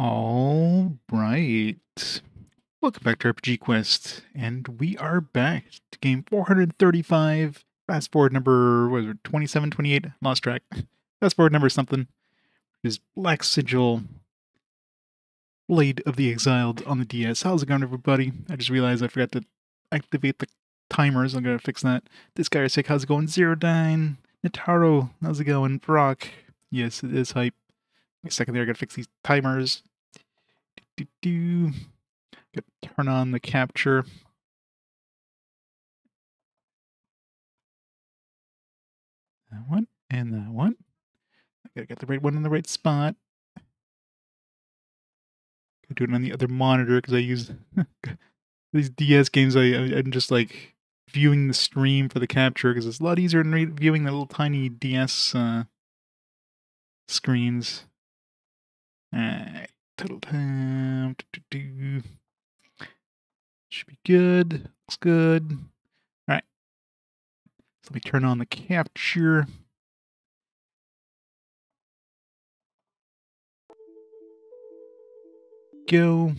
All right. Welcome back to RPG Quest, and we are back to game 435. Fast forward number, what is it, 27, 28? Lost track. Fast forward number something. Is Black Sigil, Blade of the Exiled on the DS. How's it going, everybody? I just realized I forgot to activate the timers. I'm going to fix that. This guy is sick. How's it going? Zero Dine. Nataro, how's it going? Brock. Yes, it is hype. Wait a second there, I gotta fix these timers. Gotta turn on the capture. That one and that one. I gotta get the right one in the right spot. Gotta do it on the other monitor because I use these DS games. I'm just like viewing the stream for the capture because it's a lot easier than viewing the little tiny DS screens. Alright, total time. Should be good. Looks good. Alright. So let me turn on the capture. Go.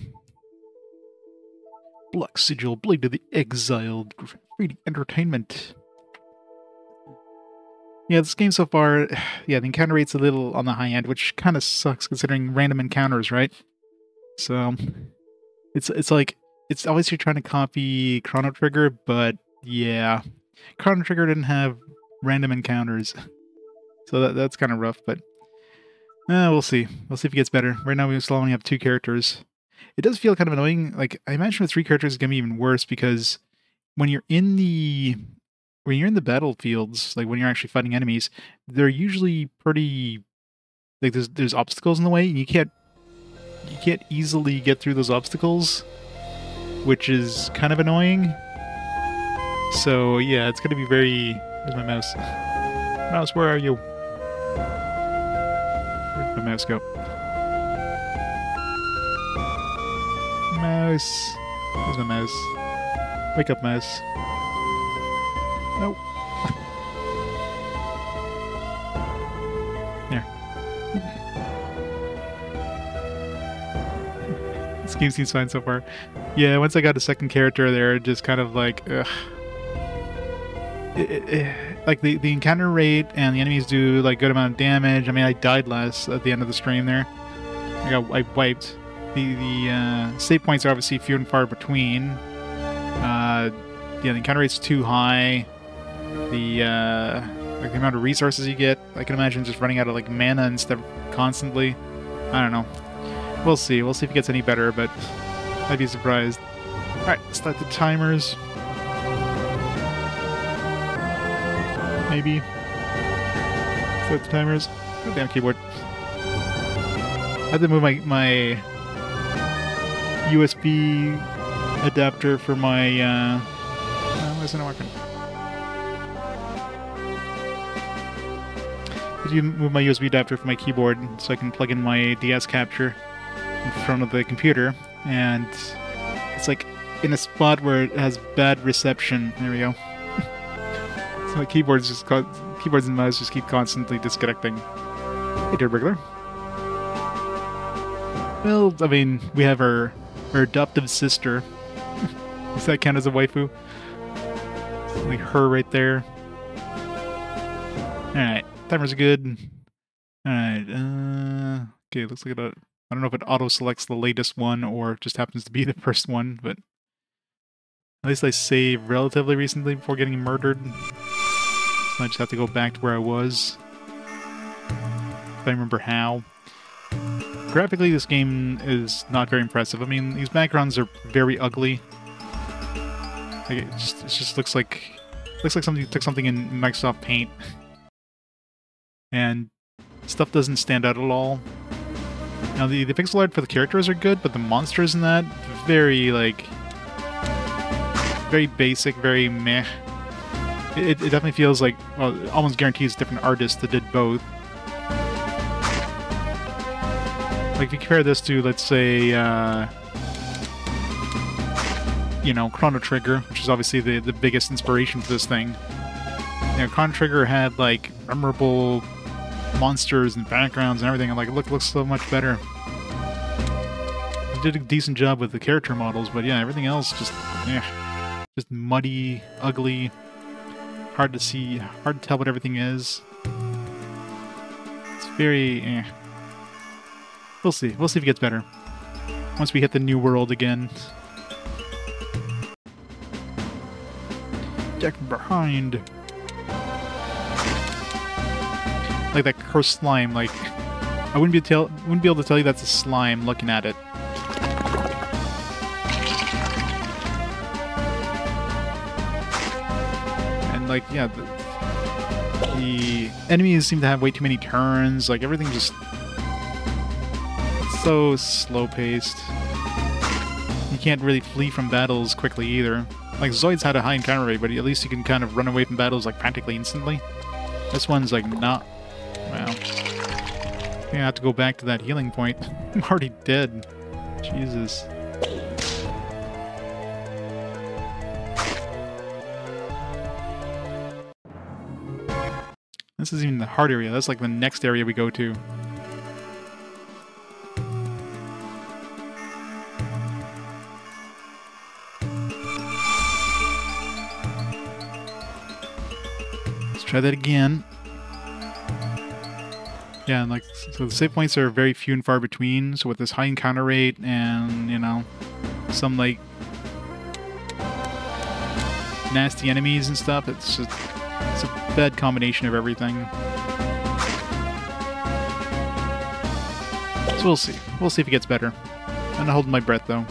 Black Sigil, Blade of the Exiled, 3D Entertainment. Yeah, this game so far, yeah, the encounter rate's a little on the high end, which kind of sucks considering random encounters, right? So, it's like, it's always you're trying to copy Chrono Trigger, but yeah, Chrono Trigger didn't have random encounters. So that's kind of rough, but we'll see. We'll see if it gets better. Right now we still only have 2 characters. It does feel kind of annoying. Like, I imagine with 3 characters it's going to be even worse because when you're in the battlefields, like when you're actually fighting enemies, they're usually pretty, like there's obstacles in the way, and you can't easily get through those obstacles, which is kind of annoying. So yeah, it's gonna be very... Where's my mouse? Mouse, where are you? Where'd my mouse go? Mouse. Where's my mouse? Wake up, mouse. Nope. There. This game seems fine so far. Yeah, once I got a second character there, just kind of like, ugh. Like the encounter rate and the enemies do like good amount of damage. I mean, I died last at the end of the stream there. I wiped. The save points are obviously few and far between. Yeah, the encounter rate's too high. Like the amount of resources you get, I can imagine just running out of like mana and stuff constantly. I don't know. We'll see. We'll see if it gets any better, but I'd be surprised. Alright, start the timers. Maybe. Start the timers. Goddamn keyboard. I had to move my USB adapter for my why isn't it working? I do move my USB adapter for my keyboard so I can plug in my DS capture in front of the computer, and it's like in a spot where it has bad reception. There we go. So my keyboards and mouse just keep constantly disconnecting. Hey, dear burglar. Well, I mean, we have our adoptive sister. Does that count as a waifu? Like her right there. Alright, timers are good. Alright, okay, looks like I don't know if it auto-selects the latest one or it just happens to be the first one, but at least I saved relatively recently before getting murdered. So I just have to go back to where I was. If I remember how. Graphically, this game is not very impressive. I mean, these backgrounds are very ugly. Like it just looks like somebody took something in Microsoft Paint, and stuff doesn't stand out at all. Now the pixel art for the characters are good, but the monsters in that very basic, very meh. It definitely feels like, well, it almost guarantees different artists that did both. Like if you compare this to, let's say, you know, Chrono Trigger, which is obviously the biggest inspiration for this thing. You know, Chrono Trigger had like memorable monsters and backgrounds and everything, and like it looks so much better. did a decent job with the character models, but yeah, everything else just muddy, ugly, hard to see, hard to tell what everything is. It's very We'll see. We'll see if it gets better once we hit the new world again. Deck behind. Like that cursed slime, like I wouldn't be able to tell you that's a slime looking at it. And like, yeah, the enemies seem to have way too many turns. Like everything just so slow-paced. You can't really flee from battles quickly either. Like Zoid's had a high encounter rate, but at least you can kind of run away from battles like practically instantly. This one's like not. Wow. I think I have to go back to that healing point. I'm already dead. Jesus. This isn't even the hard area. That's like the next area we go to. Let's try that again. Yeah, and like, so the save points are very few and far between, so with this high encounter rate and, you know, some, like, nasty enemies and stuff, it's just, it's a bad combination of everything. So we'll see. We'll see if it gets better. I'm not holding my breath, though.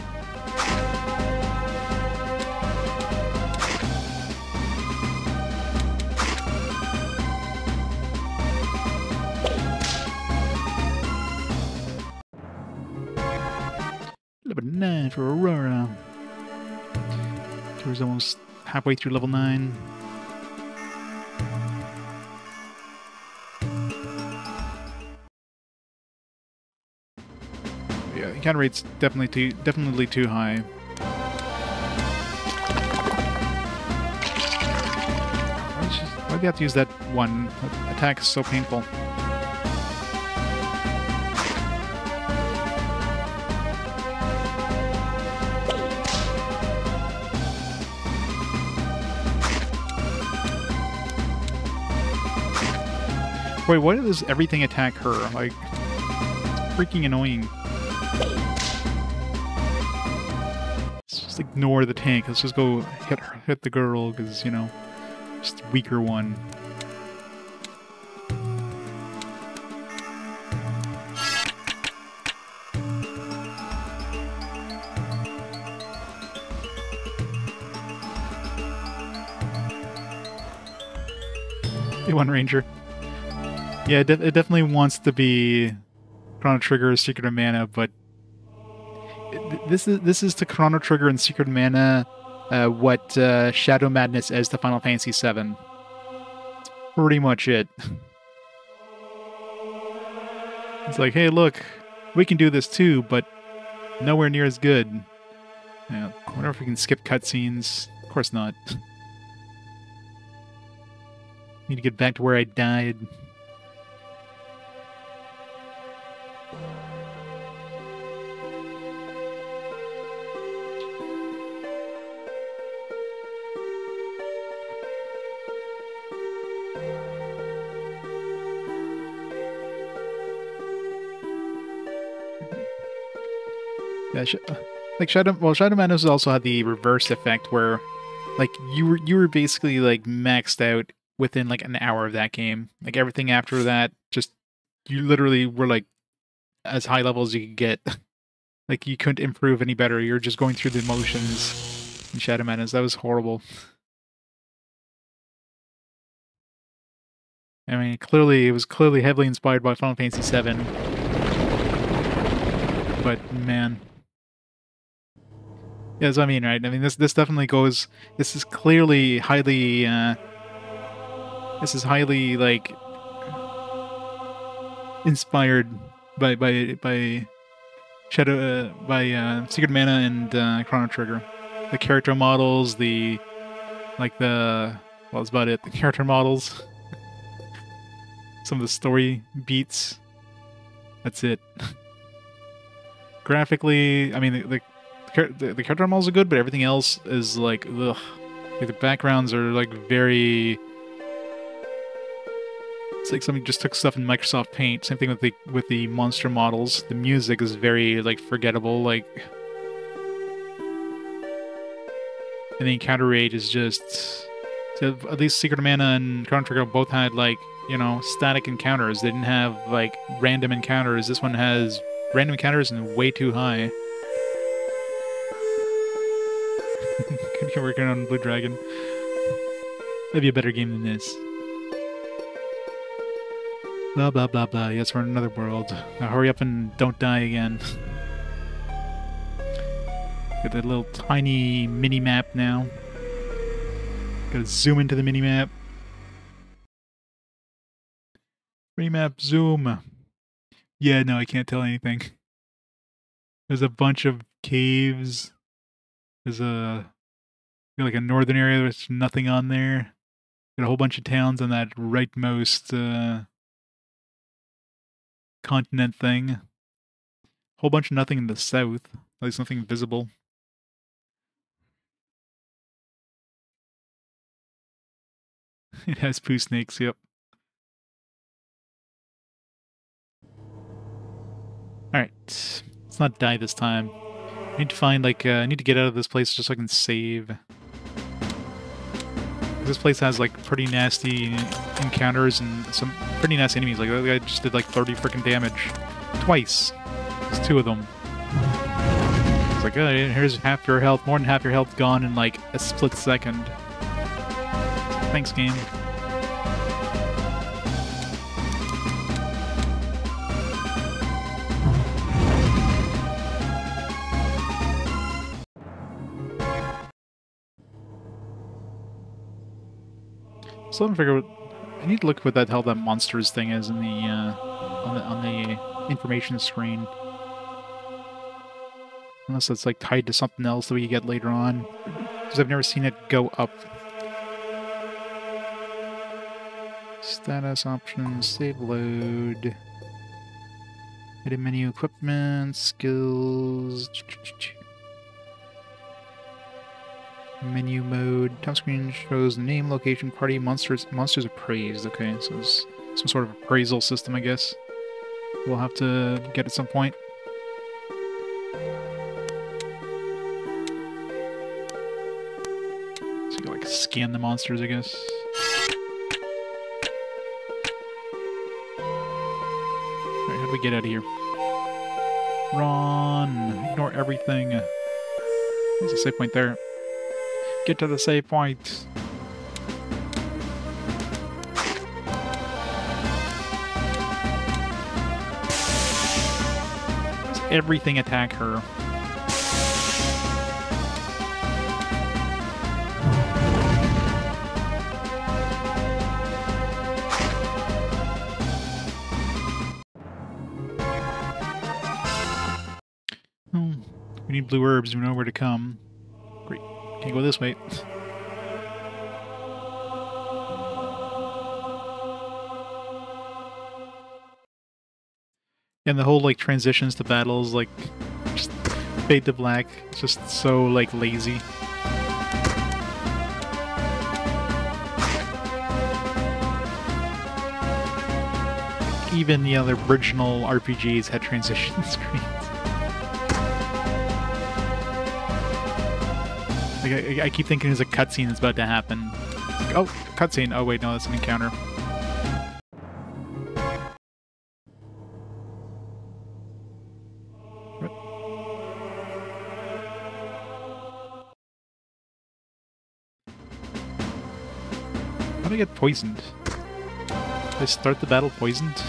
Level 9 for Aurora. We're almost halfway through level 9. Yeah, the encounter rate's definitely too high. Why do you have to use that one? That attack is so painful. Wait, why does everything attack her? Like, it's freaking annoying. Let's just ignore the tank. Let's just go hit the girl, because, you know, just the weaker one. A1 Ranger. Yeah, it definitely wants to be Chrono Trigger, Secret of Mana, but this is to Chrono Trigger and Secret of Mana what Shadow Madness is to Final Fantasy VII. That's pretty much it. It's like, hey, look, we can do this too, but nowhere near as good. Yeah, I wonder if we can skip cutscenes. Of course not. Need to get back to where I died. Yeah, like Shadow Madness also had the reverse effect where, like, you were basically like maxed out within like an hour of that game. Like everything after that, just you literally were like as high level as you could get. Like you couldn't improve any better. You're just going through the motions in Shadow Madness. That was horrible. I mean, it was clearly heavily inspired by Final Fantasy VII. But man. Yeah, that's what I mean, right? I mean, this definitely goes. This is clearly highly. This is highly like inspired by Shadow by Secret Mana and Chrono Trigger. The character models, well, that's about it. The character models, some of the story beats. That's it. graphically, I mean, the character models are good, but everything else is like, ugh. Like, the backgrounds are like very. It's like somebody just took stuff in Microsoft Paint. Same thing with the monster models. The music is very like forgettable. Like, and the encounter rate is just. So at least Secret of Mana and Chrono Trigger both had like, you know, static encounters. They didn't have like random encounters. This one has random encounters and way too high. You're working on Blue Dragon. That'd be a better game than this. Blah, blah, blah, blah. Yes, we're in another world. Now hurry up and don't die again. Got that little tiny mini-map now. Gotta zoom into the mini-map. Mini-map zoom. Yeah, no, I can't tell anything. There's a bunch of caves. There's like a northern area, there's nothing on there. Got a whole bunch of towns on that rightmost continent thing. Whole bunch of nothing in the south. At least nothing visible. It has poo snakes, yep. Alright. Let's not die this time. I need to find, like, I need to get out of this place just so I can save. This place has, like, pretty nasty encounters and some pretty nasty enemies. Like, that guy just did, like, 30 freaking damage. Twice. There's 2 of them. It's like, oh, here's half your health, more than half your health gone in, like, a split second. Thanks, game. Still haven't figured out. I need to look what that hell that monsters thing is in the on the information screen. Unless it's like tied to something else that we get later on, because I've never seen it go up. Status options, save load, hidden menu, equipment, skills. Menu mode. Top screen shows the name, location, party, monsters. Monsters appraised. Okay, so it's some sort of appraisal system, I guess. We'll have to get at some point. So you can, like, scan the monsters, I guess. Alright, how do we get out of here? Run! Ignore everything. There's a save point there. Get to the save point. Does everything attack her? Oh, we need blue herbs. We know where to come. Great. Can't go this way. And the whole, like, transitions to battles, like, just fade to black. It's just so, like, lazy. Even the other original RPGs had transition screens. Like, I keep thinking there's a cutscene that's about to happen. Like, oh, cutscene. Oh, wait, no, that's an encounter. How do I get poisoned? Did I start the battle poisoned?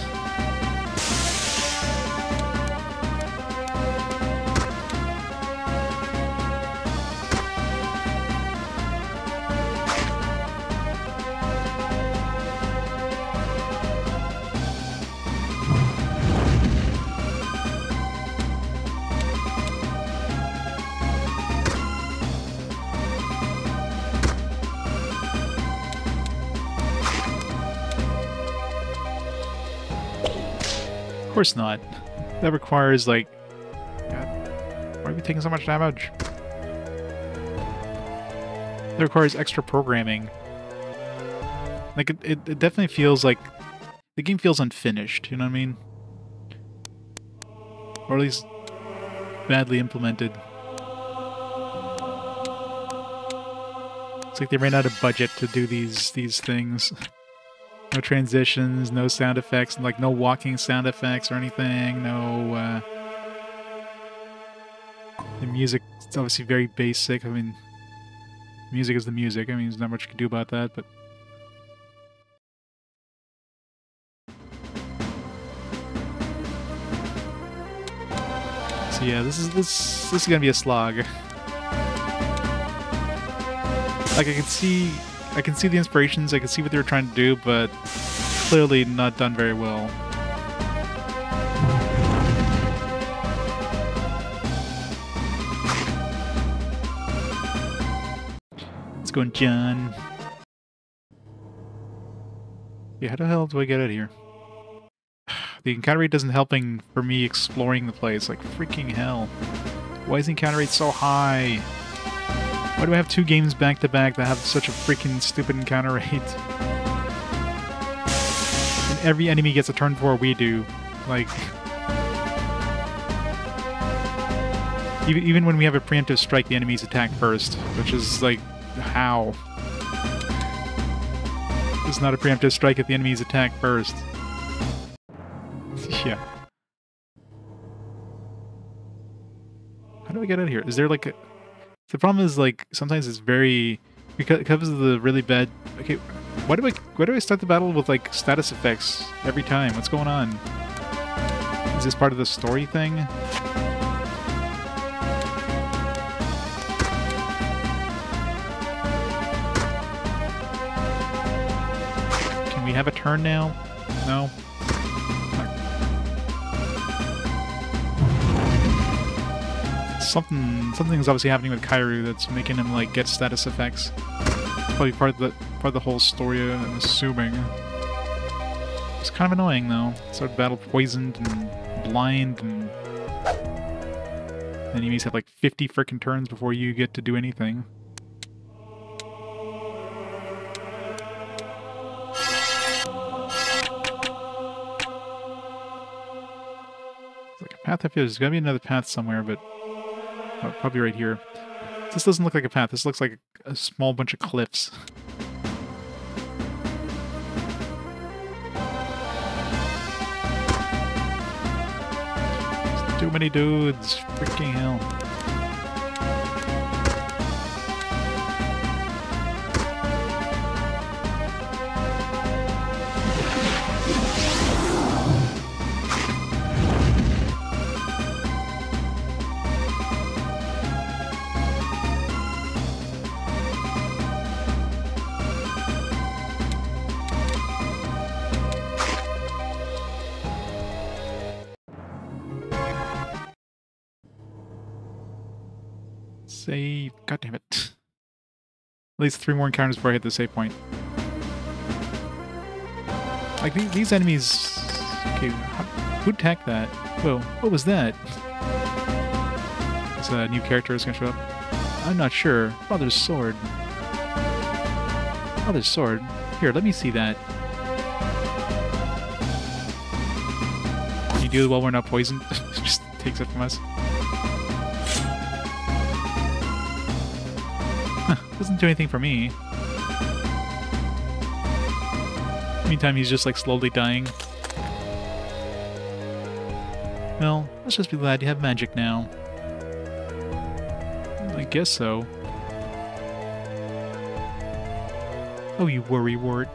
Of course not. That requires, like... God Why are we taking so much damage? That requires extra programming. Like, it definitely feels like... The game feels unfinished, you know what I mean? Or at least badly implemented. It's like they ran out of budget to do these things. No transitions, no sound effects, like no walking sound effects or anything, no... The music is obviously very basic. I mean, music is the music. I mean, there's not much you can do about that, but... So yeah, this is gonna be a slog. Like, I can see the inspirations, I can see what they were trying to do, but clearly not done very well. Let's go, John. Yeah, how the hell do I get out of here? The encounter rate doesn't helping for me exploring the place. Like, freaking hell. Why is the encounter rate so high? Why do I have 2 games back-to-back that have such a freaking stupid encounter rate? And every enemy gets a turn before we do. Like... Even when we have a preemptive strike, the enemies attack first. Which is, like, how? It's not a preemptive strike if the enemies attack first. Yeah. How do I get out of here? Is there like a... The problem is, like, sometimes it's very... Because of the really bad... Okay, why do I start the battle with, like, status effects every time? What's going on? Is this part of the story thing? Can we have a turn now? No? Something's obviously happening with Kairu that's making him, like, get status effects. Probably part of the whole story, I'm assuming. It's kind of annoying, though. Sort of battle poisoned and blind, and enemies have like 50 frickin' turns before you get to do anything. It's like a path I feel there's gotta be another path somewhere, but oh, probably right here. This doesn't look like a path. This looks like a small bunch of cliffs. There's too many dudes. Freaking hell. Save. God damn it. At least 3 more encounters before I hit the save point. Like, these enemies... Okay, who attacked that? Whoa, what was that? Is a new character is gonna show up? I'm not sure. Father's sword. Father's sword? Here, let me see that. Can you do it while we're not poisoned? Just takes it from us. Doesn't do anything for me. Meantime, he's just like slowly dying. Well, let's just be glad you have magic now. I guess so. Oh, you worrywart.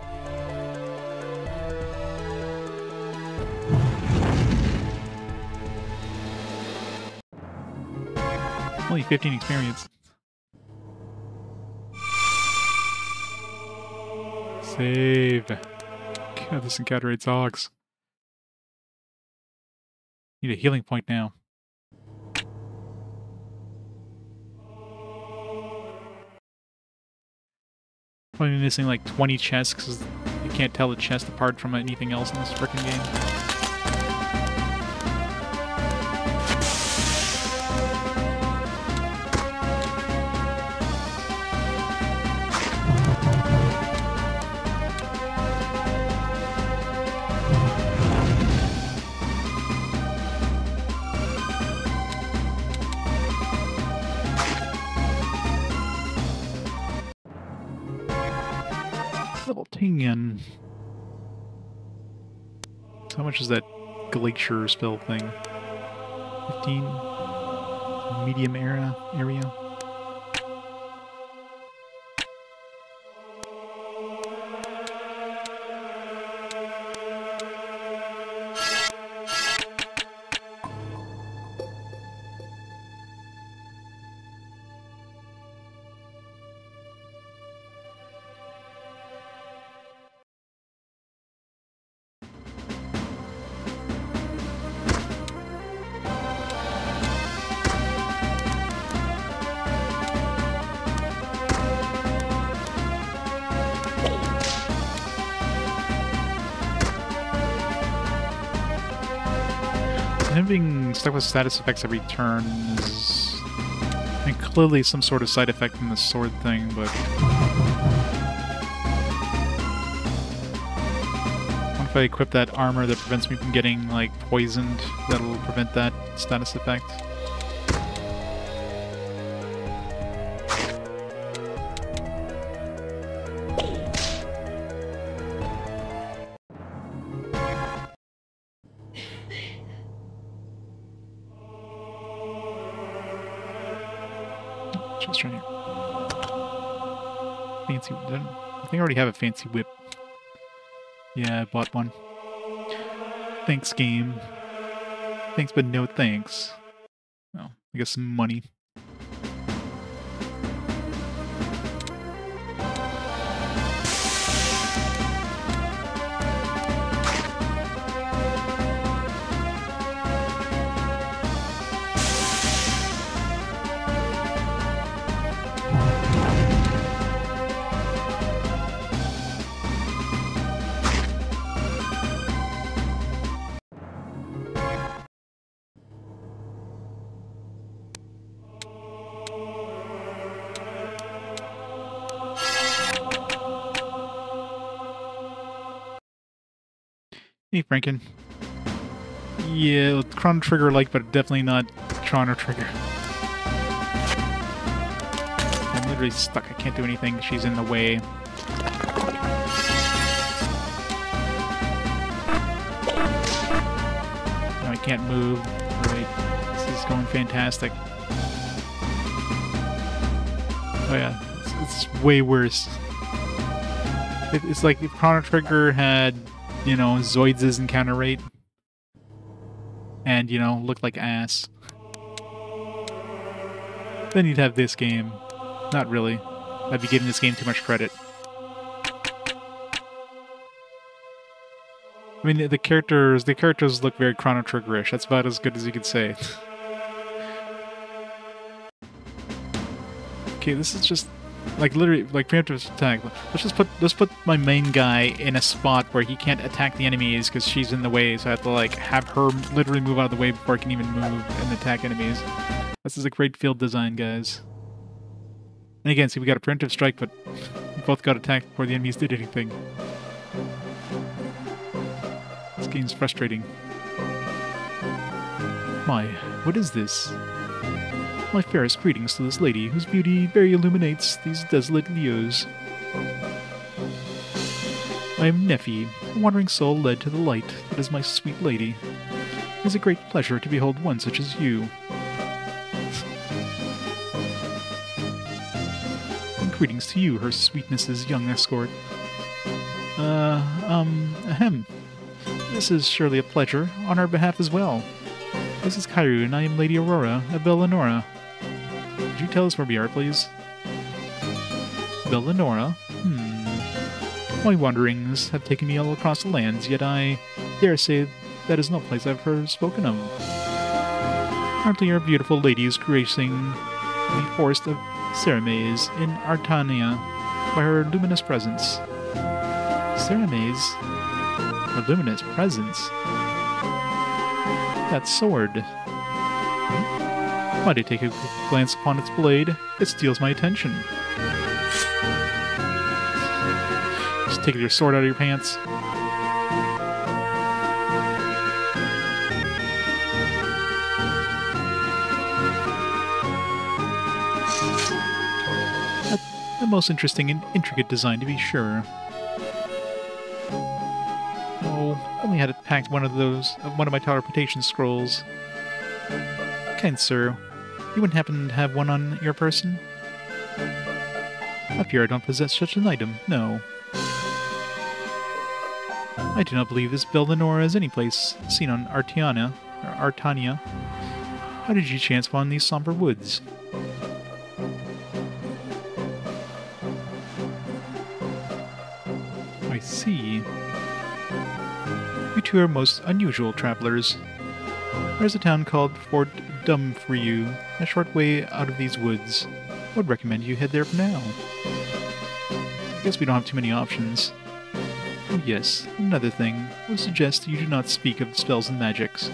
Only 15 experience. Save. God, this encounter rate sucks. Need a healing point now. Probably missing like 20 chests because you can't tell the chest apart from anything else in this frickin' game. Tingen. So how much is that glacier spell thing? 15? Medium area? Him being stuck with status effects every turn is, I mean, clearly some sort of side effect from the sword thing, but what if I equip that armor that prevents me from getting, like, poisoned? That'll prevent that status effect. Just trying to fancy. I think I already have a fancy whip. Yeah, I bought one. Thanks, game. Thanks, but no thanks. Well, I guess some money. Hey, Franken. Yeah, Chrono Trigger like, but definitely not Chrono Trigger. I'm literally stuck. I can't do anything. She's in the way. No, I can't move. Right. This is going fantastic. Oh yeah, it's way worse. It's like if Chrono Trigger had, you know, Zoids' encounter rate, and, you know, looked like ass. Then you'd have this game. Not really. I'd be giving this game too much credit. I mean, the characters look very Chrono Trigger-ish. That's about as good as you could say. Okay, this is just like literally like preemptive attack. Let's put my main guy in a spot where he can't attack the enemies because she's in the way, so I have to like have her literally move out of the way before I can even move and attack enemies. This is a great field design, guys. And again, see, we got a preemptive strike, but we both got attacked before the enemies did anything. This game's frustrating. My, what is this? My fairest greetings to this lady, whose beauty very illuminates these desolate leos. I am Nephi, a wandering soul led to the light that is my sweet lady. It is a great pleasure to behold one such as you. And greetings to you, her sweetness's young escort. Ahem. This is surely a pleasure, on our behalf as well. This is Kairu, and I am Lady Aurora, a Bel Lenora. Could you tell us where we are, please? Bel Lenora? My wanderings have taken me all across the lands, yet I dare say that is no place I've heard spoken of. Currently our beautiful ladies gracing the forest of Ceremaze in Artania by her luminous presence. Ceremaze? Her luminous presence? That sword. Might I take a quick glance upon its blade? It steals my attention. Just take your sword out of your pants. A most interesting and intricate design, to be sure. had packed one of my teleportation scrolls. Kind sir, you wouldn't happen to have one on your person? I fear I don't possess such an item, no. I do not believe this Bel Lenora is any place seen on Artania. How did you chance upon these somber woods? I see. You two are most unusual travelers. There's a town called Fort Dumfriu, a short way out of these woods. I would recommend you head there for now. I guess we don't have too many options. Oh yes, another thing. I would suggest you do not speak of spells and magics.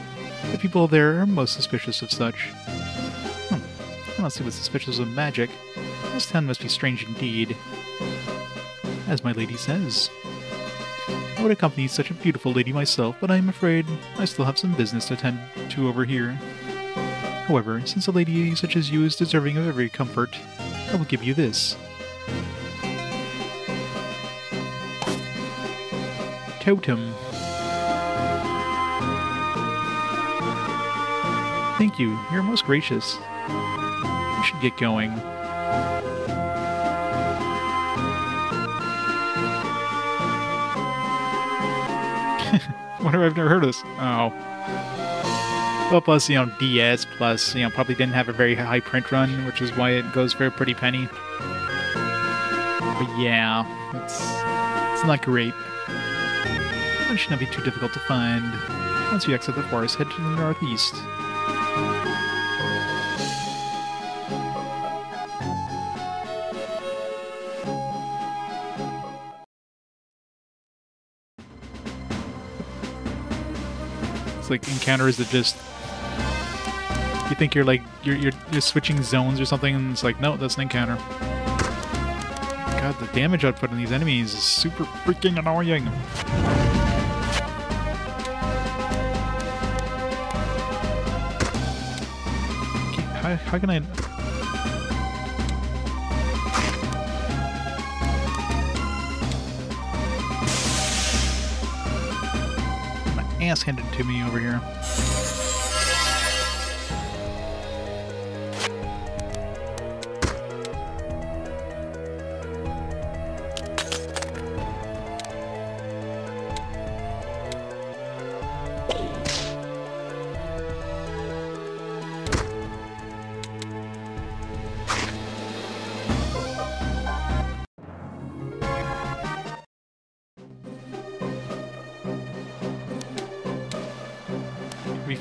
The people there are most suspicious of such. I don't see what's suspicious of magic. This town must be strange indeed. As my lady says. I would accompany such a beautiful lady myself, but I am afraid I still have some business to attend to over here. However, since a lady such as you is deserving of every comfort, I will give you this. Totem. Thank you, you're most gracious. We should get going. Wonder I've never heard of this. Oh. Well, plus, DS, plus, probably didn't have a very high print run, which is why it goes for a pretty penny. But yeah, it's not great. It should not be too difficult to find. Once you exit the forest, head to the northeast. It's like encounters that just you think you're like you're switching zones or something, and it's like, no, that's an encounter. God, the damage output on these enemies is super freaking annoying. How can I? My ass handed to me over here.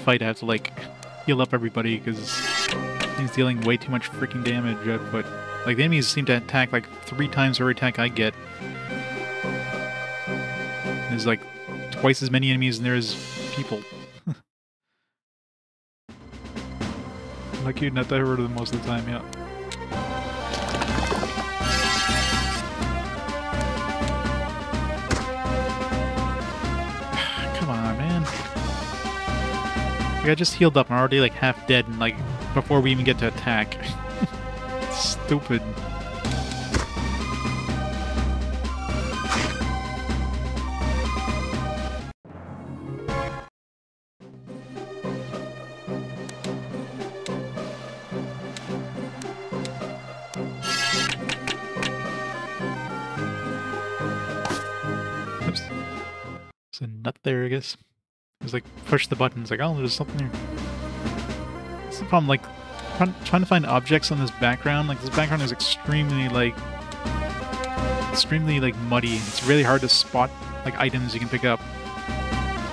Fight, I have to like heal up everybody because he's dealing way too much freaking damage output. Like the enemies seem to attack like 3 times every attack I get. There's like twice as many enemies than there is people. Lucky not that I heard of them most of the time, yeah. Come on, man. Like, I just healed up. I'm already like half dead, and like before we even get to attack. Stupid. Oops. There's a nut there, I guess. Just like push the buttons, like, oh, there's something here. That's the problem, like trying to find objects on this background. Like this background is extremely muddy. It's really hard to spot like items you can pick up,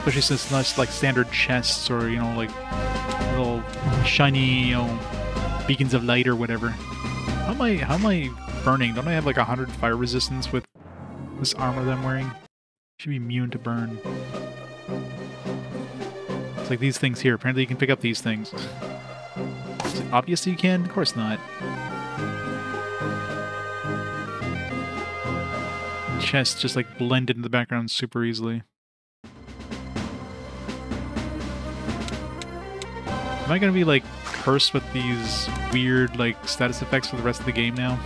especially since it's not like standard chests or like little shiny beacons of light or whatever. How am I burning? Don't I have like 100 fire resistance with this armor that I'm wearing? Should be immune to burn. It's like these things here. Apparently you can pick up these things. Is it obvious you can? Of course not. Chests just like blend into the background super easily. Am I gonna be like cursed with these weird like status effects for the rest of the game now?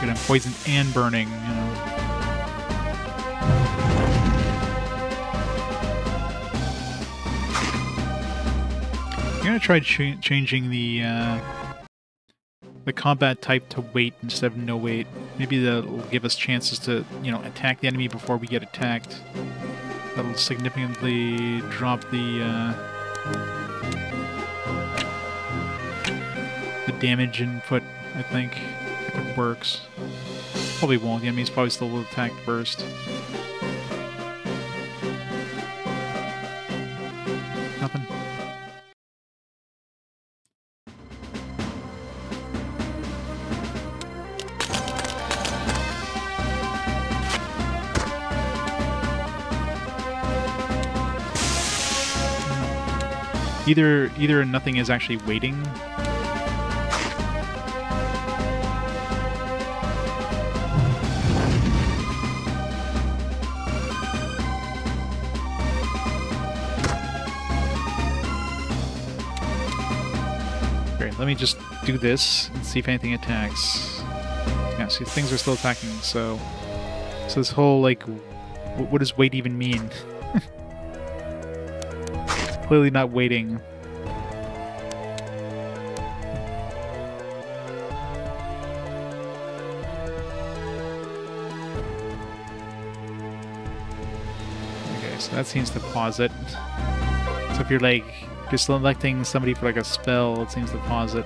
Good, I'm poisoned and burning, gonna try changing the combat type to wait instead of no wait. Maybe that'll give us chances to, you know, attack the enemy before we get attacked. That'll significantly drop the damage input, I think, if it works. Probably won't. The enemy's probably still attack first. Nothing. Either nothing is actually waiting. Great, let me just do this and see if anything attacks. Yeah, see, things are still attacking, so this whole, like, what does wait even mean? Clearly not waiting. Okay, so that seems to pause it. So if you're like just selecting somebody for like a spell, it seems to pause it.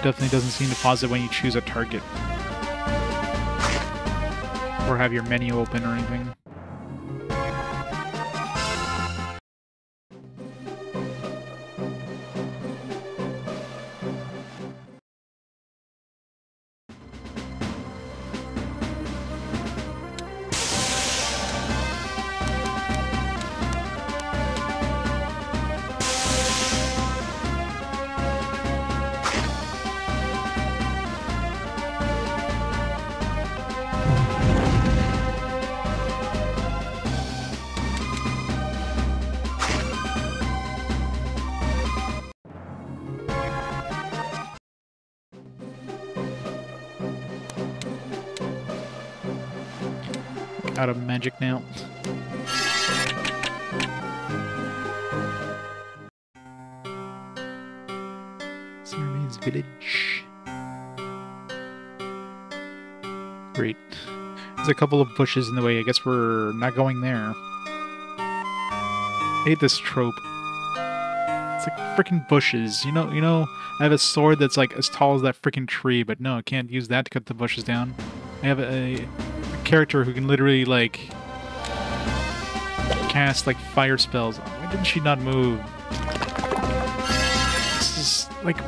Definitely doesn't seem to pause it when you choose a target or have your menu open or anything. Out of magic now. Summerman's village. Great. There's a couple of bushes in the way. I guess we're not going there. I hate this trope. It's like freaking bushes. You know, I have a sword that's like as tall as that freaking tree, but no, I can't use that to cut the bushes down. I have a character who can literally like cast like fire spells. Why didn't she not move? This is like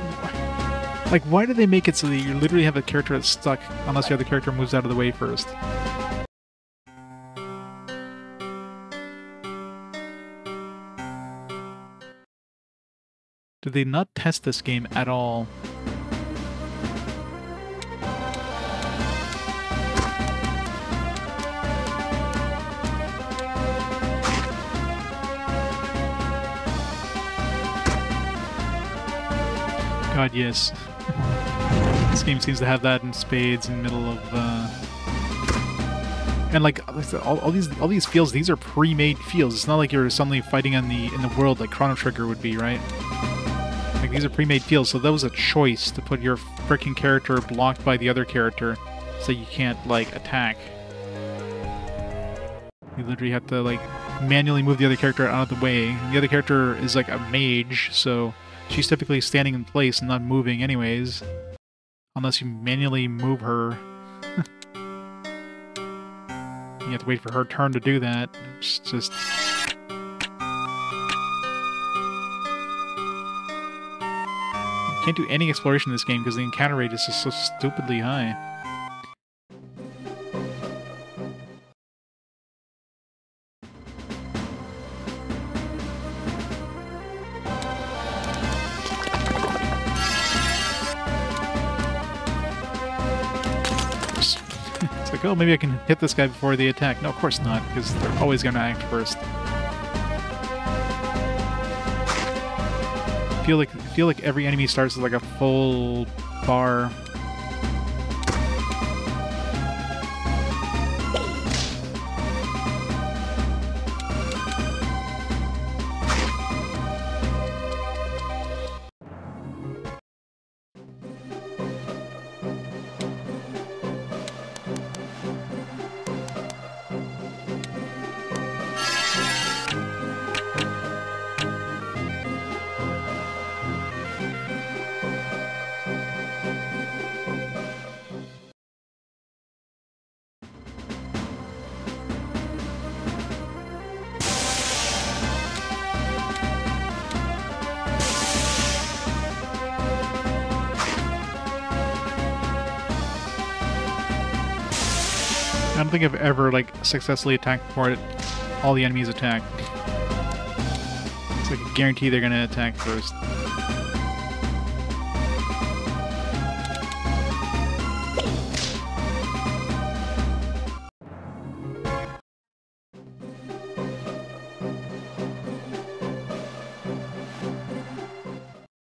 why do they make it so that you literally have a character that's stuck unless the other character moves out of the way first? Did they not test this game at all? God, yes. This game seems to have that in spades in the middle of, and like all these fields, these are pre-made fields. It's not like you're suddenly fighting in the world like Chrono Trigger would be, right? Like these are pre-made fields, so that was a choice to put your freaking character blocked by the other character, so you can't like attack. You literally have to like manually move the other character out of the way. And the other character is like a mage, so she's typically standing in place and not moving anyways. Unless you manually move her. You have to wait for her turn to do that. It's just... You can't do any exploration in this game because the encounter rate is just so stupidly high. Like, oh, maybe I can hit this guy before they attack. No, of course not, because they're always going to act first. feel like every enemy starts with like a full bar. I don't think I've ever, like, successfully attacked before all the enemies attack. It's like a guarantee they're gonna attack first.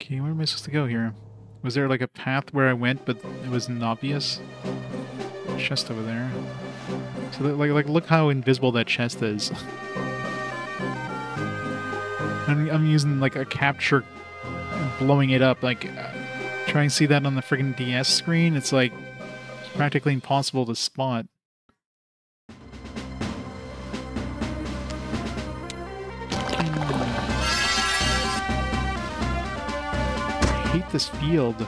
Okay, where am I supposed to go here? Was there, like, a path where I went, but it wasn't obvious? Chest over there. So, like, look how invisible that chest is. I'm using, like, a capture and blowing it up. Like, trying to see that on the friggin' DS screen, it's, like, practically impossible to spot. I hate this field.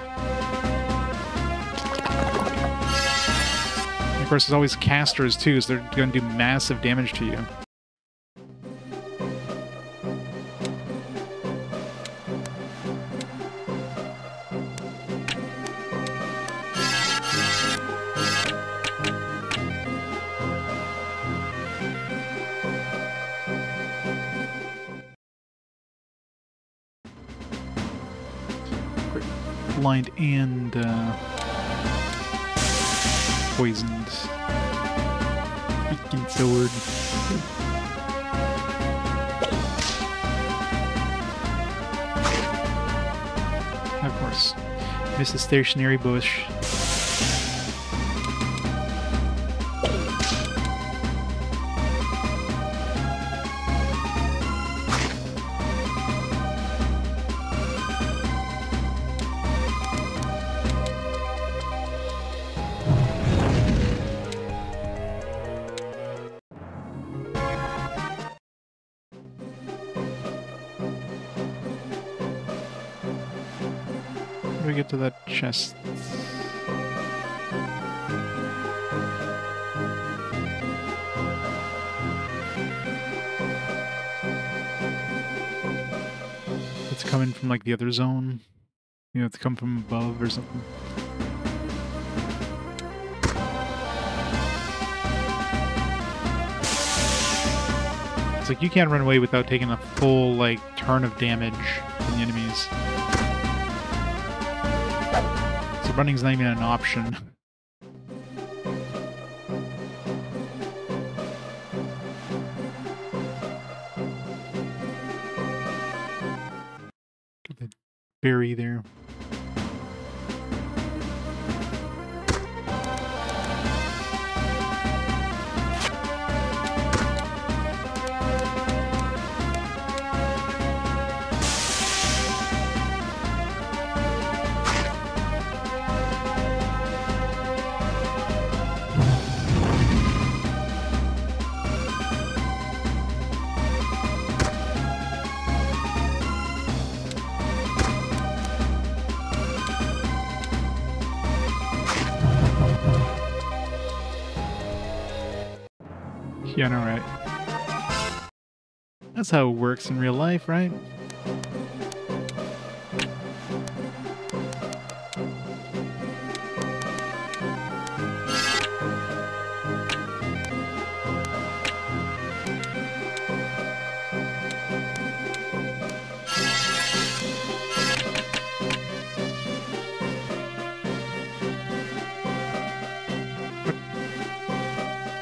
Of course, there's always casters too, so they're going to do massive damage to you. Blind and poisoned. Freaking sword. Of course. Miss a stationary bush. How do we get to that chest? It's coming from like the other zone. You know, it's come from above or something. It's like you can't run away without taking a full, like, turn of damage from the enemies. So running's not even an option. Get the berry there. Yeah, no, right. That's how it works in real life, right?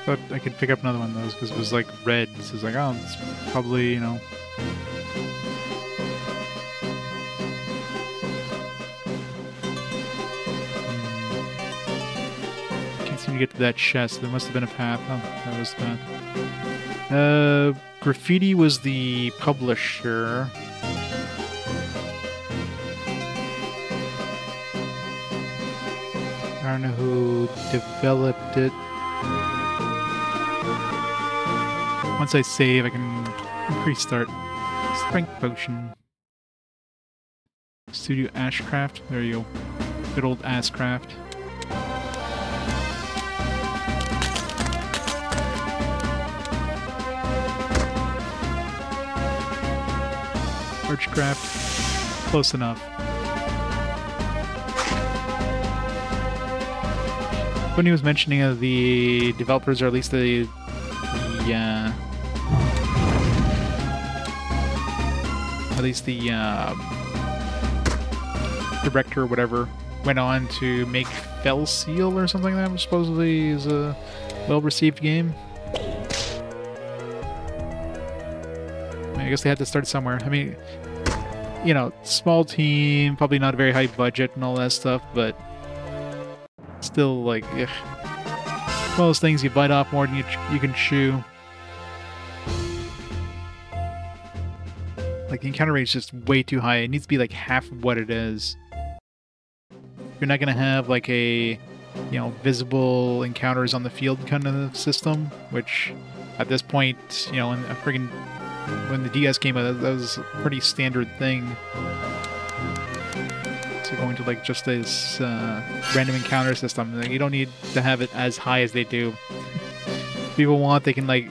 Thought I could pick up another one of those because it was like red. So it's like, oh, it's probably, you know. get to that chest. There must have been a path. Oh, that was the path. Graffiti was the publisher. I don't know who developed it. Once I save, I can restart. Strength potion. Studio Ashcraft. There you go. Good old Ashcraft. Archcraft. Close enough. When he was mentioning of the developers, or at least the director or whatever, went on to make Fell Seal or something that was supposedly is a well-received game. I guess they had to start somewhere. I mean, you know, small team, probably not a very high budget and all that stuff, but still, like, one of those things you bite off more than you can chew. Like, the encounter rate is just way too high. It needs to be like half of what it is. You're not gonna have like a, you know, visible encounters on the field kind of system, which at this point, you know, when the DS came out, that was a pretty standard thing. So going to like just this random encounter system, like, you don't need to have it as high as they do. If people want, they can, like,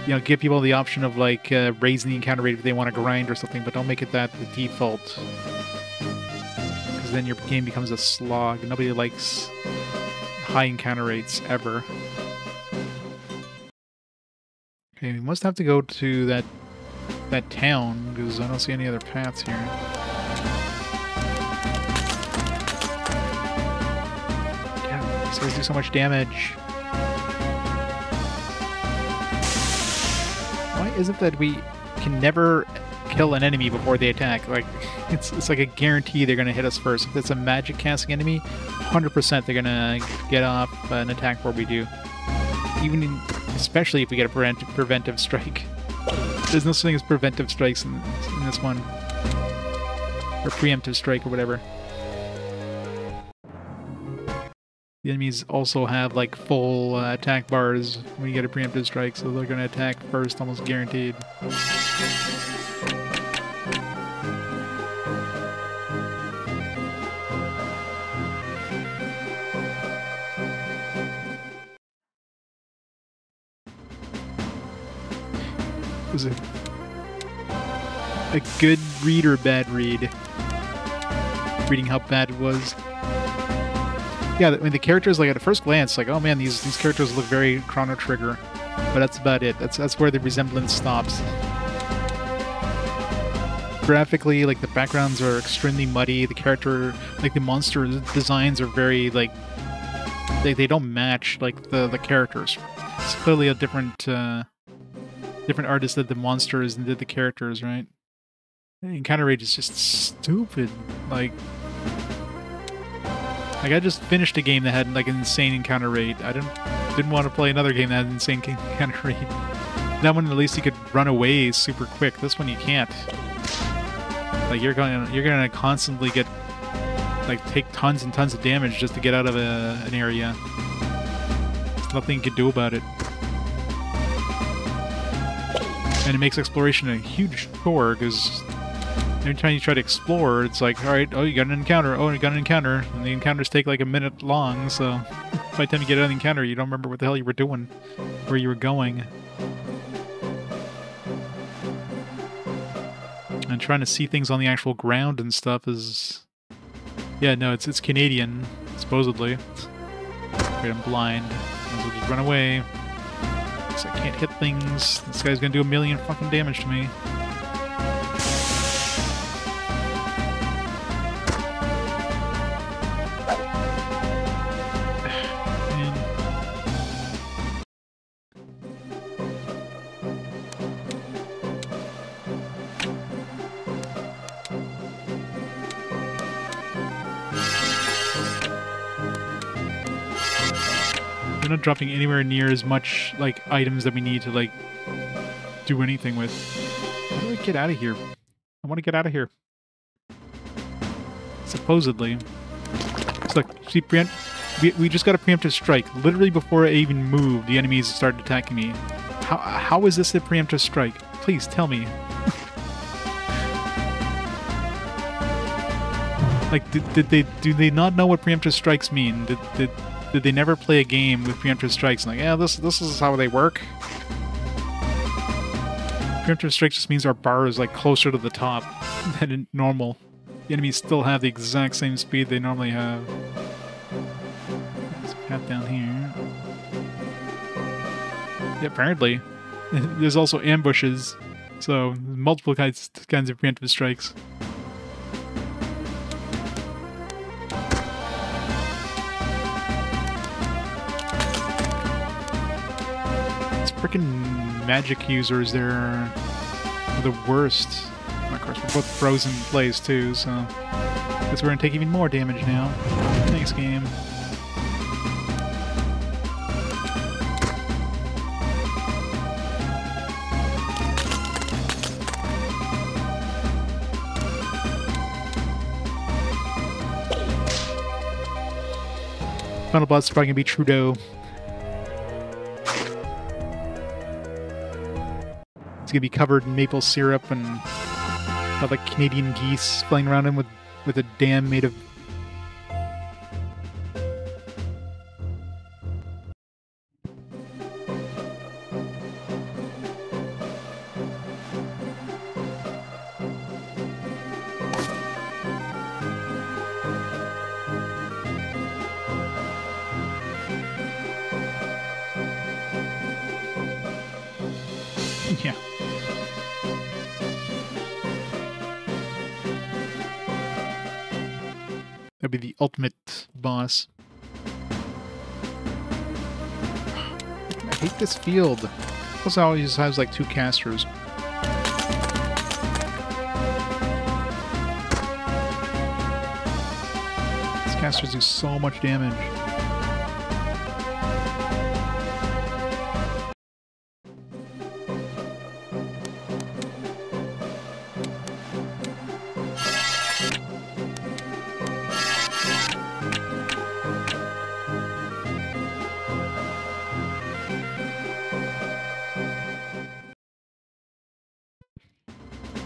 you know, give people the option of like raising the encounter rate if they want to grind or something, but don't make it that the default. Because then your game becomes a slog. Nobody likes high encounter rates ever. Okay, we must have to go to that town, because I don't see any other paths here. Yeah, these guys do so much damage. Why is it that we can never kill an enemy before they attack? Like, it's like a guarantee they're gonna hit us first. If it's a magic casting enemy, 100% they're gonna get off an attack before we do. Especially if we get a preventive strike. There's no such thing as preventive strikes in this one. Or preemptive strike or whatever. The enemies also have like full attack bars when you get a preemptive strike, so they're going to attack first, almost guaranteed. Was it a good read or bad read? Reading how bad it was. Yeah, I mean, the characters, like, at a first glance, like, oh man, these characters look very Chrono Trigger, but that's about it. That's where the resemblance stops. Graphically, like, the backgrounds are extremely muddy. The character, like, the monster designs are very, like, they don't match, like, the characters. It's clearly a different artist did the monsters and did the characters, right? Encounter rate is just stupid. Like, I just finished a game that had like an insane encounter rate. I didn't want to play another game that had an insane encounter rate. That one, at least you could run away super quick. This one you can't. Like, you're gonna constantly get, like, take tons and tons of damage just to get out of an area. There's nothing you can do about it. And it makes exploration a huge chore, because every time you try to explore, it's like, alright, oh, you got an encounter, oh, you got an encounter, and the encounters take like a minute long, so by the time you get out of the encounter, you don't remember what the hell you were doing, where you were going. And trying to see things on the actual ground and stuff is... Yeah, no, it's Canadian, supposedly. Wait, I'm blind. Might as well just run away. I can't hit things. This guy's gonna do 1,000,000 fucking damage to me. They're not dropping anywhere near as much, like, items that we need to, like, do anything with. How do I get out of here? I want to get out of here. Supposedly. It's like, see, we just got a preemptive strike. Literally before I even moved, the enemies started attacking me. How is this a preemptive strike? Please tell me. Like, do they not know what preemptive strikes mean? Did they never play a game with preemptive strikes? Like, yeah, this is how they work. Preemptive strike just means our bar is like closer to the top than normal. The enemies still have the exact same speed they normally have. There's a path down here. Yeah, apparently. There's also ambushes, so multiple kinds of preemptive strikes. These frickin' magic users, they're the worst. Of course, we're both frozen in place too, so I guess we're gonna take even more damage now. Thanks, game. Final boss is probably gonna be Trudeau. It's gonna be covered in maple syrup and got like Canadian geese flying around him with a dam made of. Yeah. That'd be the ultimate boss. I hate this field. Plus, it always has like 2 casters. These casters do so much damage.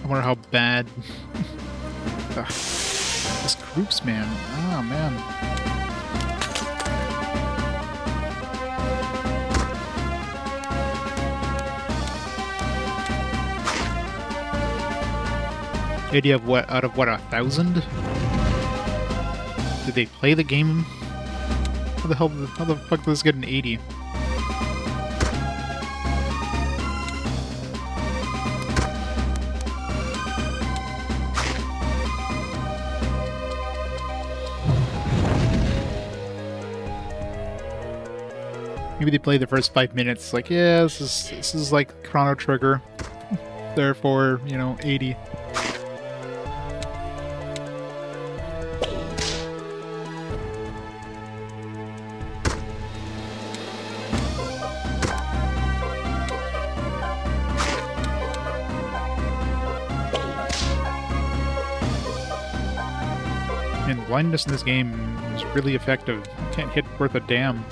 I wonder how bad this groups, man. Oh, man. The idea of what, out of what, 1,000? Did they play the game? How the fuck did this get an 80? Maybe they play the first 5 minutes, like, yeah, this is like Chrono Trigger. Therefore, you know, 80. And blindness in this game is really effective. You can't hit worth a damn.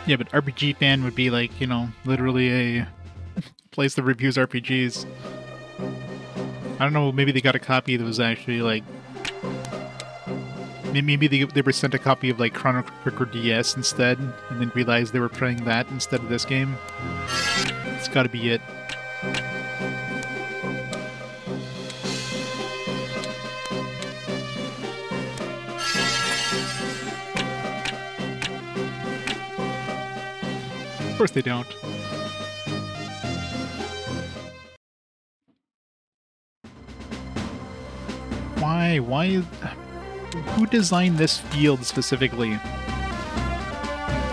Yeah, but RPG Fan would be like, you know, literally a place that reviews RPGs. I don't know, maybe they got a copy that was actually like... Maybe they were sent a copy of like Chrono Trigger DS instead, and then realized they were playing that instead of this game. It's gotta be it. course they don't. Why? Why? Who designed this field specifically?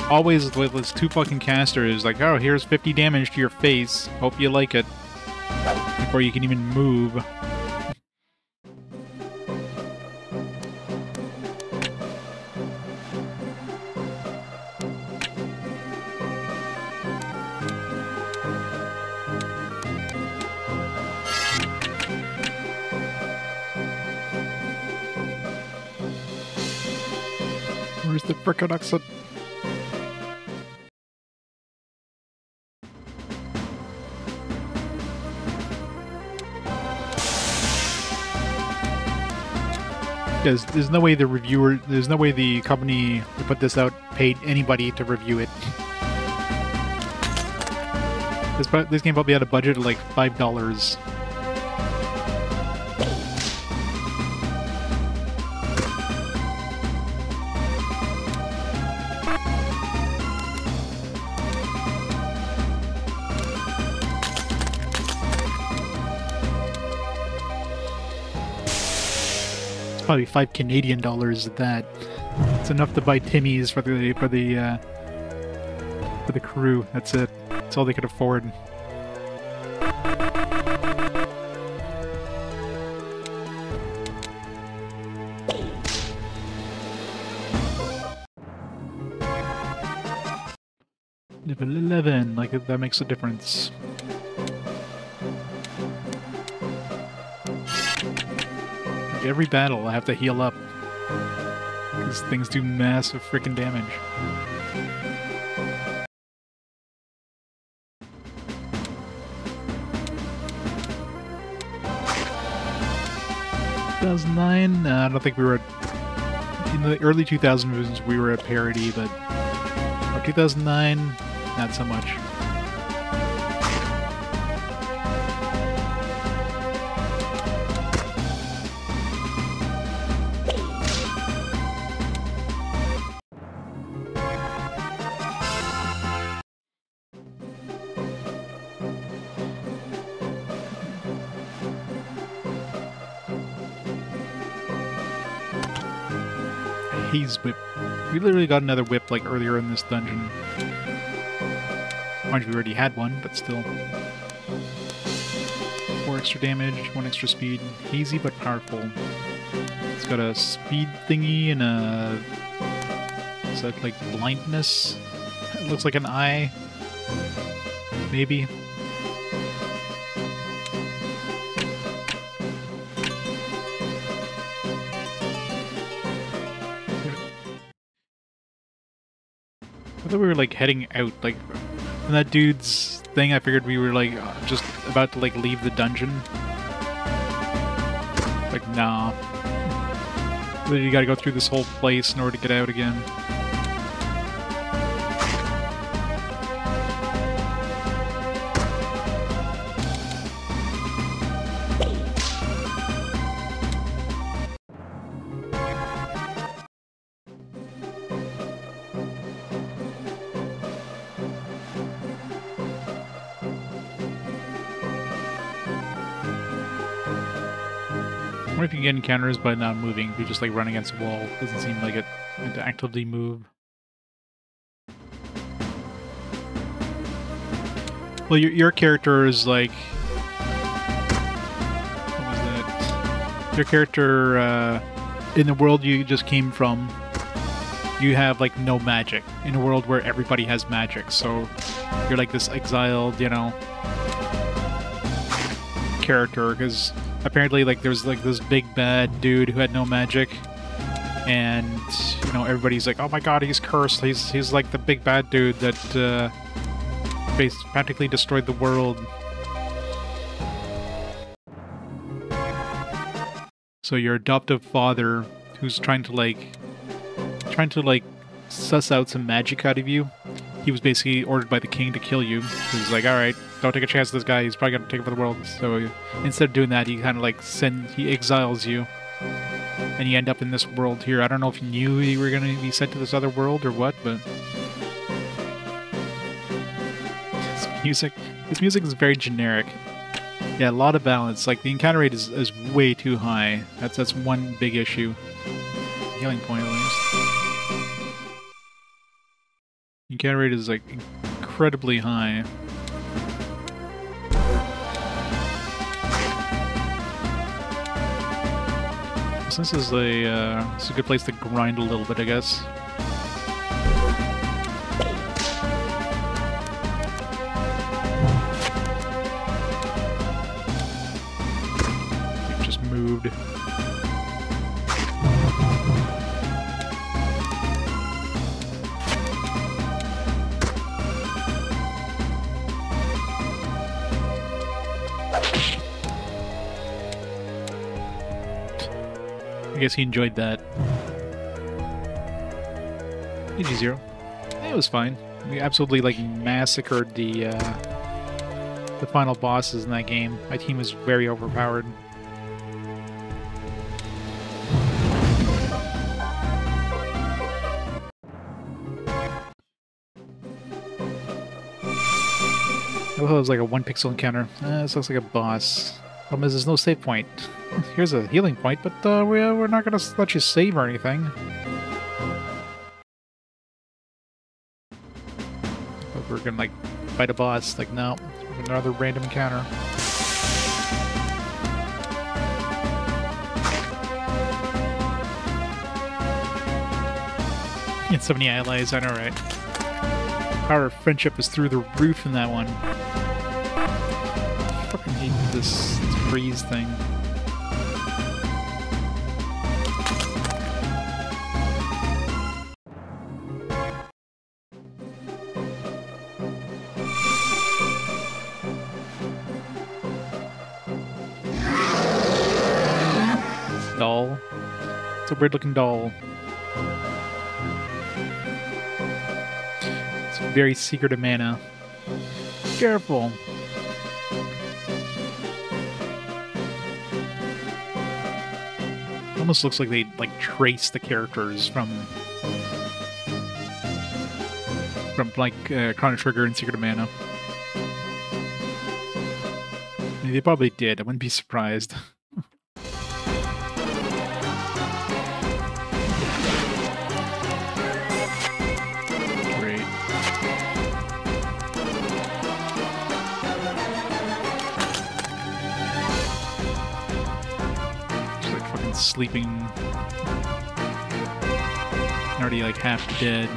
Always with those two fucking casters, like, oh, here's 50 damage to your face. Hope you like it. Before you can even move. Where's the frickin' exit? Because there's no way the reviewer, there's no way the company who put this out paid anybody to review it. This game probably had a budget of like $5. Probably $5 Canadian at that. It's enough to buy Timmy's for the crew. That's it. That's all they could afford. Level 11, like that makes a difference. Every battle, I have to heal up. Because things do massive freaking damage. $2009? I don't think we were at... In the early 2000s, we were at parity, but... For 2009, not so much. Haze whip. We literally got another whip like earlier in this dungeon. Mind you, we already had one, but still. 4 extra damage, 1 extra speed. Hazy but powerful. It's got a speed thingy and a... Is that like blindness? It looks like an eye. Maybe. I thought we were like heading out, like from that dude's thing. I figured we were like just about to like leave the dungeon. Like, nah. Literally, you gotta go through this whole place in order to get out again. I wonder if you can get encounters by not moving. If you just like run against a wall, doesn't seem like it to actively move. Well, your character is like... What was that? Your character, in the world you just came from, you have like no magic. In a world where everybody has magic, so you're like this exiled, you know, character, because apparently like there's like this big bad dude who had no magic, and you know everybody's like, oh my god, he's cursed, he's like the big bad dude that practically destroyed the world. So your adoptive father, who's trying to like suss out some magic out of you, he was basically ordered by the king to kill you. He was like, alright, don't take a chance with this guy, he's probably gonna take over the world. So instead of doing that, he kind of like he exiles you. And you end up in this world here. I don't know if you knew you were gonna be sent to this other world or what, but... music. His music is very generic. Yeah, a lot of balance. Like, the encounter rate is way too high. That's one big issue. Healing point, at least. Encounter rate is, like, incredibly high. So this is a good place to grind a little bit, I guess. Just moved. I guess he enjoyed that. AG0. It was fine. We absolutely, like, massacred the final bosses in that game. My team was very overpowered. I thought it was like a 1-pixel encounter. This looks like a boss. Problem is, there's no save point. Here's a healing point, but we're not gonna let you save or anything. But we're gonna, like, fight a boss. Like, no, another random encounter. And so many allies, I know, right? Power of friendship is through the roof in that one. I fucking hate this freeze thing. Doll. It's a weird looking doll. It's very secretive mana. Careful. Almost looks like they, like, trace the characters from like Chrono Trigger and Secret of Mana. I mean, they probably did. I wouldn't be surprised. Great. Just, like, fucking sleeping. Already, like, half dead.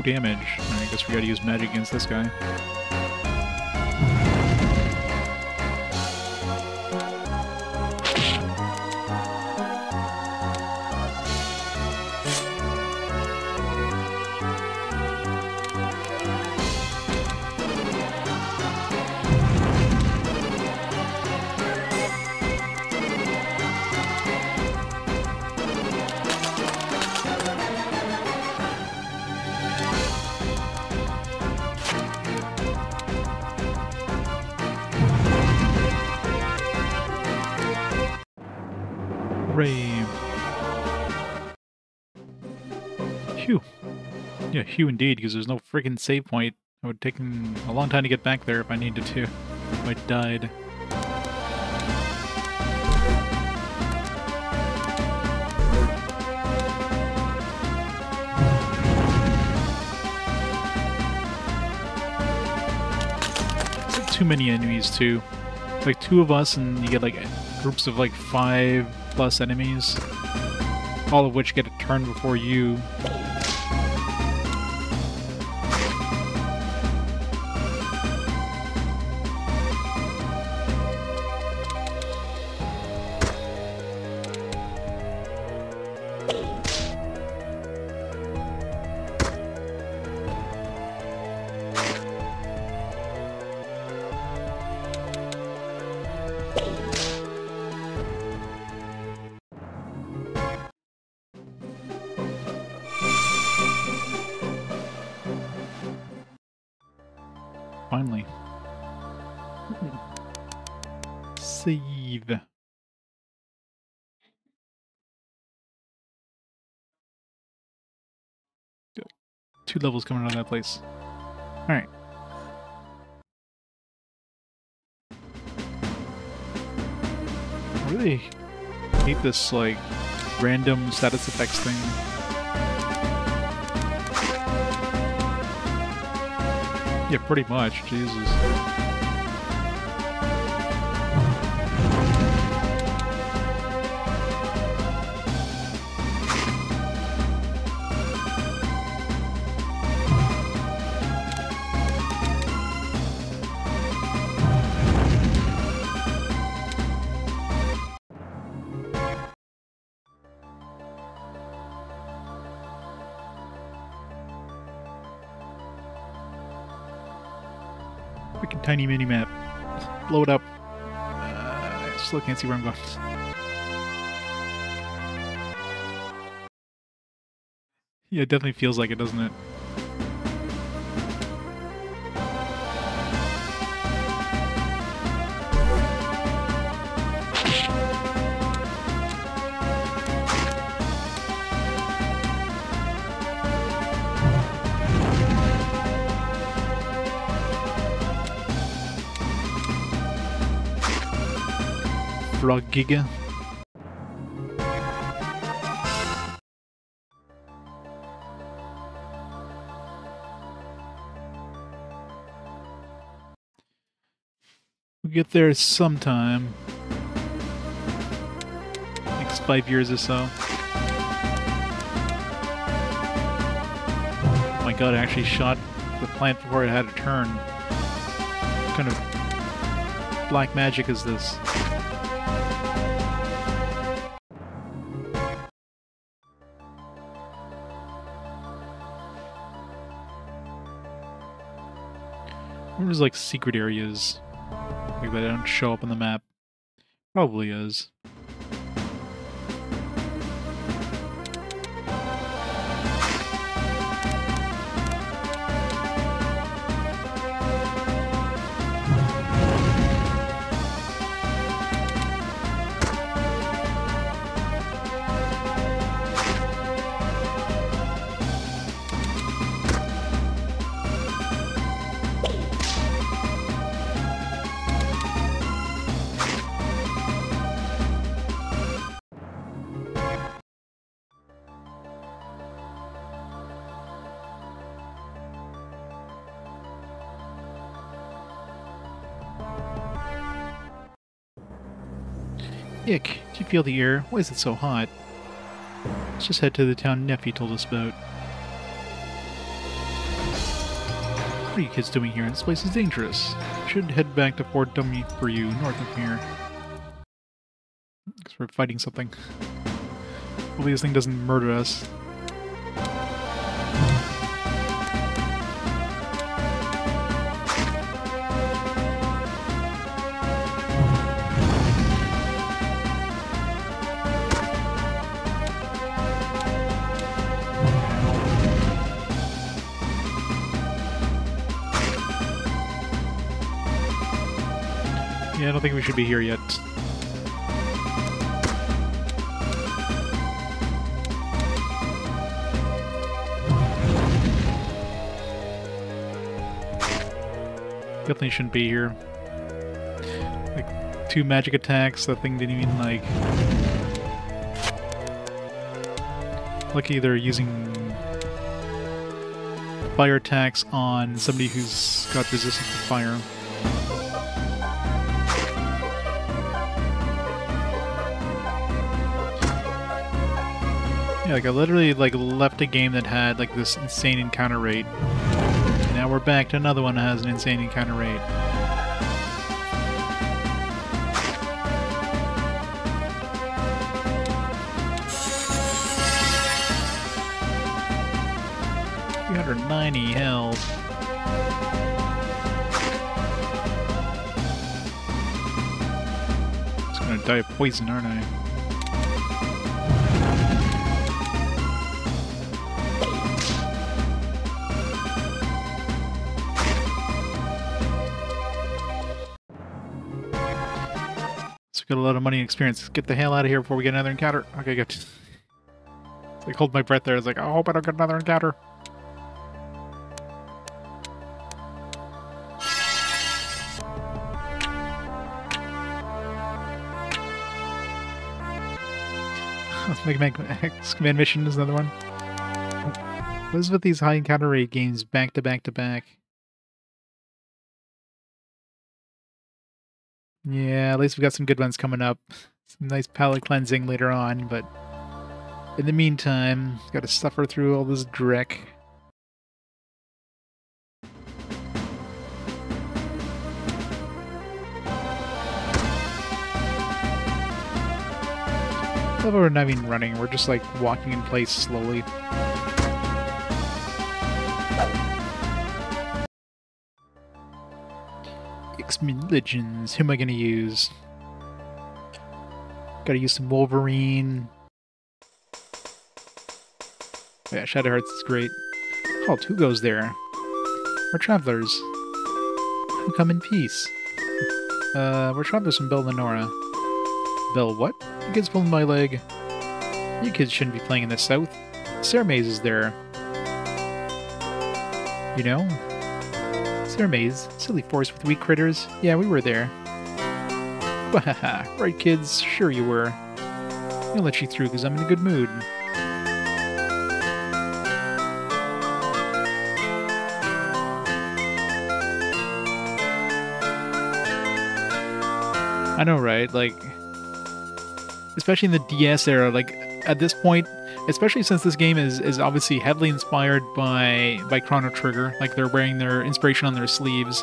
Damage. I guess we gotta use magic against this guy. Phew. Yeah, phew indeed, because there's no freaking save point. It would take a long time to get back there if I needed to. If I died. It's like too many enemies, too. Like 2 of us, and you get, like, groups of, like, 5+ enemies. All of which get a turn before you. save. 2 levels coming out of that place. Alright. I really hate this, like, random status effects thing. Yeah, pretty much. Jesus. Freaking tiny mini map. Blow it up. I still can't see where I'm going. Yeah, it definitely feels like it, doesn't it? Frog Giga. We'll get there sometime. Next 5 years or so. Oh my god, I actually shot the plant before it had a turn. What kind of black magic is this? There's like secret areas like that don't show up on the map. Probably is. Ick, do you feel the air? Why is it so hot? Let's just head to the town Nephi told us about. What are you kids doing here? This place is dangerous. Should head back to Fort Dummy for you, north of here. Because we're fighting something. Hopefully this thing doesn't murder us. Yeah, I don't think we should be here yet. Definitely shouldn't be here. Like, 2 magic attacks, that thing didn't even, like... Lucky they're using fire attacks on somebody who's got resistance to fire. Yeah, like I literally left a game that had like this insane encounter rate. And now we're back to another one that has an insane encounter rate. $390 health. Just gonna die of poison, aren't I? got a lot of money and experience. Let's get the hell out of here before we get another encounter. Okay, good. It's like, hold my breath there. It's like, I hope I don't get another encounter. X-Command Mission is another one. What is with these high encounter rate games back to back to back? Yeah, at least we got some good ones coming up. Some nice palate cleansing later on, but in the meantime, got to suffer through all this dreck. I love how we're not even running, we're just like walking in place slowly. X-Men Legends, who am I gonna use? Gotta use some Wolverine. Oh yeah, Shadowhearts is great. Halt, who goes there? We're travelers. Who come in peace. We're travelers from Bel Lenora. Bel what? You kids pulling my leg. You kids shouldn't be playing in the south. Sarah Maze is there. You know? Sarah Maze, silly forest with weak critters. Yeah, we were there. Wahaha, right kids, sure you were. I'll let you through because I'm in a good mood. I know, right? Like, especially in the DS era, like, at this point, especially since this game is obviously heavily inspired by Chrono Trigger, like they're wearing their inspiration on their sleeves.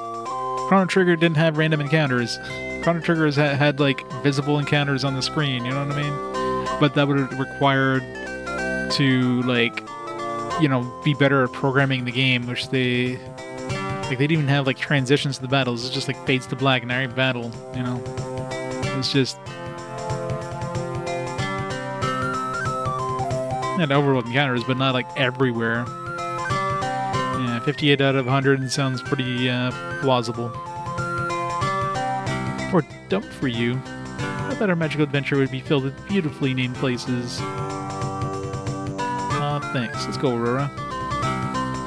Chrono Trigger didn't have random encounters. Chrono Trigger had like visible encounters on the screen, you know what I mean? But that would have required to like, you know, be better at programming the game, which they didn't even have like transitions to the battles. It's just like fades to black in every battle, you know. It's just and overworld encounters, but not like everywhere. Yeah, 58 out of 100 sounds pretty plausible. Or dump for you. I thought our magical adventure would be filled with beautifully named places. Aw, thanks. Let's go, Aurora.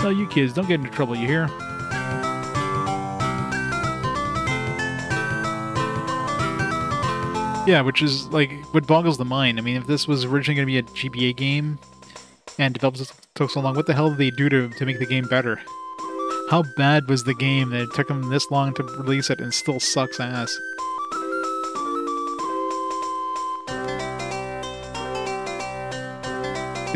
No, you kids, don't get into trouble, you hear? Yeah, which is, like, what boggles the mind. I mean, if this was originally going to be a GBA game, and developers took so long, what the hell did they do to make the game better? How bad was the game that it took them this long to release it and still sucks ass?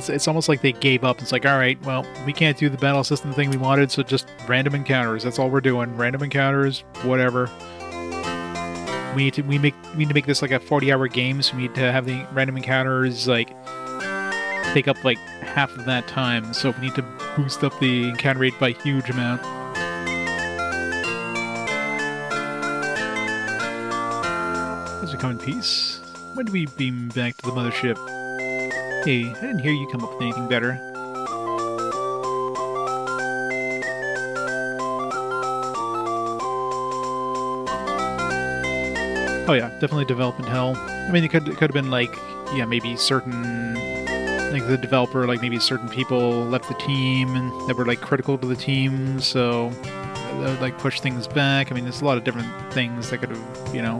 It's almost like they gave up. It's like, alright, well, we can't do the battle system thing we wanted, so just random encounters. That's all we're doing. Random encounters, whatever. We need to make this like a 40-hour game, so we need to have the random encounters like take up like half of that time. So we need to boost up the encounter rate by a huge amount. As we come in peace, when do we beam back to the mothership? Hey, I didn't hear you come up with anything better. Oh yeah, definitely development hell. I mean, it could have been like, yeah, maybe certain, like the developer, like maybe certain people left the team and that were like critical to the team, so that would like push things back. I mean, there's a lot of different things that could have, you know,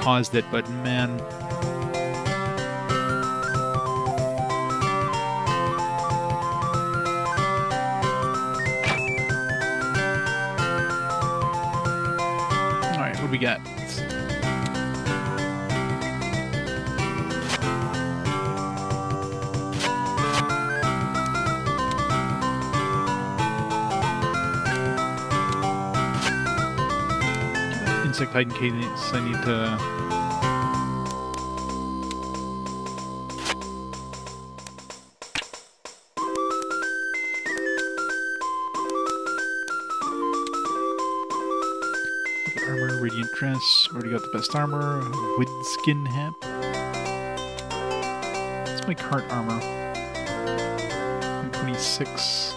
caused it, but man. Alright, what do we got? Insect hiding cadence, I need to... Armor, radiant dress, already got the best armor, wood skin hat. What's my cart armor? 126,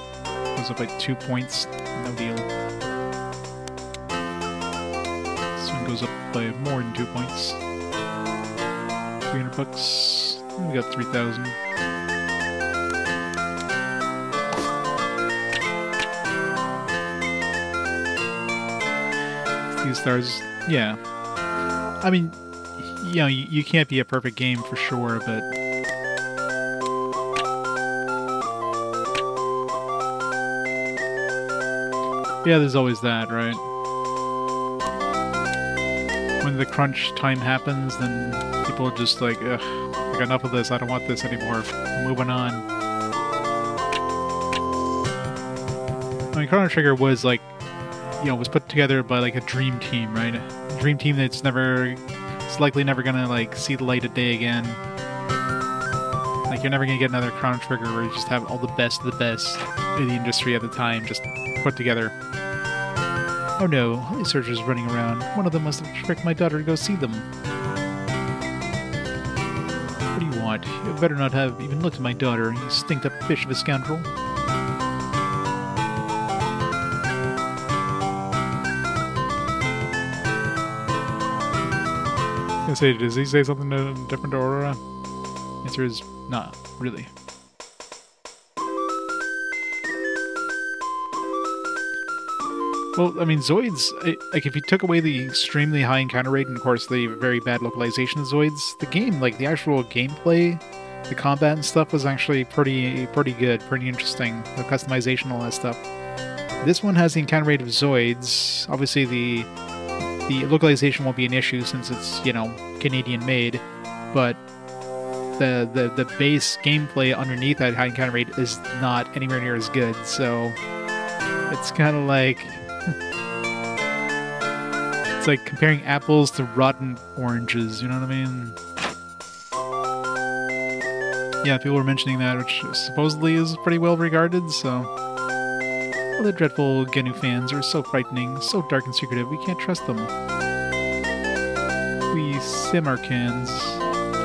goes up by 2 points, no deal. Goes up by more than 2 points. $300. We got 3,000. These stars, yeah. I mean, you know, you can't be a perfect game for sure, but yeah, there's always that, right? When the crunch time happens, then people are just like, ugh, I got enough of this, I don't want this anymore, I'm moving on. I mean, Chrono Trigger was like, you know, was put together by like a dream team, right? A dream team that's it's likely never gonna like see the light of day again. Like, you're never gonna get another Chrono Trigger where you just have all the best of the best in the industry at the time just put together. Oh no, all these searchers running around. One of them must have tricked my daughter to go see them. What do you want? You better not have even looked at my daughter, you stinked-up fish of a scoundrel. I say, does he say something different to Aurora? Answer is not really. Well, I mean, Zoids, like, if you took away the extremely high encounter rate and, of course, the very bad localization of Zoids, the game, like, the actual gameplay, the combat and stuff was actually pretty good, pretty interesting. The customization, all that stuff. This one has the encounter rate of Zoids. Obviously, the localization won't be an issue since it's, you know, Canadian made, but the base gameplay underneath that high encounter rate is not anywhere near as good, so it's kind of like it's like comparing apples to rotten oranges, you know what I mean? Yeah, people were mentioning that, which supposedly is pretty well regarded, so all the dreadful Genu fans are so frightening, so dark and secretive, we can't trust them. We Simarcans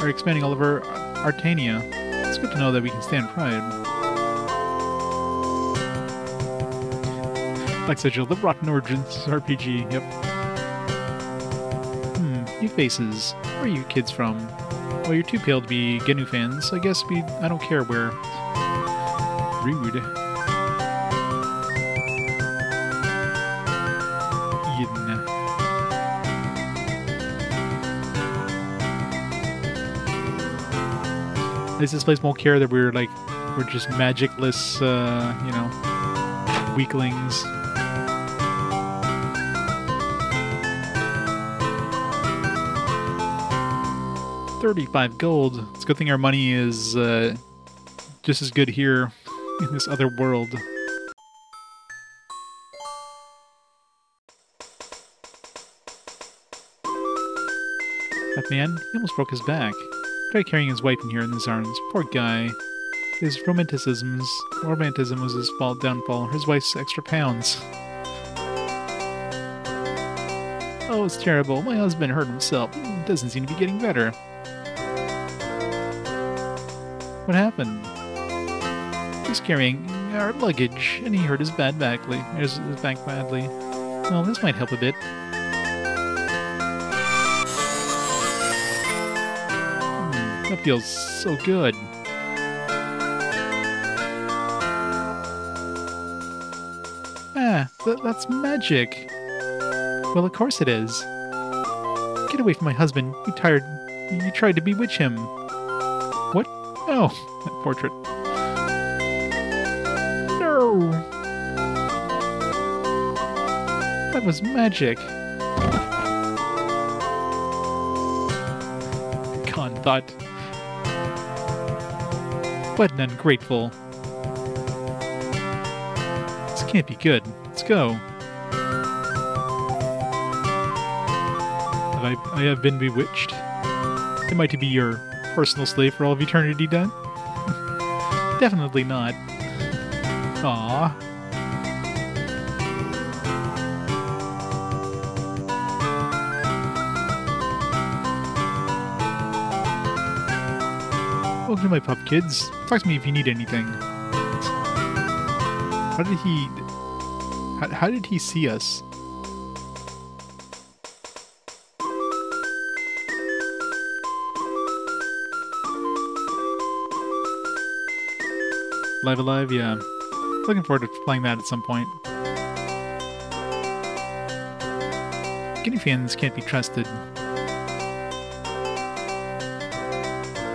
are expanding all over Artania. It's good to know that we can stand pride. Like Sigil, the Rotten Origins RPG, yep. New faces. Where are you kids from? Well, you're too pale to be Genu fans. I guess I don't care where. Rude. At least this place won't care that we're just magicless, you know, weaklings. $35 gold. It's a good thing our money is just as good here in this other world. That man, he almost broke his back. Tried carrying his wife in here in his arms. Poor guy. His romanticism was his downfall. His wife's extra pounds. Oh, it's terrible. My husband hurt himself. He doesn't seem to be getting better. What happened? He's carrying our luggage, and he hurt his back badly. Well, this might help a bit. That feels so good. Ah, that's magic. Well, of course it is. Get away from my husband. You tried to bewitch him. What? Oh, that portrait. No! That was magic. Khan thought. What an ungrateful. This can't be good. Let's go. I have been bewitched. Am I to be your personal slave for all of eternity, then? Definitely not. Aww. Welcome to my pup, kids. Talk to me if you need anything. How did he see us? Live Alive, yeah. Looking forward to playing that at some point. Guinea fans can't be trusted.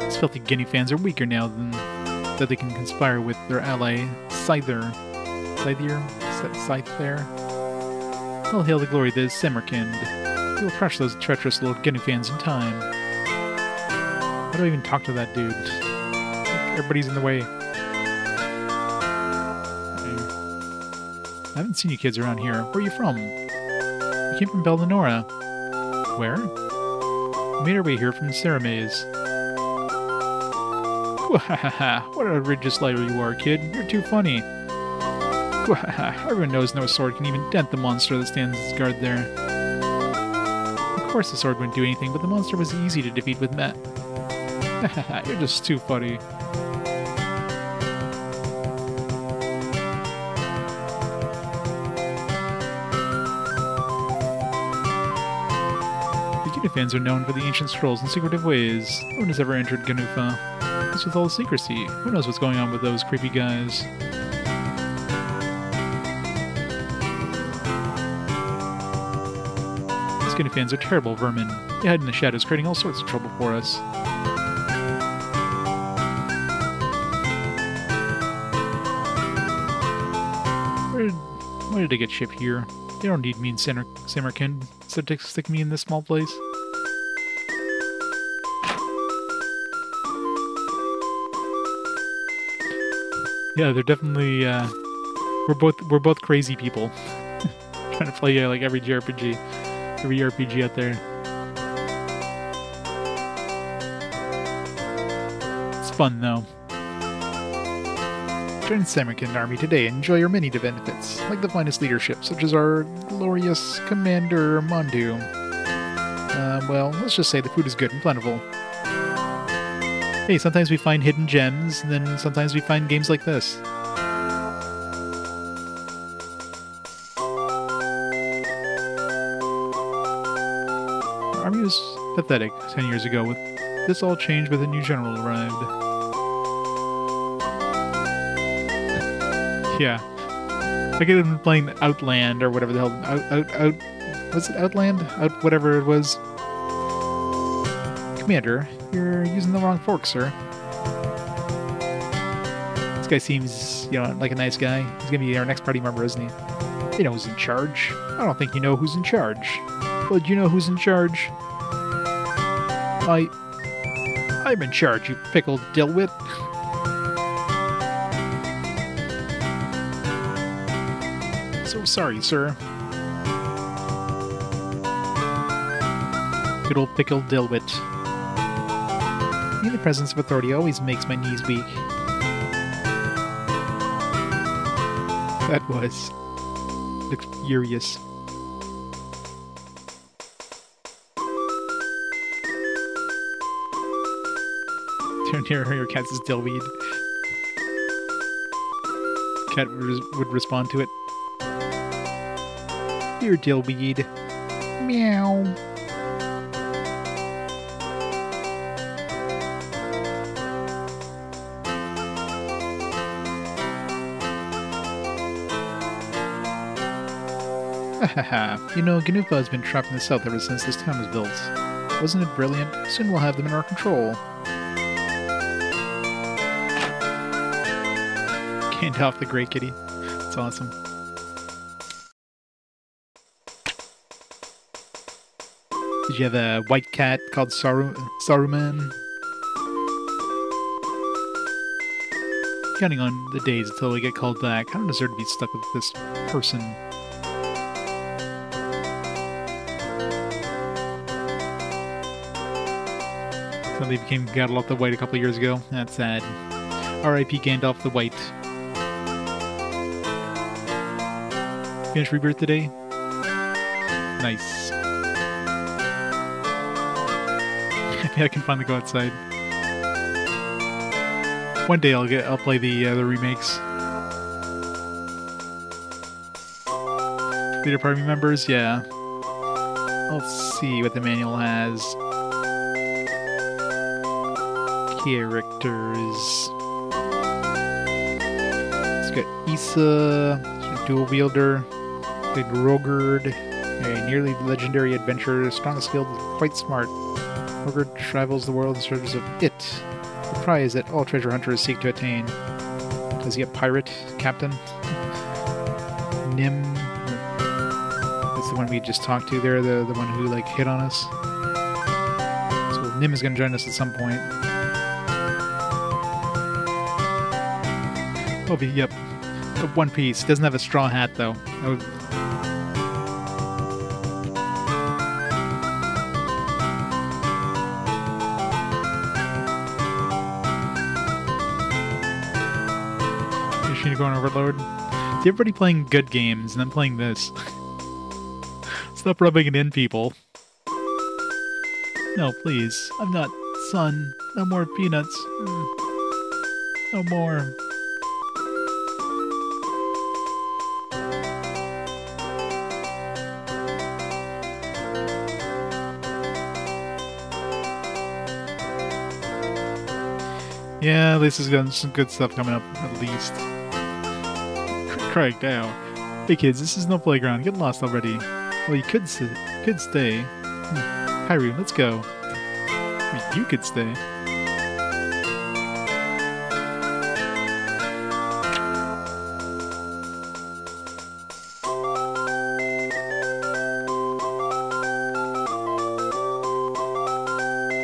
These filthy guinea fans are weaker now than that they can conspire with their ally, Scyther. Scyther? All hail the glory that is Samarkand. He will crush those treacherous little guinea fans in time. How do I even talk to that dude? Everybody's in the way. I haven't seen you kids around here. Where are you from? We came from Bel Lenora. Where? We made our way here from the Ceremaze. What a religious liar you are, kid. You're too funny. Everyone knows no sword can even dent the monster that stands as guard there. Of course the sword wouldn't do anything, but the monster was easy to defeat with Met. You're just too funny. The Guinea fans are known for the ancient scrolls and secretive ways. No one has ever entered Ganufa. What's with all the secrecy? Who knows what's going on with those creepy guys? These Guinea fans are terrible vermin. They hide in the shadows, creating all sorts of trouble for us. Why did I get shipped here? They don't need me in Samarkand, so stick me in this small place. Yeah, they're definitely we're both crazy people trying to play like every JRPG, every RPG out there. It's fun though. Join the Samarkand army today and enjoy your many benefits, like the finest leadership, such as our glorious Commander Mondu. Well, let's just say the food is good and plentiful. Hey, sometimes we find hidden gems, and then sometimes we find games like this. Our army was pathetic 10 years ago. With this all changed with a new general arrived. Yeah. I could have been playing Outland or whatever the hell. Was it Outland? Whatever it was. Commander, you're using the wrong fork, sir. This guy seems, like a nice guy. He's gonna be our next party member, isn't he? You know who's in charge. I don't think you know who's in charge. Well, do you know who's in charge? I'm in charge, you pickled dillwit. So sorry, sir. Good old pickled dillwit. The presence of authority always makes my knees weak. That was furious. Turn near your cat says dillweed. Cat would respond to it. Dear dillweed. Meow. Ganufa has been trapped in the south ever since this town was built. Wasn't it brilliant? Soon we'll have them in our control. Gandalf the Great Kitty. That's awesome. Did you have a white cat called Saruman? Counting on the days until we get called back. I don't deserve to be stuck with this person. So they became Gandalf the White a couple years ago. That's sad. R.I.P. Gandalf the White. Finished Rebirth today? Nice. Maybe I can finally go outside. One day I'll play the remakes. Leader party members, yeah. Let's see what the manual has. Characters. got Issa, dual wielder, played Rogard, a nearly legendary adventurer, strong skilled, quite smart. Rogard travels the world in search of it, the prize that all treasure hunters seek to attain. Does he a pirate captain? Nim, that's the one we just talked to there, the one who like hit on us. So Nim is going to join us at some point. Oh, yep. One Piece. Doesn't have a straw hat, though. Is she going overload? See, everybody playing good games, and I'm playing this. Stop rubbing it in, people. No, please. I'm not son. No more peanuts. No more. Yeah, at least there's got some good stuff coming up, at least. Craig, now. Hey kids, this is no playground. Get lost already. Well, you could stay. Kairu, let's go. You could stay.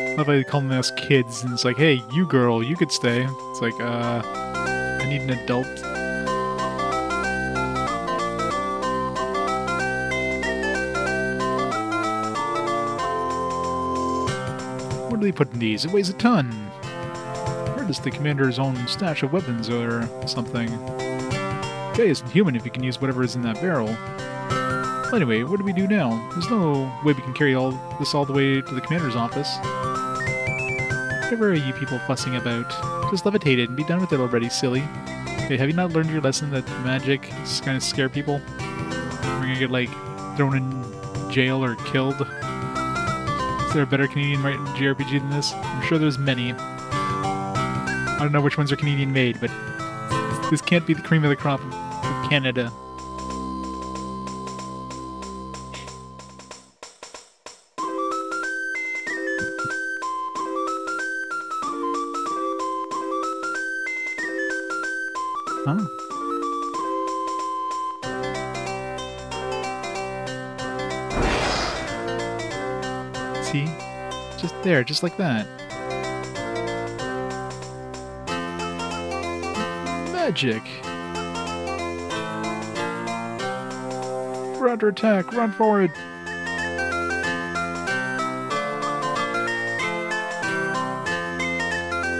I love how they call them as kids, and it's like, hey, you girl, you could stay. It's like, I need an adult. What do they put in these? It weighs a ton. Where does the commander's own stash of weapons or something? Jay isn't human if you can use whatever is in that barrel. Well, anyway, what do we do now? There's no way we can carry this all the way to the commander's office. Whatever are you people fussing about? Just levitate it and be done with it already, silly. Hey, have you not learned your lesson that magic is kind of scare people? We're gonna get, like, thrown in jail or killed? Is there a better Canadian JRPG than this? I'm sure there's many. I don't know which ones are Canadian made, but this can't be the cream of the crop of Canada. Huh? See? Just there, just like that. Magic! We're under attack! Run forward!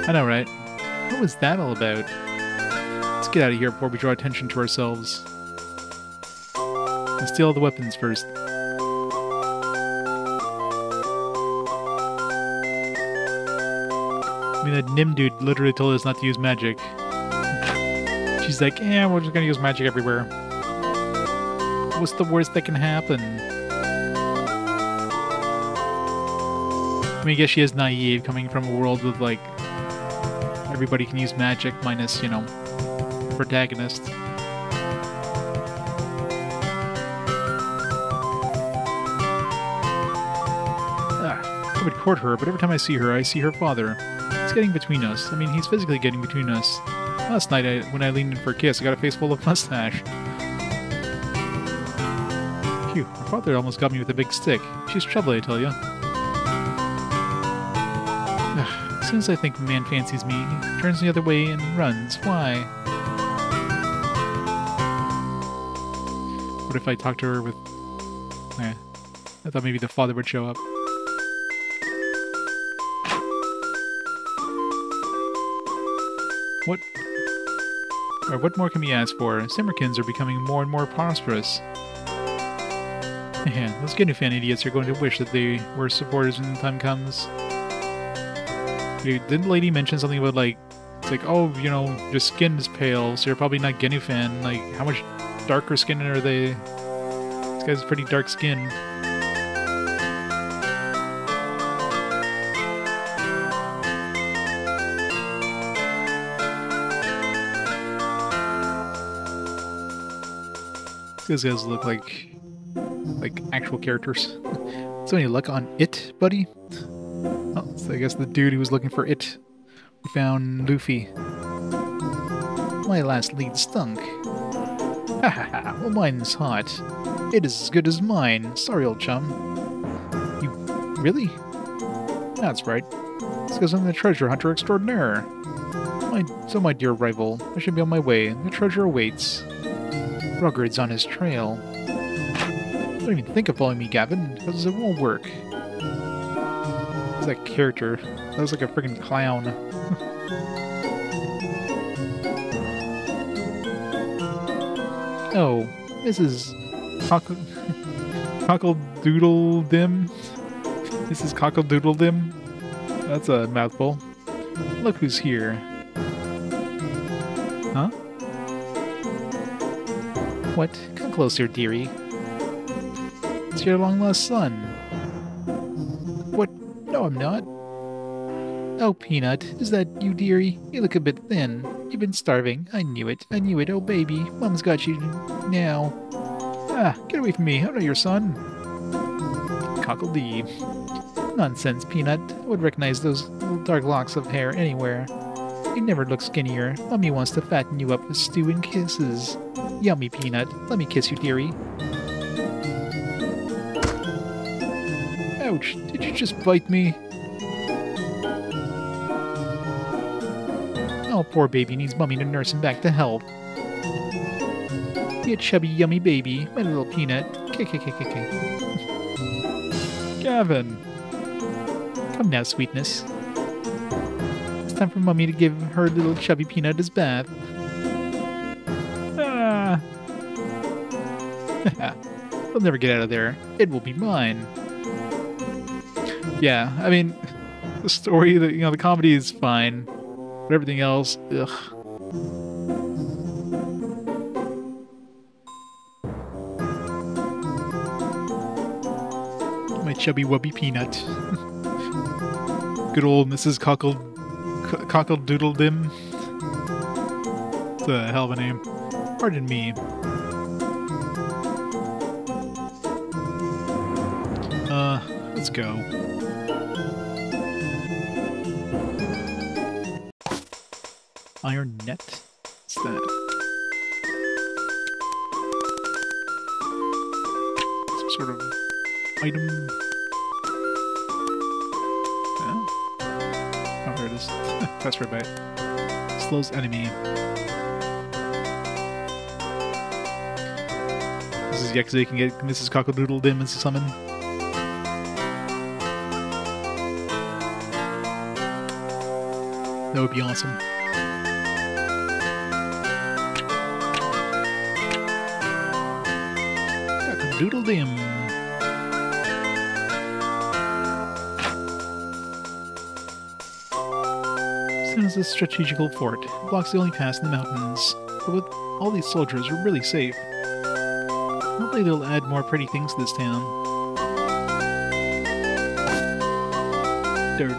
I know, right? What was that all about? Let's get out of here before we draw attention to ourselves. Let's steal all the weapons first. I mean, that Nim dude literally told us not to use magic. She's like, yeah, we're just gonna use magic everywhere. What's the worst that can happen? I mean, I guess she is naive, coming from a world with, like, everybody can use magic minus, you know, protagonist. I would court her, but every time I see her father. It's getting between us. I mean, he's physically getting between us. Last night, when I leaned in for a kiss, I got a face full of mustache. Phew, her father almost got me with a big stick. She's trouble, I tell ya. As soon as I think a man fancies me, he turns the other way and runs. Why? What if I talked to her with... I thought maybe the father would show up. What more can we ask for? Simmerkins are becoming more and more prosperous. Yeah, those Ginufan idiots are going to wish that they were supporters when the time comes. Dude, didn't the lady mention something about, like, it's like, oh, you know, your skin is pale, so you're probably not Ginufan. Like, how much darker skin are they? This guy's pretty dark skin. These guys look like actual characters. So any luck on it, buddy? Oh, so I guess the dude who was looking for it. We found Luffy. My last lead stunk. Ha ha ha, well mine's hot. It is as good as mine. Sorry, old chum. You... really? That's right. It's because I'm the treasure hunter extraordinaire. So my dear rival, I should be on my way. The treasure awaits. Rugged's on his trail. Don't even think of following me, Gavin, because it won't work. Who's that character? That was like a freaking clown. Oh, this is Cockle-doodle-dim. This is Cockle-doodle-dim. That's a mouthful. Look who's here. Huh? What? Come closer, dearie. It's your long-lost son. What? No, I'm not. Oh, Peanut, is that you, dearie? You look a bit thin. You've been starving. I knew it. I knew it. Oh, baby. Mom's got you now. Ah, get away from me. I'm not your son. Cockle-dee. Nonsense, Peanut. I would recognize those little dark locks of hair anywhere. You never look skinnier. Mommy wants to fatten you up with stew and kisses. Yummy, Peanut. Let me kiss you, dearie. Ouch. Did you just bite me? Oh, poor baby needs Mommy to nurse him back to health. Be a chubby, yummy baby. My little Peanut. K-K-K-K-K. Gavin. Come now, sweetness. It's time for Mommy to give her little chubby Peanut his bath. Ah. I'll never get out of there. It will be mine. Yeah, I mean, the story, the comedy is fine, but everything else, ugh. My chubby wubby Peanut. Good old Mrs. Cockle-doodle-dim. It's a hell of a name. Pardon me. Let's go. Iron net? What's that? Some sort of item? Oh, there it is. That's right bite. Slows enemy. This is so you can get Mrs. Cockle-doodle-dim as a summon. That would be awesome. Cockle-doodle-dim. Soon as a strategical fort. It blocks the only pass in the mountains. But with all these soldiers, we're really safe. Hopefully they'll add more pretty things to this town. Dirt.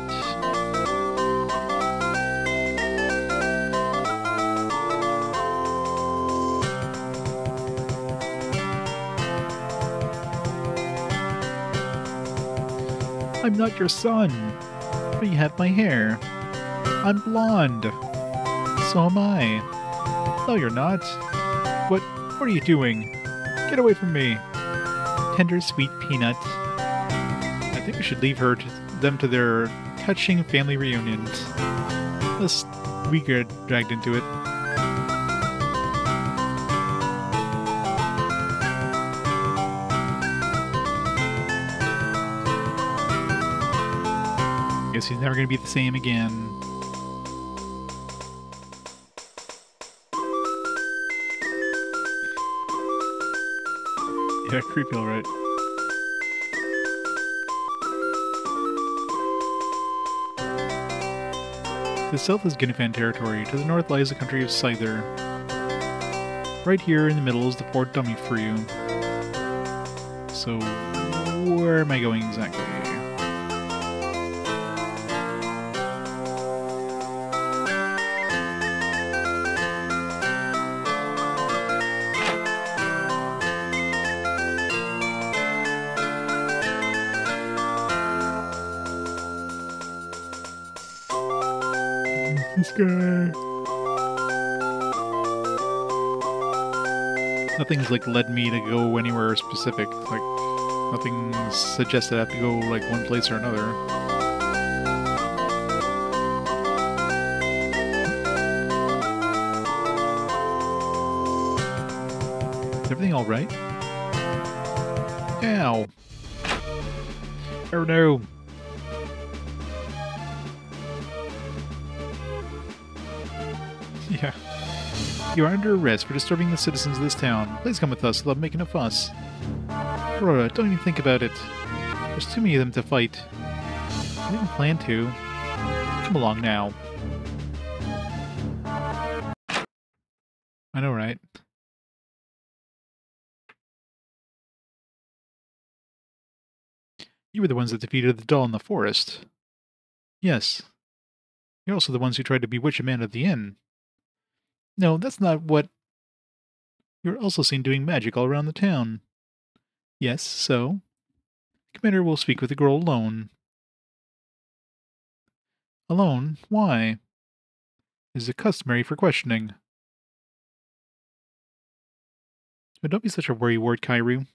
I'm not your son, but you have my hair. I'm blonde. So am I. No, you're not. What are you doing? Get away from me. Tender, sweet Peanut. I think we should leave them to their touching family reunion. Lest we get dragged into it. Guess he's never going to be the same again. Yeah, creepy, alright. The south is Guinefan territory. To the north lies the country of Scyther. Right here in the middle is the Fort Dummy for you. So, where am I going exactly? Nothing's like led me to go anywhere specific. Like nothing suggested I have to go like one place or another. Is everything all right? Ow! Oh no! Yeah. You are under arrest for disturbing the citizens of this town. Please come with us, love making a fuss. Aurora, don't even think about it. There's too many of them to fight. I didn't plan to. Come along now. I know, right? You were the ones that defeated the doll in the forest. Yes. You're also the ones who tried to bewitch a man at the inn. No, that's not what... You're also seen doing magic all around the town. Yes, so? The commander will speak with the girl alone. Alone? Why? Is it customary for questioning? But don't be such a worrywart, Kairu.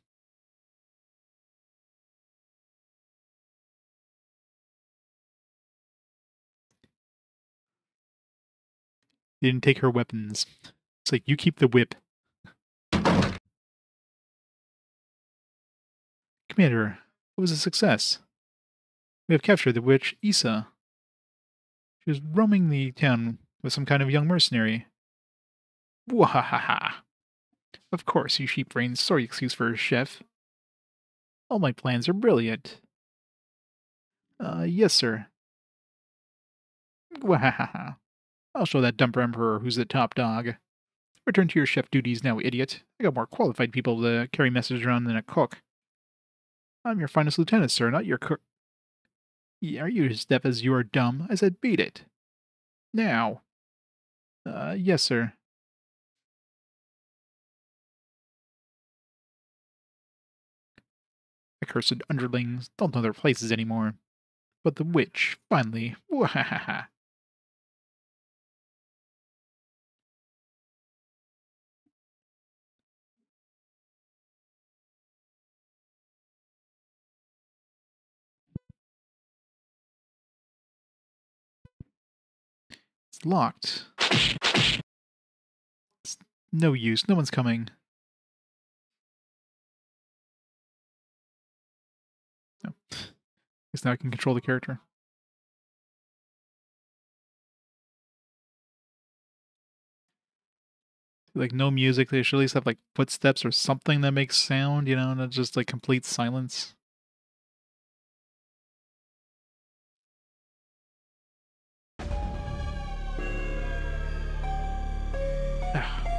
They didn't take her weapons. It's like, you keep the whip. Commander, it was a success. We have captured the witch, Issa. She was roaming the town with some kind of young mercenary. Wahahaha. Of course, you sheep-brained. Sorry excuse for a chef. All my plans are brilliant. Yes, sir. Wahahaha. I'll show that dumper emperor who's the top dog. Return to your chef duties now, idiot. I got more qualified people to carry messages around than a cook. I'm your finest lieutenant, sir, not your cook. Are you as deaf as you are dumb? I said beat it. Now. Yes, sir. Accursed underlings don't know their places anymore. But the witch, finally. Wahahaha. It's locked. It's no use. No one's coming. No. Guess now I can control the character. Like, no music. They should at least have, like, footsteps or something that makes sound, you know, not just, like, complete silence.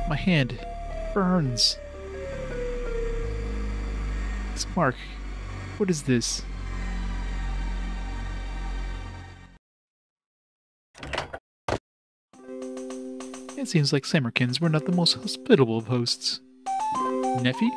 My hand burns. This mark. What is this? It seems like Samarkins were not the most hospitable of hosts. Nephi?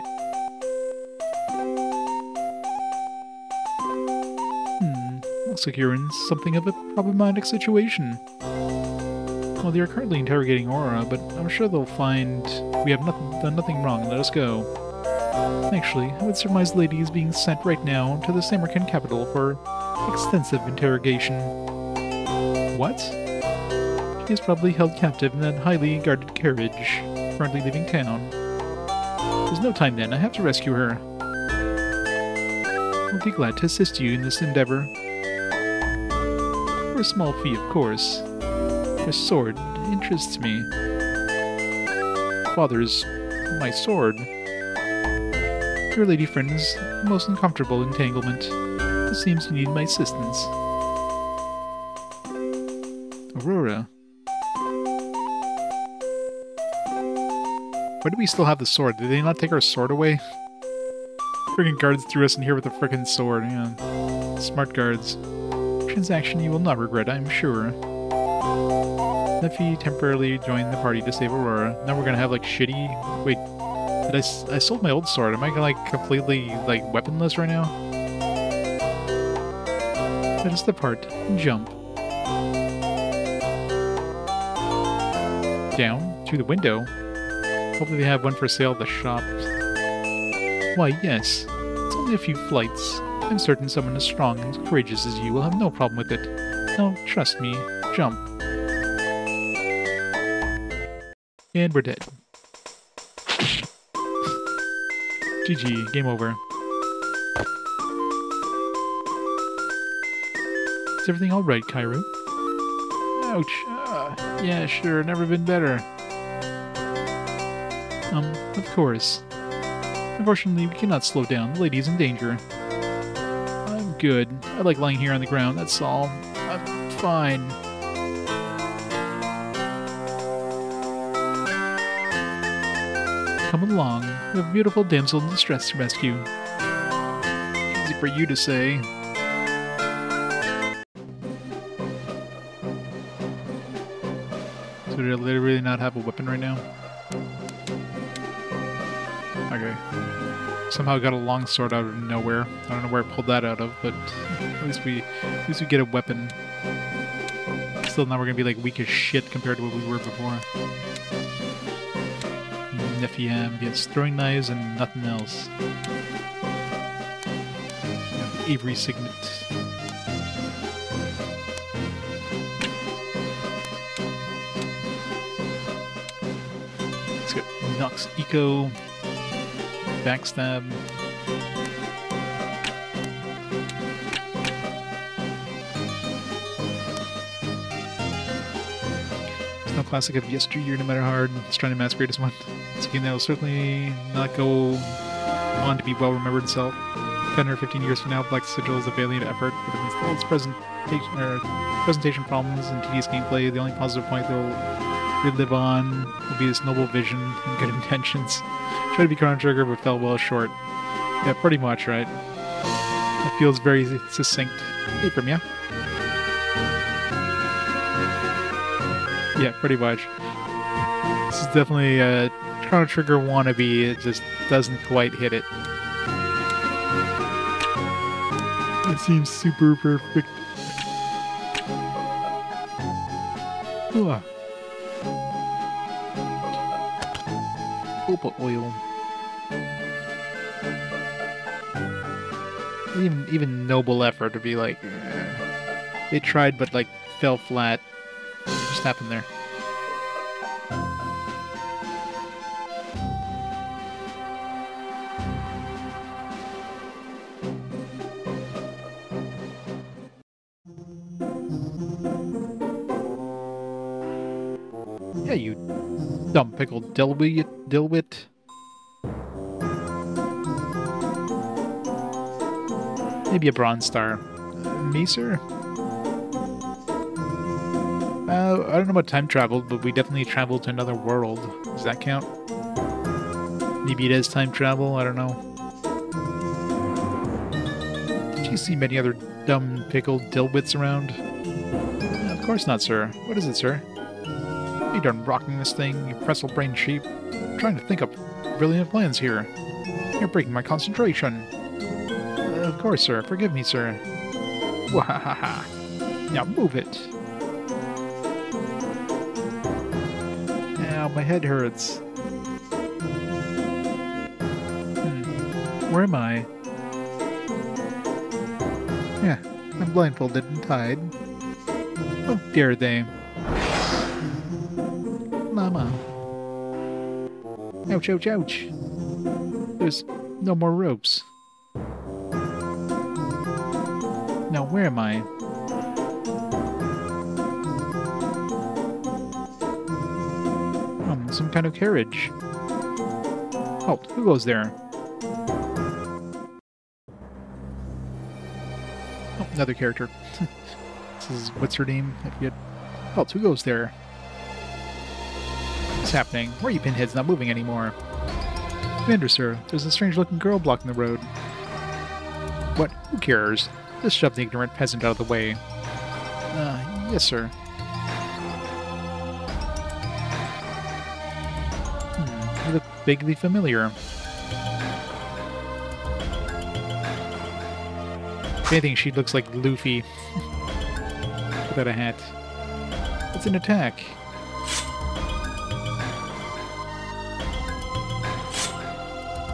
Looks like you're in something of a problematic situation. Well, they are currently interrogating Aurora, but I'm sure they'll find we have done nothing wrong. Let us go. Actually, I would surmise the lady is being sent right now to the Samarkand capital for extensive interrogation. What? She is probably held captive in that highly guarded carriage, currently leaving town. There's no time then, I have to rescue her. I'll be glad to assist you in this endeavor. For a small fee, of course. Your sword interests me. Father's my sword. Your lady friend is the most uncomfortable entanglement. It seems you need my assistance. Aurora. Why do we still have the sword? Did they not take our sword away? Friggin' guards threw us in here with a frickin' sword, yeah. Smart guards. Transaction you will not regret, I'm sure. Nephi temporarily joined the party to save Aurora. Now we're gonna have, like, shitty... Wait, did I sold my old sword. Am I, like, completely, like, weaponless right now? Let us depart and jump. Down? To the window? Hopefully they have one for sale at the shop. Why, yes. It's only a few flights. I'm certain someone as strong and courageous as you will have no problem with it. Now, trust me. Jump. And we're dead. GG. Game over. Is everything alright, Kairu? Ouch. Yeah, sure. Never been better. Of course. Unfortunately, we cannot slow down. The lady's in danger. I'm good. I like lying here on the ground, that's all. I'm fine. Come along. We have a beautiful damsel in distress to rescue. Easy for you to say. So do they literally not have a weapon right now? Okay. Somehow got a longsword out of nowhere. I don't know where I pulled that out of, but at least we get a weapon. Still, now we're gonna be like weak as shit compared to what we were before. Nephiam gets throwing knives and nothing else. Avery signet. Let's get Nox Eco. Backstab. It's no classic of yesteryear, no matter how hard it's trying to masquerade as one. It's a game that will certainly not go on to be well remembered itself. 10 or 15 years from now, Black Sigil is a valiant effort, but amidst all its presentation problems and tedious gameplay, the only positive point they'll relive on will be this noble vision and good intentions. Tried to be Chrono Trigger, but fell well short. Yeah, pretty much, right? It feels very succinct. Hey, from ya. Yeah, pretty much. This is definitely a Chrono Trigger wannabe. It just doesn't quite hit it. It seems super perfect. Ugh. Opal oil. Even noble effort to be like, they tried but like fell flat. What just happened there? Yeah, you dumb pickled Dilwit. Maybe a bronze star. Me, sir? I don't know about time travel, but we definitely traveled to another world. Does that count? Maybe it is time travel, I don't know. Did you see many other dumb pickled Dilwits around? Of course not, sir. What is it, sir? You done rocking this thing, you pretzel-brained sheep. I'm trying to think of brilliant plans here. You're breaking my concentration. Of course, sir. Forgive me, sir. Wahaha. Now move it. Ow, my head hurts. Where am I? Yeah, I'm blindfolded and tied. Oh, dare they. Mama. Ouch, ouch, ouch. There's no more ropes. Now, where am I? Some kind of carriage. Halt, who goes there? Oh, another character. This is, what's her name? I forget. Halt, who goes there? What's happening? Where are you pinheads not moving anymore? Commander, sir, there's a strange-looking girl blocking the road. What? Who cares? Just shove the ignorant peasant out of the way. Yes, sir. You look vaguely familiar. If anything, she looks like Luffy. Without a hat. It's an attack.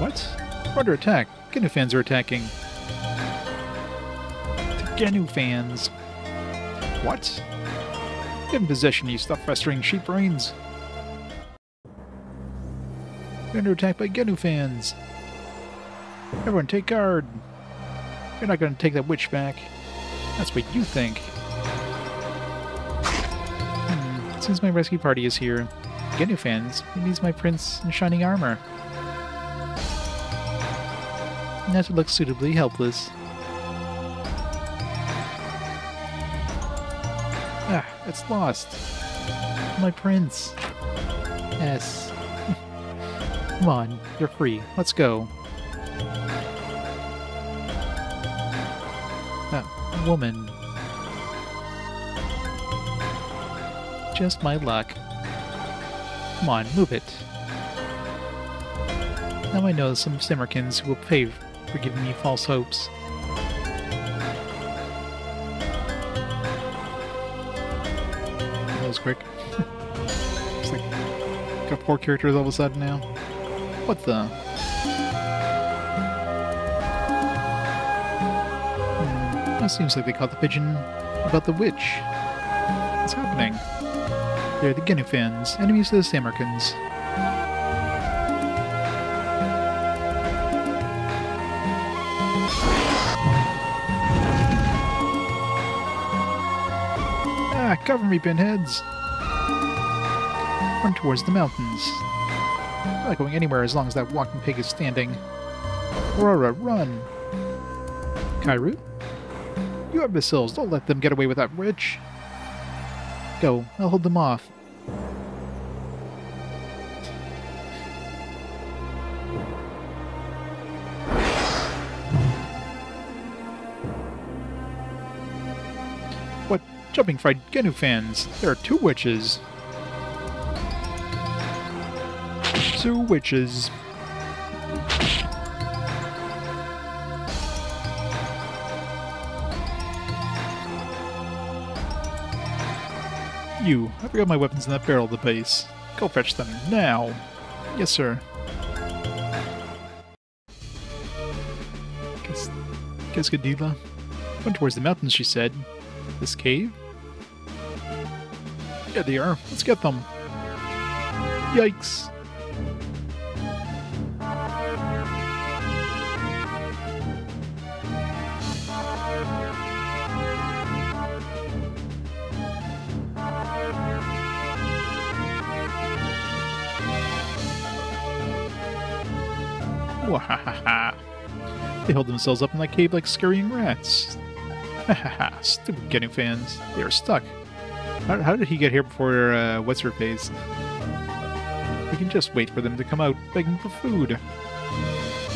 What? We're under attack. Genu fans are attacking. The Genu fans. What? Get in possession, you stuff festering sheep brains. We're under attack by Genu fans. Everyone take guard. You're not going to take that witch back. That's what you think. Since my rescue party is here, Genu fans, he means my prince in shining armor. Not to look suitably helpless. Ah, it's lost. My prince. Yes. Come on, you're free. Let's go. That woman. Just my luck. Come on, move it. Now I know some Simmerkins who will pay for giving me false hopes. That was quick. It's like got 4 characters all of a sudden now. What the? That seems like they caught the pigeon about the witch. What's happening? They're the Genu fans, enemies to the Samarkans. Ah, cover me, pinheads! Run towards the mountains. I'm not going anywhere as long as that walking pig is standing. Aurora, run! Kairu? You imbeciles, don't let them get away with that witch! Go, I'll hold them off. What? Jumping fried Genu fans! There are 2 witches! 2 witches! You, I forgot my weapons in that barrel at the base. Go fetch them now. Yes, sir. Cascadilla. Went towards the mountains, she said. This cave? Yeah, they are. Let's get them. Yikes. Wahahaha. They hold themselves up in that cave like scurrying rats. Hahaha. Stupid Genu fans. They are stuck. How did he get here before, what's-her-face? We can just wait for them to come out, begging for food.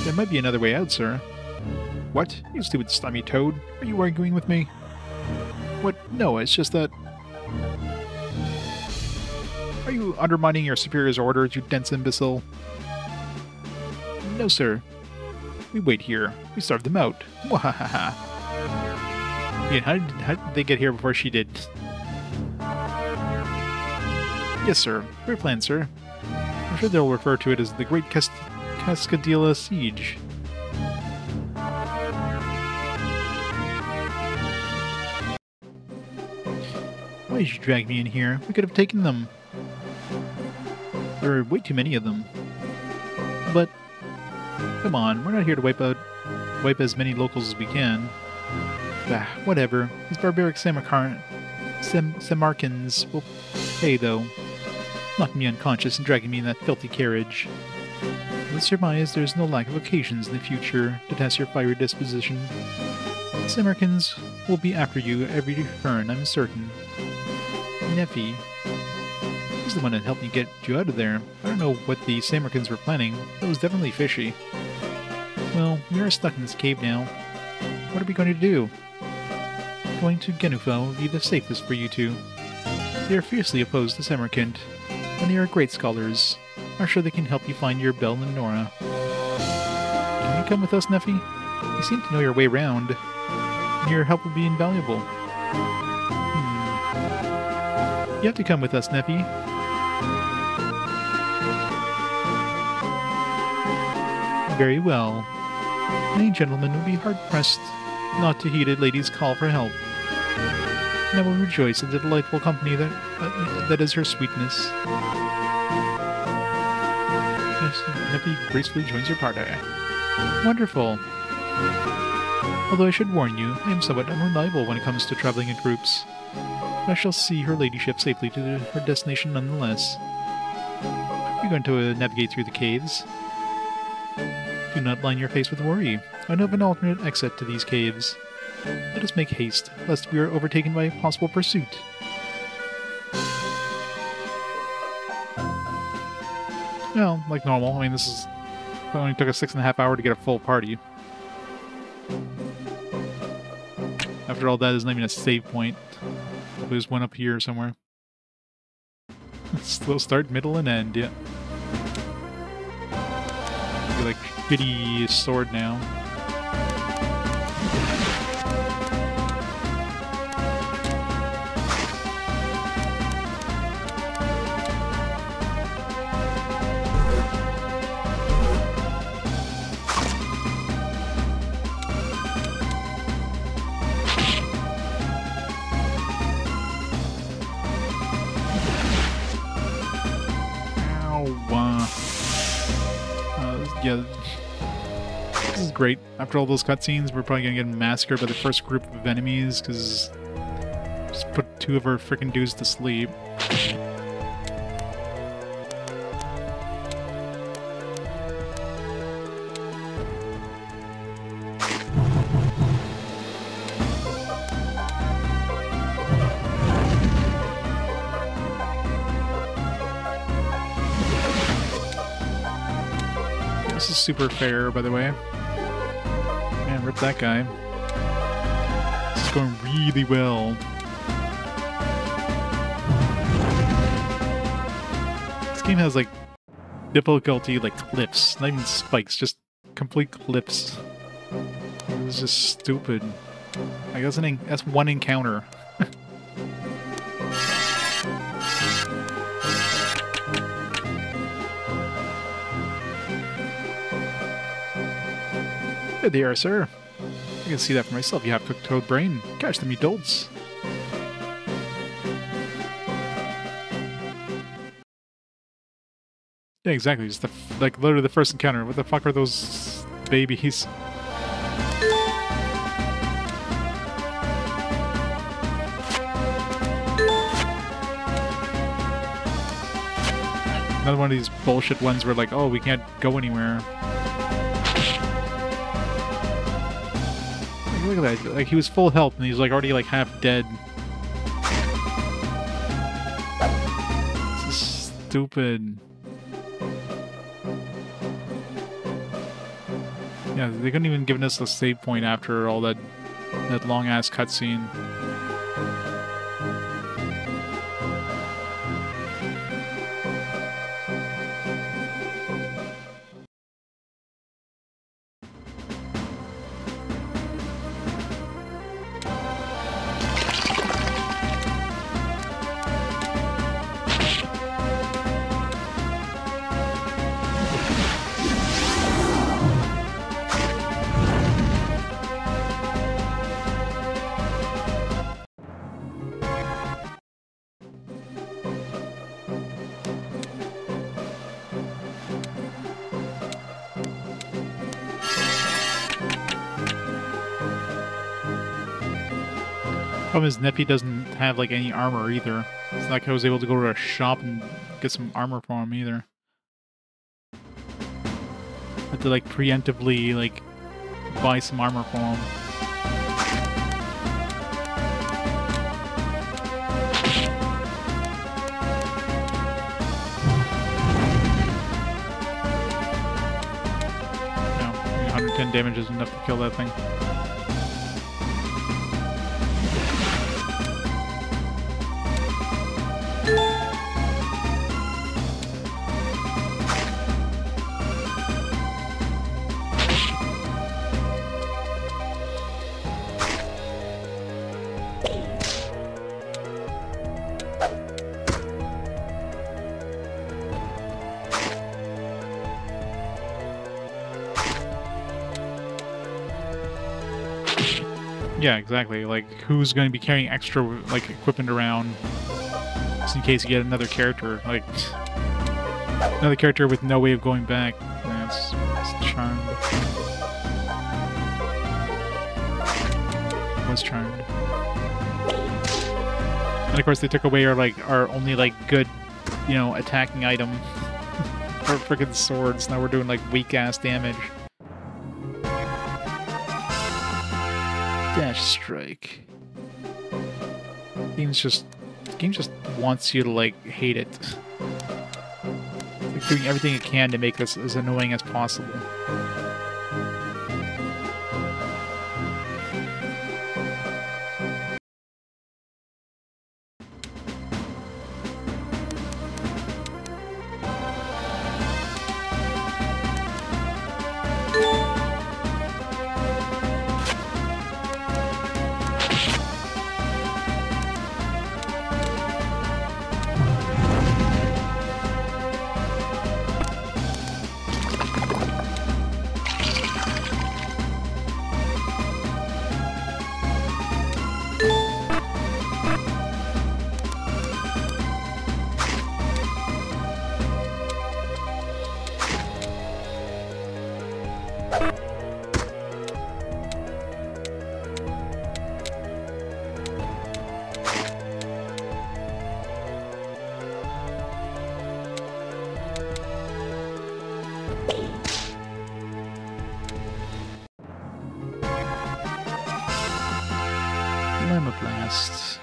There might be another way out, sir. What? You stupid slimy toad. Are you arguing with me? What? No, it's just that... Are you undermining your superior's orders, you dense imbecile? No, sir. We wait here. We starve them out. Wahahaha. Yeah, how did they get here before she did? Yes, sir. Great plan, sir. I'm sure they'll refer to it as the Great Cascadilla Siege. Why did you drag me in here? We could have taken them. There are way too many of them. But, come on, we're not here to wipe as many locals as we can. Ah, whatever. These barbaric Samarkans will pay, though. Knocking me unconscious and dragging me in that filthy carriage. Let's surmise there's no lack of occasions in the future to test your fiery disposition. The Samarkans will be after you at every turn, I'm certain. Nephi. He's the one that helped me get you out of there. I don't know what the Samarkans were planning, but it was definitely fishy. Well, we are stuck in this cave now. What are we going to do? Going to Genufo will be the safest for you two. They are fiercely opposed to Samarkand, and they are great scholars. I'm sure they can help you find your Bel Lenora. Can you come with us, Nephi? You seem to know your way around, and your help will be invaluable. You have to come with us, Nephi. Very well. Any gentleman would be hard-pressed not to heed a lady's call for help. And I will rejoice in the delightful company that is her sweetness. Yes, Neppy gracefully joins your party. Wonderful. Although I should warn you, I am somewhat unreliable when it comes to traveling in groups. But I shall see her ladyship safely to her destination nonetheless. You're going to navigate through the caves. Do not line your face with worry. I know of an alternate exit to these caves. Let us make haste, lest we are overtaken by a possible pursuit. Well, like normal. I mean, this is... It only took us 6.5 hours to get a full party. After all, that isn't even a save point. There's one up here somewhere. Slow start, middle, and end, yeah. Be like shitty sword now. Yeah, this is great. After all those cutscenes, we're probably gonna get massacred by the first group of enemies, because just put 2 of our freaking dudes to sleep. This is super fair, by the way. Man, rip that guy. This is going really well. This game has, like, difficulty, like, cliffs. Not even spikes, just complete cliffs. This is just stupid. I guess that's one encounter. There they are, sir. I can see that for myself. You have cooked toad brain. Catch them, you dolts. Yeah, exactly. Just like literally the first encounter. What the fuck are those babies? Another one of these bullshit ones where like, oh, we can't go anywhere. Look at that, like he was full health and he's like already like half dead. This is stupid. Yeah, they couldn't even give us a save point after all that long ass cutscene. Problem is, Neppy doesn't have like any armor either. It's not like I was able to go to a shop and get some armor for him either. I had to like preemptively like buy some armor for him. No, 110 damage is enough to kill that thing. Yeah, exactly. Like, who's going to be carrying extra, like, equipment around just in case you get another character? Like, another character with no way of going back. That's Charmed. Was Charmed. And of course they took away our only, like, good, you know, attacking item. Our freaking swords. Now we're doing, like, weak-ass damage. Dash strike. Game just wants you to, like, hate it. It's like doing everything it can to make this as annoying as possible. Blast.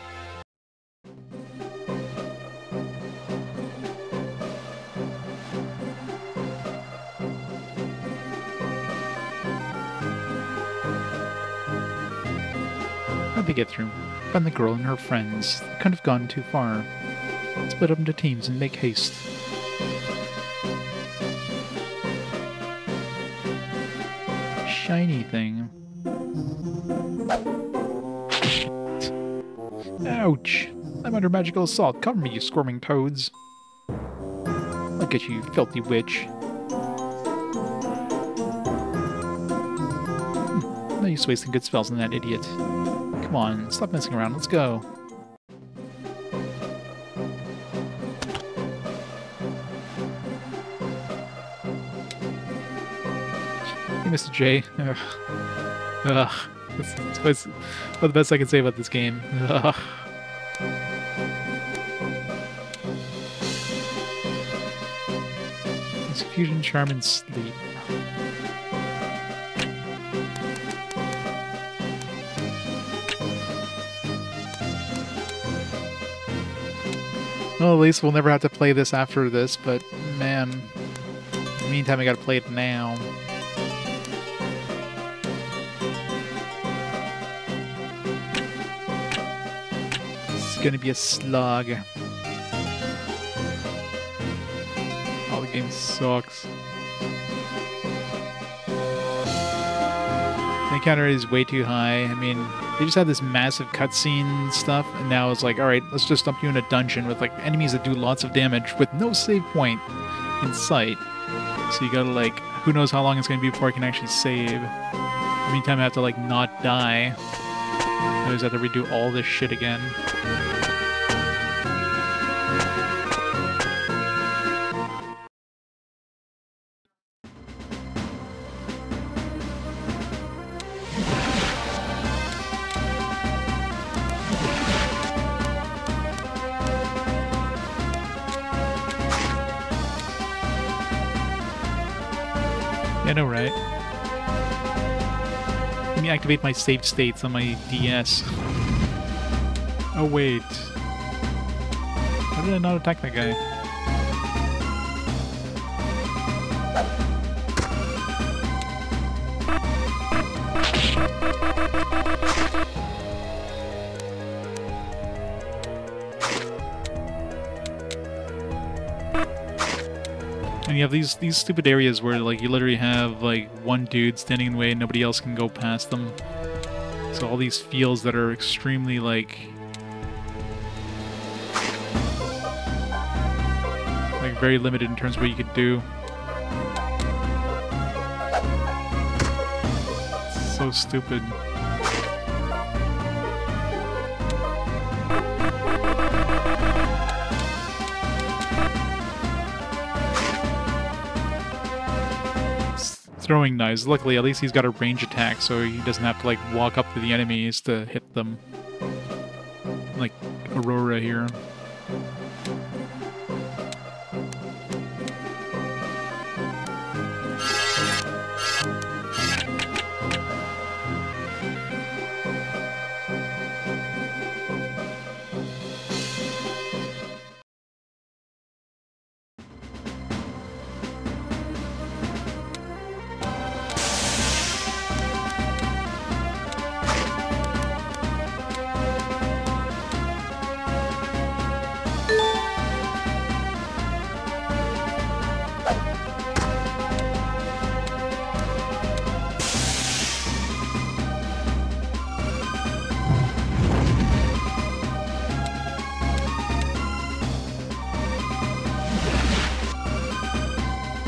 How'd they get through? Find the girl and her friends. They couldn't have gone too far. Split up into teams and make haste. Shiny thing. Ouch! I'm under magical assault. Cover me, you squirming toads. I'll get you, you filthy witch. No use wasting good spells on that idiot. Come on, stop messing around. Let's go. Hey, Mr. J. Ugh. That's the best I can say about this game. Ugh. It's fusion, charm, and sleep. Well, at least we'll never have to play this after this, but man, in the meantime, I gotta play it now. Gonna be a slog. Oh, the game sucks. The encounter is way too high. I mean, they just had this massive cutscene stuff, and now it's like, alright, let's just dump you in a dungeon with like enemies that do lots of damage with no save point in sight. So you gotta like, who knows how long it's gonna be before I can actually save. In the meantime, I have to like not die. I always have to redo all this shit again. I know, right? Let me activate my save states on my DS. Oh, wait. How did I not attack that guy? And you have these stupid areas where like you literally have like one dude standing in the way and nobody else can go past them. So all these fields that are extremely like very limited in terms of what you could do. So stupid. throwing knives. Luckily, at least he's got a range attack, so he doesn't have to like walk up to the enemies to hit them. Like Aurora here.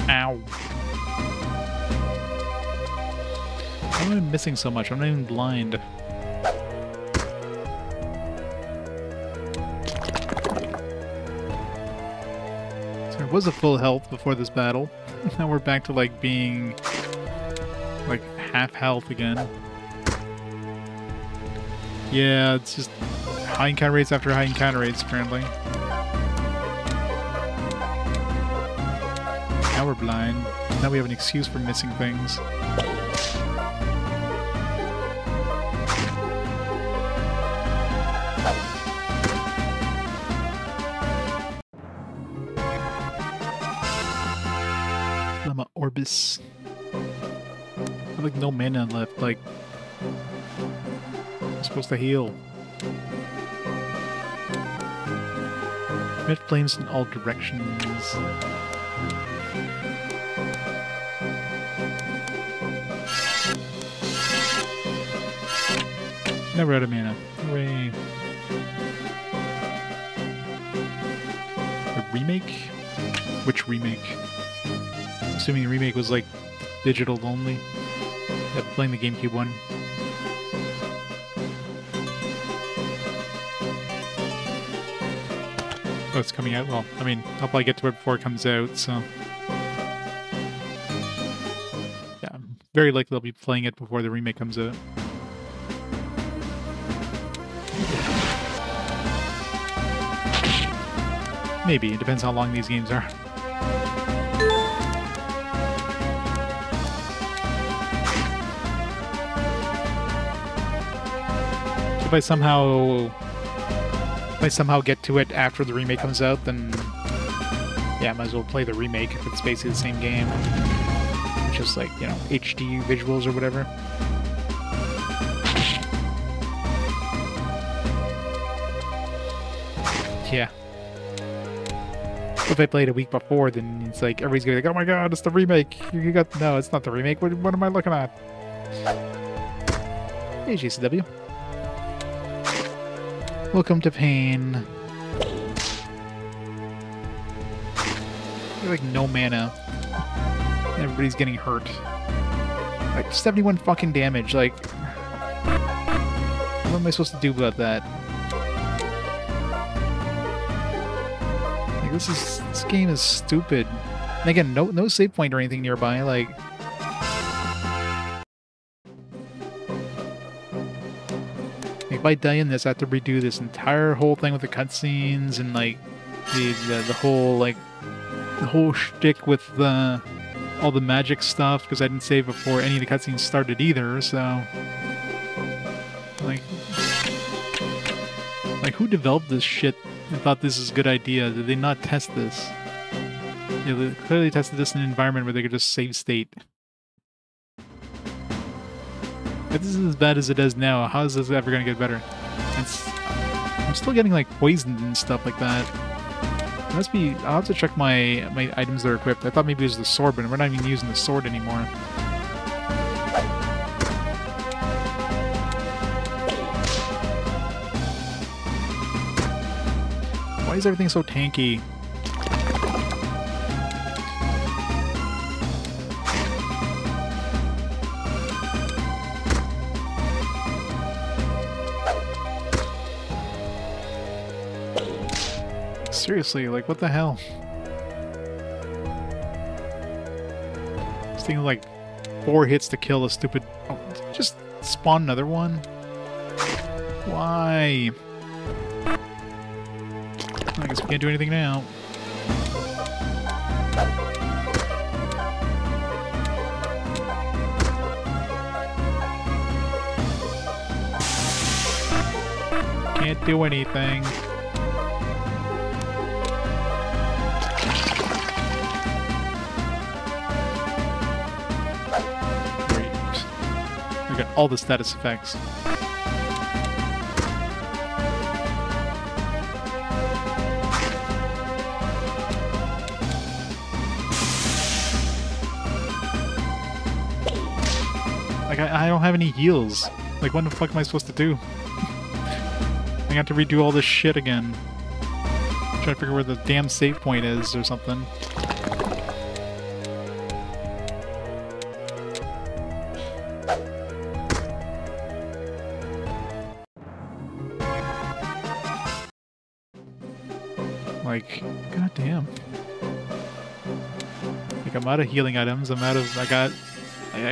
Ow. Why am I missing so much? I'm not even blind. So I was at full health before this battle. Now we're back to like being like half health again. Yeah, it's just high encounter rates after high encounter rates apparently. Now we're blind. Now we have an excuse for missing things. Llama Orbis. I have like no mana left, like I'm supposed to heal. Red flames in all directions. Never out of mana. Hooray. A remake? Which remake? Assuming the remake was like digital only. Yeah, playing the GameCube one. Oh, it's coming out? Well, I mean, I'll probably get to it before it comes out, so... Yeah, I'm very likely I'll be playing it before the remake comes out. Maybe. It depends how long these games are. If I somehow get to it after the remake comes out, then yeah, I might as well play the remake if it's basically the same game. Just like, you know, HD visuals or whatever. Yeah. If I played a week before, then it's like everybody's gonna be like, "Oh my god, it's the remake!" You got no, it's not the remake. What am I looking at? Hey, GCW. Welcome to pain. You're like no mana. Everybody's getting hurt. Like 71 fucking damage. Like, what am I supposed to do about that? This game is stupid. And again, no save point or anything nearby. Like, if I die in this, I have to redo this entire whole thing with the cutscenes and like the whole shtick with all the magic stuff because I didn't save before any of the cutscenes started either. So, like who developed this shit? I thought this is a good idea. Did they not test this? Yeah, they clearly tested this in an environment where they could just save state. If this is as bad as it is now, how is this ever going to get better? I'm still getting like poisoned and stuff like that. It must be. I'll have to check my items that are equipped. I thought maybe it was the sword, but we're not even using the sword anymore. Why is everything so tanky? Seriously, like what the hell? This thing like 4 hits to kill a stupid... Oh, just spawn another one? Why? I guess we can't do anything now. Can't do anything. Great. We got all the status effects. Like, I don't have any heals. Like, what the fuck am I supposed to do? I have to redo all this shit again. Try to figure where the damn save point is or something. Like, goddamn. Like, I'm out of healing items. I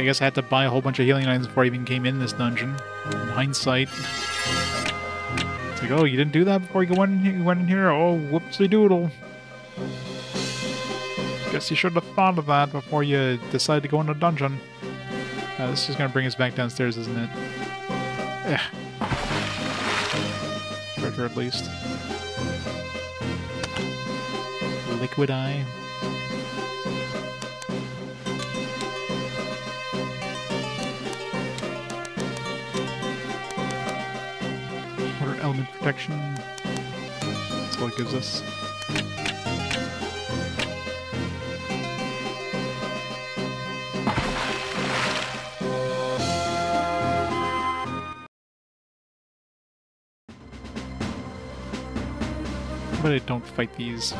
guess I had to buy a whole bunch of healing items before I even came in this dungeon. In hindsight. It's like, oh, you didn't do that before you went in here? Oh, whoopsie doodle. Guess you should have thought of that before you decided to go in a dungeon. This is gonna bring us back downstairs, isn't it? Treasure at least. Liquid eye. Water element protection. That's all it gives us. But I don't fight these.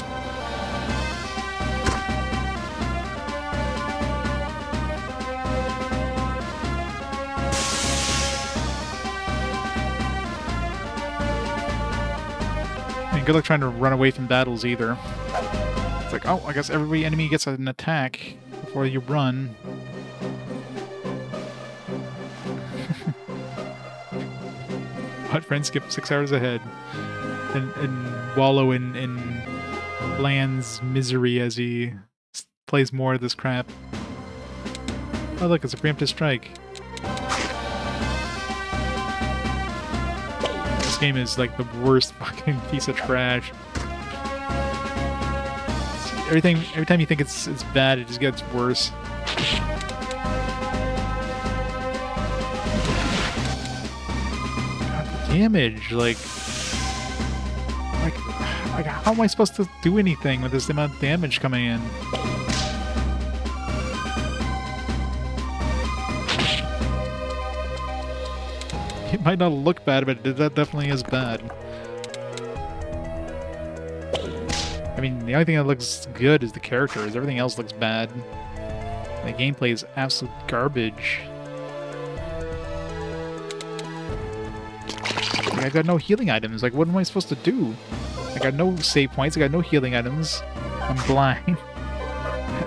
Good luck trying to run away from battles either. It's like, oh, I guess every enemy gets an attack before you run. What friend skip 6 hours ahead and wallow in Bland's misery as he plays more of this crap. Oh look, it's a preemptive strike. This game is like the worst fucking piece of trash. Every time you think it's bad, it just gets worse. God, the damage, like how am I supposed to do anything with this amount of damage coming in? It might not look bad, but that definitely is bad. I mean, the only thing that looks good is the characters. Everything else looks bad. The gameplay is absolute garbage. Like, I got no healing items. Like, what am I supposed to do? I got no save points. I got no healing items. I'm blind.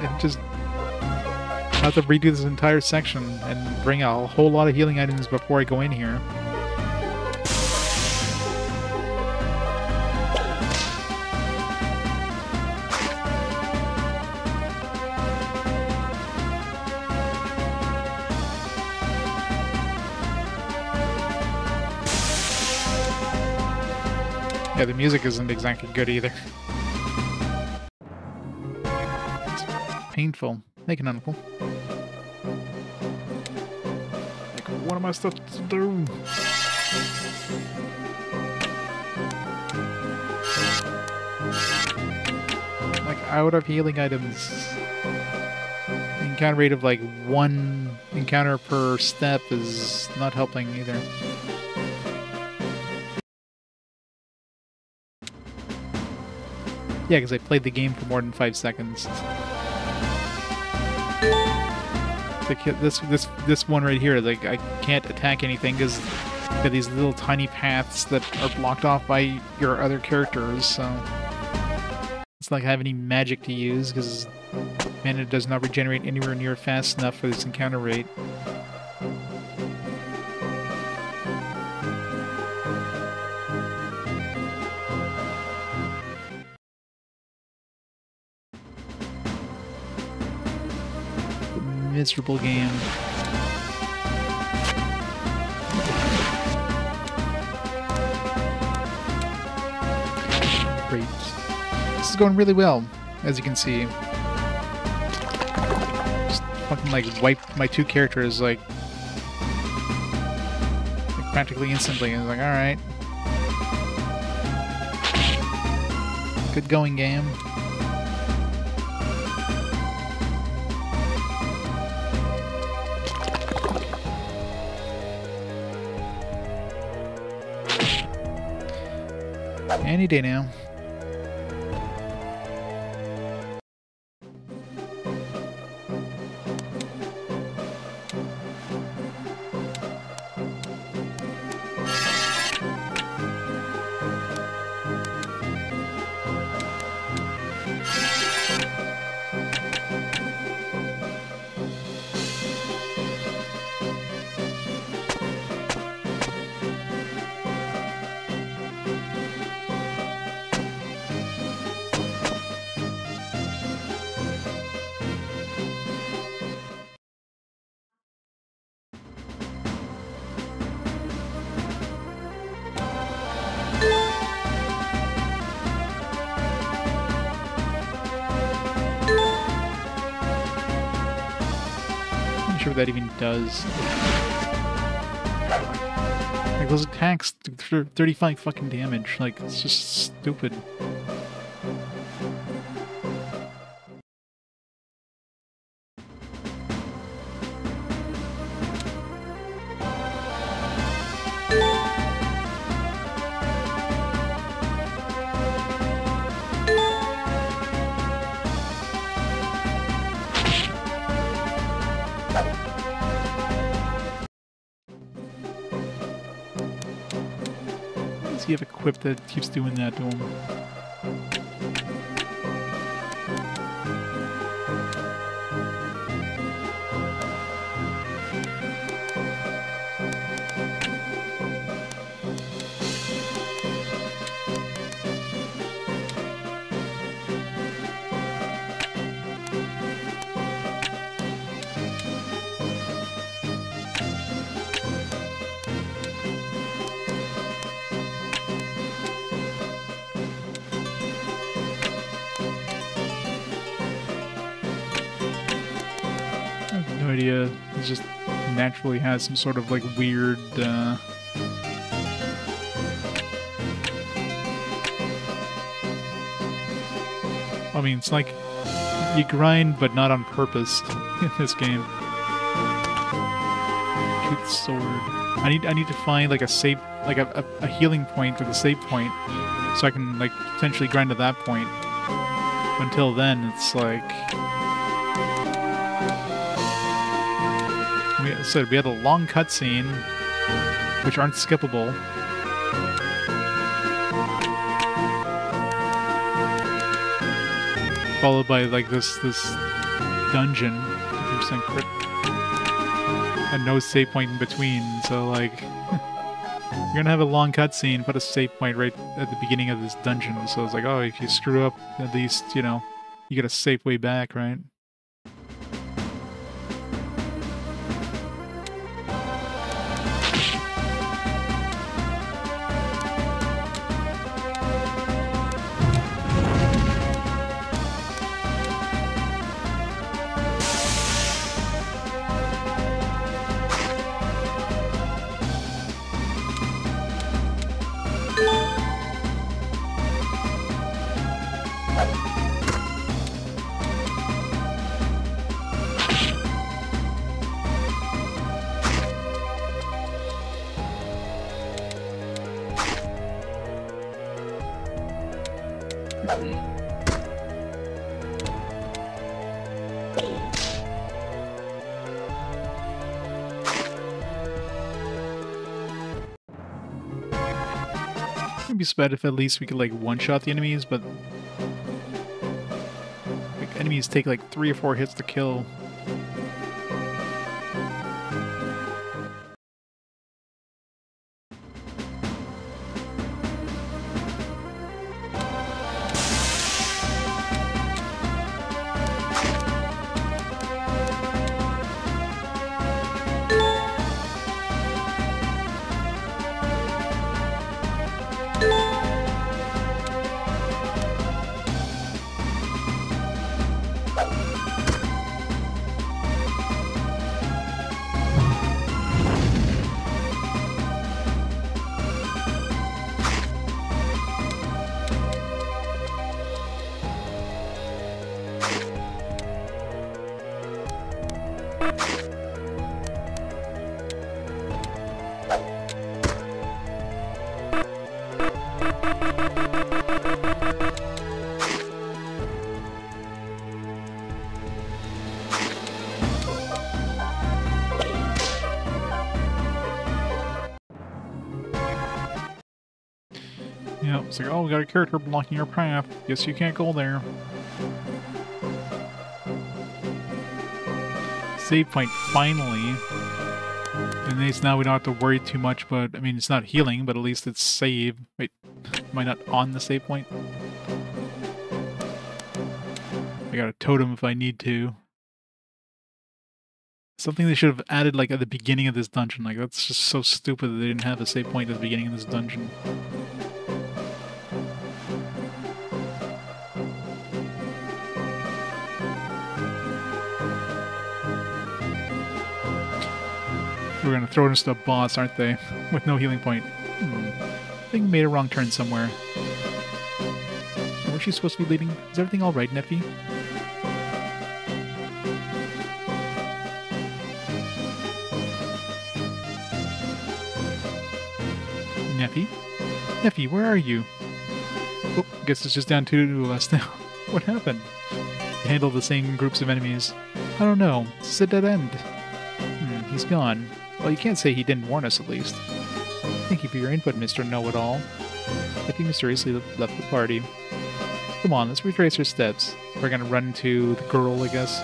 And just I have to redo this entire section and bring out a whole lot of healing items before I go in here. Yeah, the music isn't exactly good either. It's painful. Mechanical. Like, what am I supposed to do? Like, out of healing items. Encounter rate of like 1 encounter per step is not helping either. Yeah, because I played the game for more than 5 seconds. Like this one right here, like I can't attack anything because got these little tiny paths that are blocked off by your other characters. So it's not like I have any magic to use because Mana does not regenerate anywhere near fast enough for this encounter rate. Miserable game. Great. This is going really well, as you can see. Just fucking like wipe my two characters like practically instantly. And like, alright. Good going, game. Any day now. Sure what that even does. Like those attacks do 35 fucking damage. Like it's just stupid. Does he have equip that keeps doing that to him? No idea. He just naturally has some sort of like weird I mean, it's like you grind but not on purpose in this game. Shoot sword. I need to find like a save, like a healing point for the save point so I can like potentially grind to that point. Until then, it's like we said we had a long cutscene, which aren't skippable. Followed by like this dungeon, 50% crit, and no save point in between. So like, you're gonna have a long cutscene, put a save point right at the beginning of this dungeon. So it's like, oh, if you screw up, at least you know you get a safe way back, right? It'd be bad if at least we could like one-shot the enemies, but like enemy enemies take like 3 or 4 hits to kill. Yeah, it's like, oh, we got a character blocking your path. Guess you can't go there. Save point, finally. And at least now we don't have to worry too much, but, I mean, it's not healing, but at least it's save. Wait, am I not on the save point? I got a totem if I need to. Something they should have added, like, at the beginning of this dungeon. Like, that's just so stupid that they didn't have a save point at the beginning of this dungeon. We're gonna throw it into the boss, aren't they? With no healing point. I think we made a wrong turn somewhere. Where's she supposed to be leading? Is everything alright, Neffy? Neffy? Neffy, where are you? Oh, guess it's just down to us now. What happened? Handle the same groups of enemies. I don't know. It's a dead end. He's gone. Well, you can't say he didn't warn us, at least. Thank you for your input, Mr. Know-It-All. Neffy mysteriously left the party. Come on, let's retrace our steps. We're gonna run into the girl, I guess.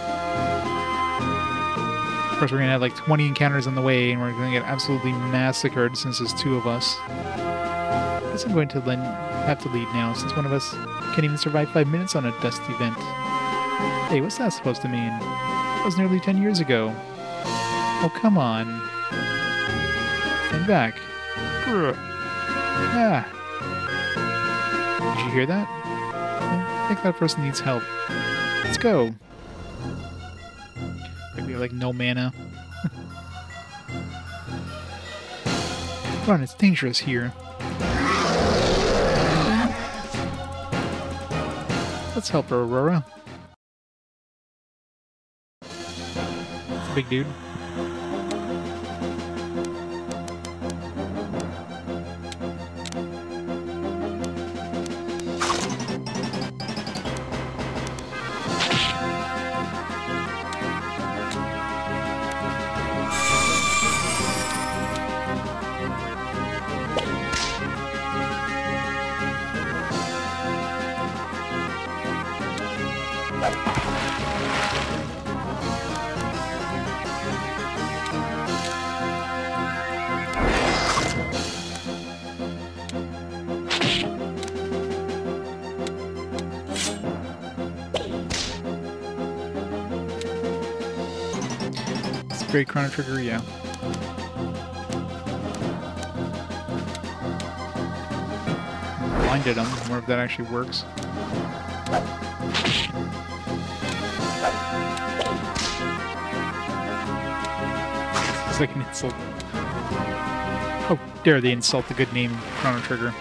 Of course, we're gonna have like 20 encounters on the way, and we're gonna get absolutely massacred since there's 2 of us. I guess I'm going to have to lead now, since one of us can't even survive 5 minutes on a dust event. Hey, what's that supposed to mean? That was nearly 10 years ago. Oh, come on. And back. Grr. Ah. Did you hear that? I think that person needs help. Let's go. Maybe like no mana. Run, it's dangerous here. Let's help her, Aurora. It's a big dude. Great Chrono Trigger, yeah. Blinded him. I wonder if that actually works. It's like an insult. How dare they insult the good name Chrono Trigger?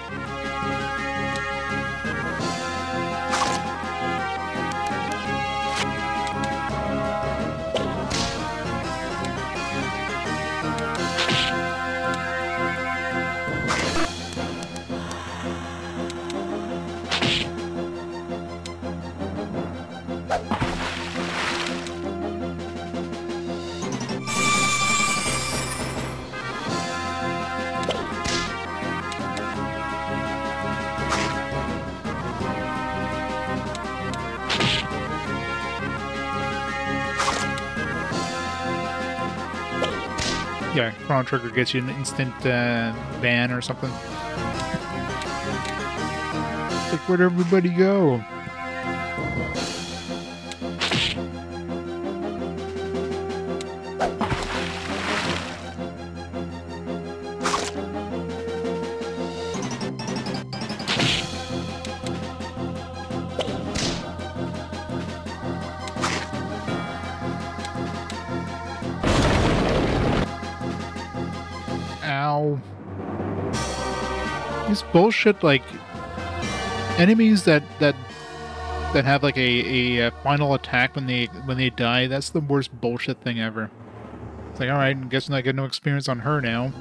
Yeah, Chrono Trigger gets you an instant ban or something. Like, where'd everybody go? Ow. This bullshit, like, enemies that have like a final attack when they die, that's the worst bullshit thing ever. It's like, alright, I guess I get no experience on her now.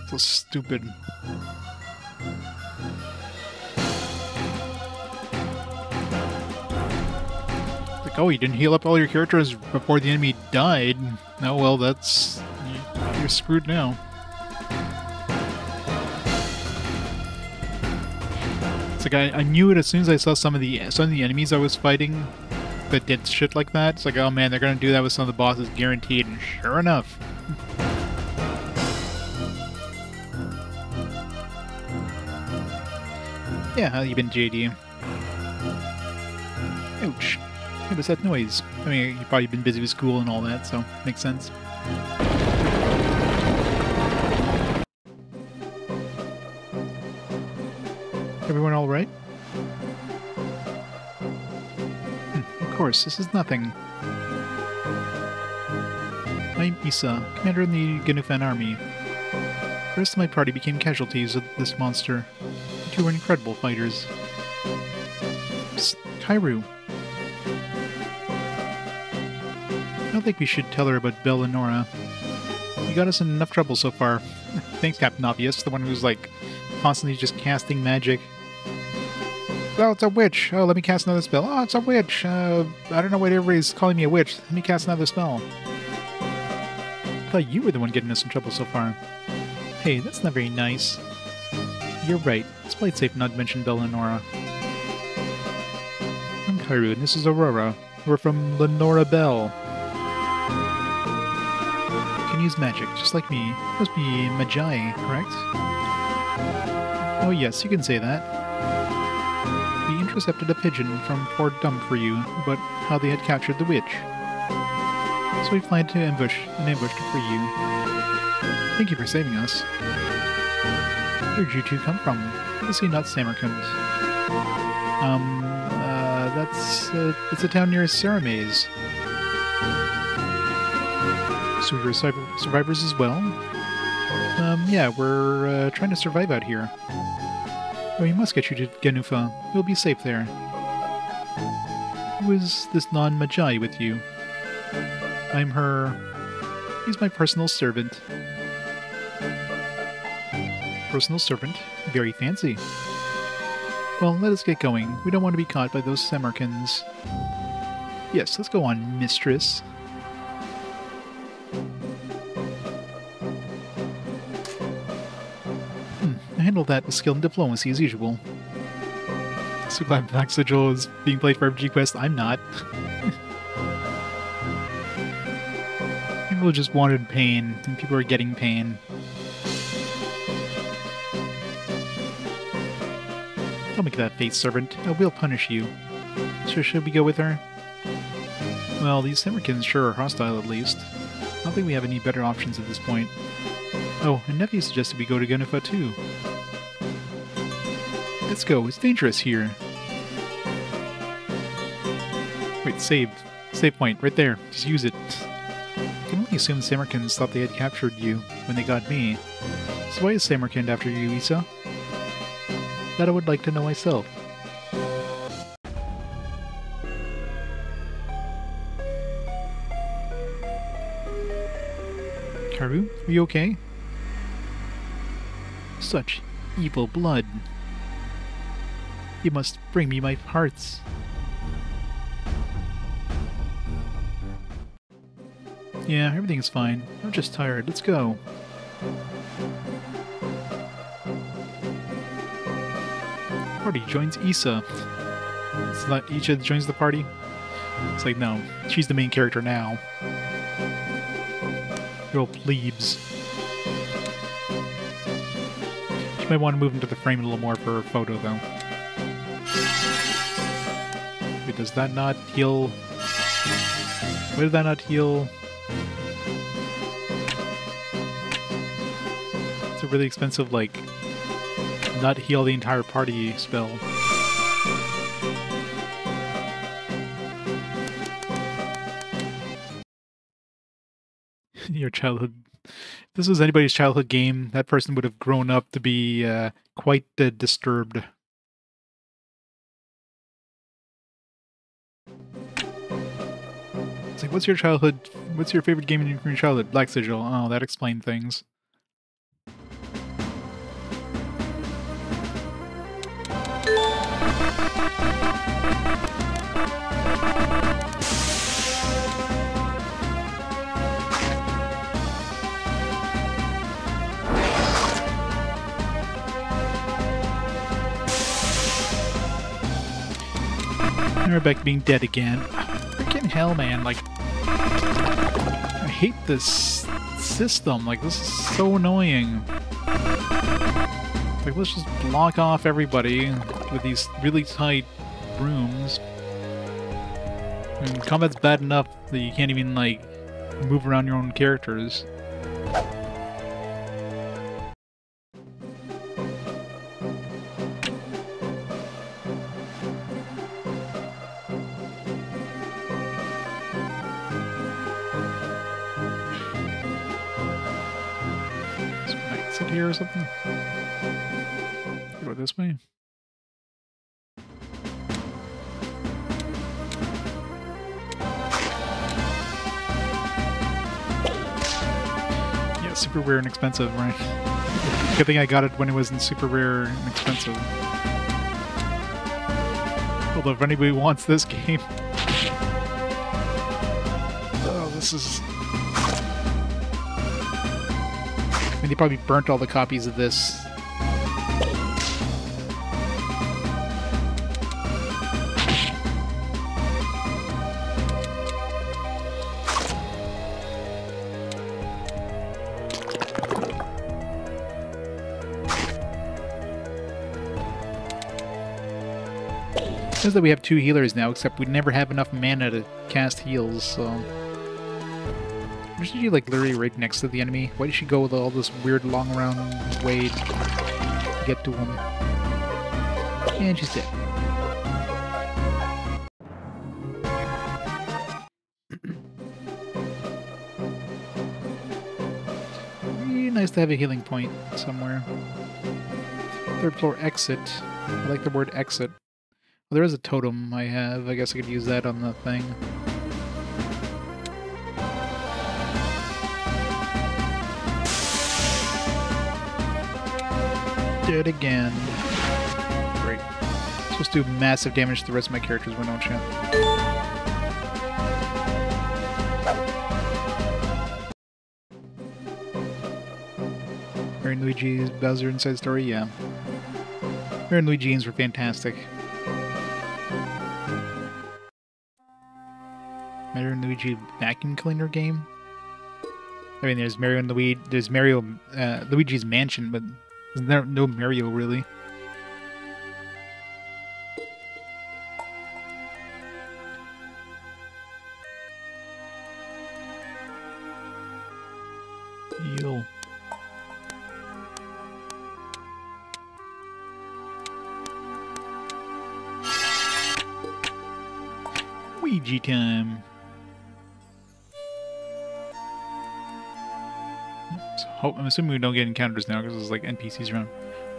So stupid. Like, oh, you didn't heal up all your characters before the enemy died. No, well, that's... you're screwed now. It's like I knew it as soon as I saw some of the enemies I was fighting that did shit like that. It's like, oh man, they're gonna do that with some of the bosses, guaranteed. And sure enough. Yeah, how you been, JD? Ouch. What was that noise? I mean, you've probably been busy with school and all that, so makes sense. Everyone all right? Of course, this is nothing. I'm Isa, commander in the Genufan army. The rest of my party became casualties of this monster. You two were incredible fighters. Psst, Kairu. I don't think we should tell her about Bel Lenora. You got us in enough trouble so far. Thanks, Captain Obvious, the one who's like constantly just casting magic. Oh, it's a witch. Oh, let me cast another spell. Oh, it's a witch. I don't know why everybody's calling me a witch. Let me cast another spell. I thought you were the one getting us in trouble so far. Hey, that's not very nice. You're right. It's played safe not to mention Bel Lenora. I'm Kairu, and this is Aurora. We're from Lenora Bell. You can use magic, just like me. Must be magi, correct? Oh yes, you can say that. We intercepted a pigeon from Fort Dump for you about how they had captured the witch. So we planned to ambush for you. Thank you for saving us. Where'd you two come from? Obviously not Samarkand. It's a town near Saramaze. So you're survivors as well? Yeah, we're trying to survive out here. We must get you to Genufa. You'll be safe there. Who is this non-magi with you? I'm her... He's my personal servant. Personal servant? Very fancy. Well, let us get going. We don't want to be caught by those Samarkands. Yes, let's go on, mistress. I handled that with skill and diplomacy as usual. So glad the fact Sigil is being played for RPG Quest. I'm not. People just wanted pain, and people are getting pain. Don't make that face, servant. We'll punish you. So should we go with her? Well, these Samarkans sure are hostile, at least. I don't think we have any better options at this point. Oh, and Nephew suggested we go to Genufa too. Let's go, it's dangerous here. Wait, save. Save point, right there. Just use it. I can only assume the Samarkans thought they had captured you when they got me. So why is Samarkand after you, Isa? That I would like to know myself. Kairu, are you okay? Such evil blood. You must bring me my parts. Yeah, everything's fine. I'm just tired. Let's go. Party joins Isa. It's not Isa joins the party. It's like, no, she's the main character now. You're all plebes. She might want to move into the frame a little more for her photo, though. Wait, does that not heal? Why did that not heal? It's a really expensive, like, not heal the entire party spell. Your childhood. If this was anybody's childhood game, that person would have grown up to be quite disturbed. It's like, what's your favorite game in your childhood? Black Sigil. Oh, that explained things. We're back being dead again. Freaking hell, man. Like, I hate this system. Like, this is so annoying. Like, let's just block off everybody with these really tight rooms. I mean, combat's bad enough that you can't even, like, move around your own characters. Here or something? Go this way. Yeah, super rare and expensive, right? Good thing I got it when it wasn't super rare and expensive. Although if anybody wants this game... Oh, this is... I mean, they probably burnt all the copies of this. It says that we have 2 healers now, except we never have enough mana to cast heals, so... Isn't she, like, literally right next to the enemy? Why did she go with all this weird long around way to get to him? And she's dead. Really nice to have a healing point somewhere. 3rd floor exit. I like the word exit. Well, there is a totem I have. I guess I could use that on the thing. Dead again. Great. Supposed to do massive damage to the rest of my characters, why don't you? Mario and Luigi's Bowser Inside Story, yeah. Mario and Luigi games were fantastic. Mario and Luigi vacuum cleaner game? I mean, there's Mario and Luigi, there's Mario, Luigi's Mansion, but there's no Mario, really. Heal. Ouija time. So, I'm assuming we don't get encounters now because there's like NPCs around.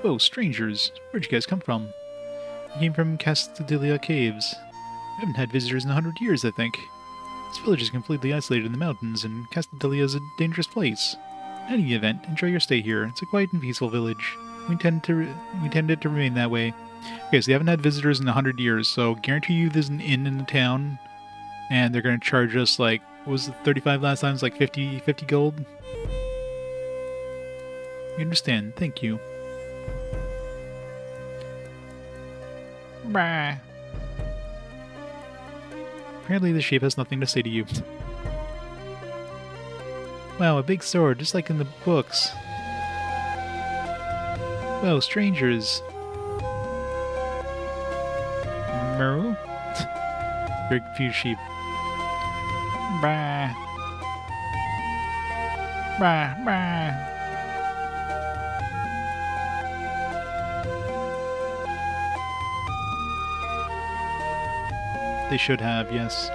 Whoa, strangers! Where'd you guys come from? You came from Castadilia Caves. We haven't had visitors in 100 years, I think. This village is completely isolated in the mountains, and Castadilia is a dangerous place. In any event, enjoy your stay here. It's a quiet and peaceful village. We intend it to remain that way. Okay, so they haven't had visitors in 100 years, so guarantee you there's an inn in the town, and they're going to charge us, like, what was it, 35 last time? It's like 50 gold? We understand. Thank you. Bah. Apparently the shape has nothing to say to you. Wow, a big sword, just like in the books. Well, strangers. Moo? Very confused sheep. Bah. Bah, bah. They should have, yes.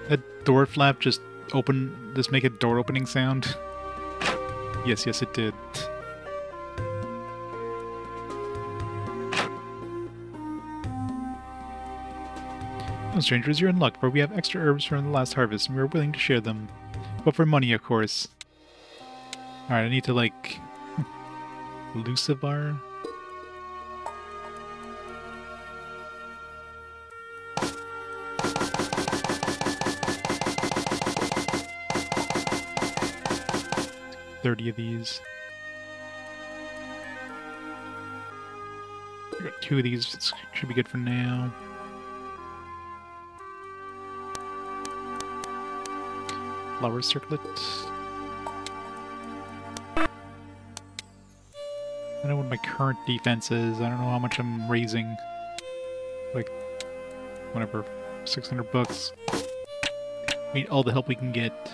That door flap just make a door opening sound. Yes, it did. No, strangers, you're in luck, for we have extra herbs from the last harvest, and we are willing to share them. But for money, of course. Alright, I need to, like... Lucifer? $30 of these. I got 2 of these. It should be good for now. Flower circlet. I don't know what my current defense is. I don't know how much I'm raising. Like, whatever, 600 bucks. We need all the help we can get.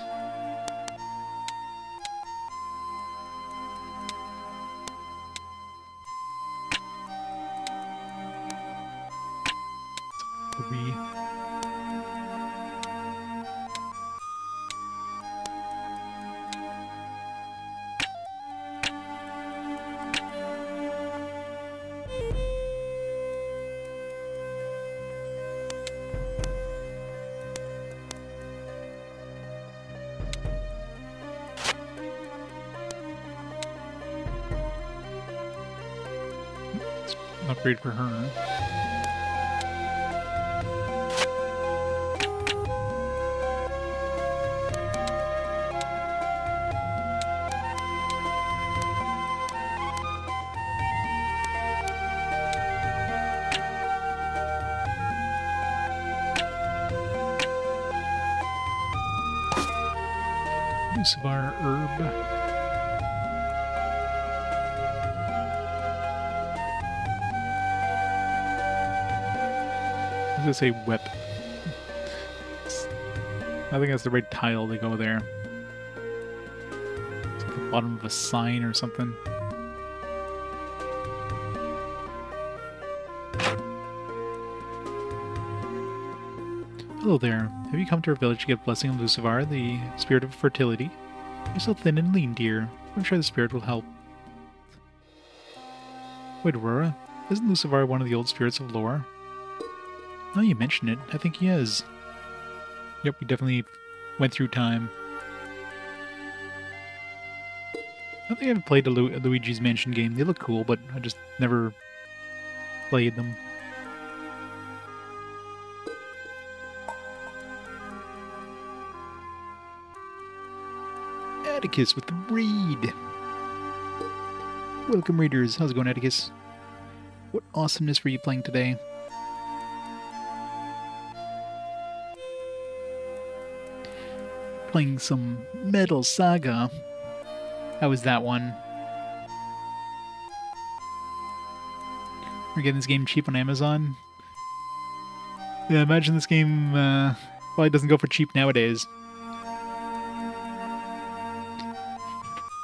Upgrade for her. Lucifer herb. I was gonna say whip. I think that's the right tile to go there. It's like the bottom of a sign or something. Hello there. Have you come to our village to get blessing of Lucifer, the spirit of fertility? You're so thin and lean, dear. I'm sure the spirit will help. Wait, Aurora, isn't Lucifer one of the old spirits of lore? Now you mention it, I think he is. Yep, we definitely went through time. I don't think I ever played a Luigi's Mansion game. They look cool, but I just never played them. Atticus with the read! Welcome, readers. How's it going, Atticus? What awesomeness were you playing today? Playing some Metal Saga. How was that one? We're getting this game cheap on Amazon. Yeah, imagine this game probably doesn't go for cheap nowadays.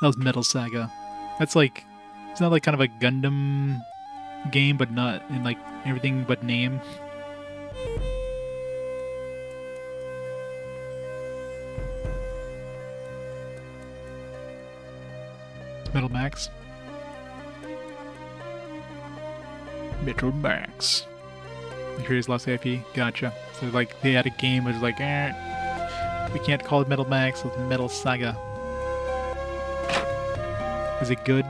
That was Metal Saga. That's like, it's not like kind of a Gundam game, but not in like everything but name. Metal Max. Metal Max. Curious lost IP. Gotcha. So like they had a game which was like, we can't call it Metal Max, it's Metal Saga. Is it good?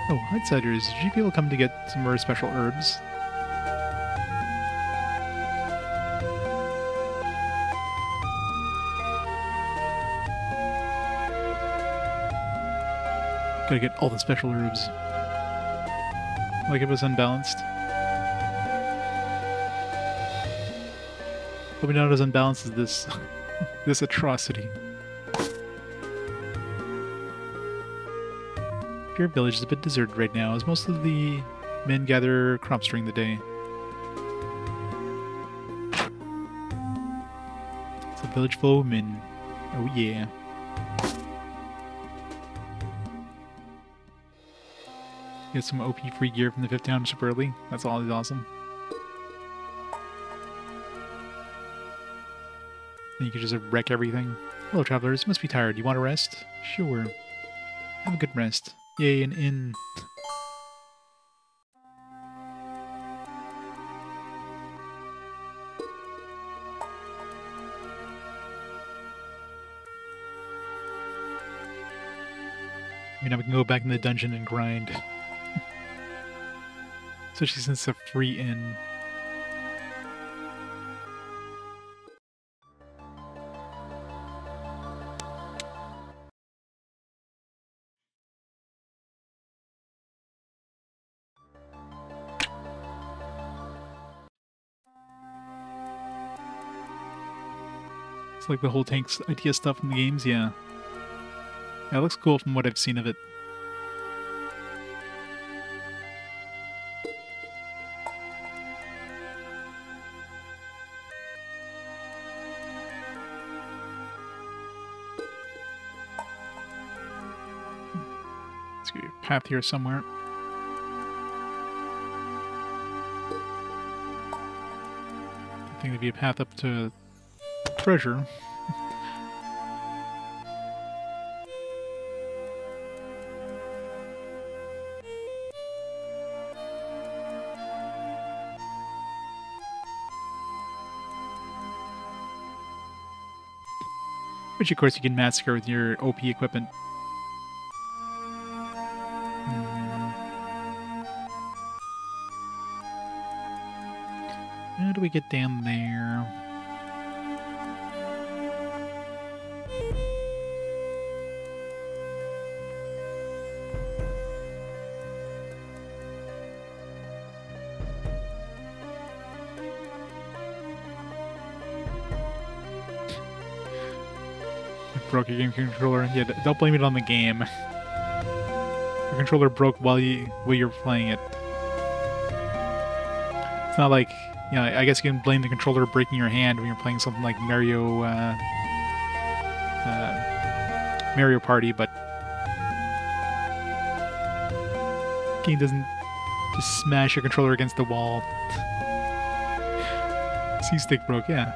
Oh, Outsiders, did you people come to get some more special herbs? Gotta get all the special herbs. Like it was unbalanced. Probably not as unbalanced as this this atrocity. Your village is a bit deserted right now, as most of the men gather crops during the day. It's a village full of men. Oh yeah. Get some OP free gear from the 1500 super early. That's always awesome. Then you can just wreck everything. Hello travelers, must be tired. You want to rest? Sure. Have a good rest. Yay, an inn. Maybe now we can go back in the dungeon and grind. Especially since it's a free inn. It's like the whole tank's idea stuff in the games, yeah. Yeah, it looks cool from what I've seen of it. Let's get a path here somewhere. I think there'd be a path up to treasure. Which of course you can massacre with your OP equipment. How do we get down there? Broke your game controller. Yeah, don't blame it on the game. Your controller broke while you're playing it. It's not like, you know, I guess you can blame the controller breaking your hand when you're playing something like Mario Party, but the game doesn't just smash your controller against the wall. C-stick broke, yeah.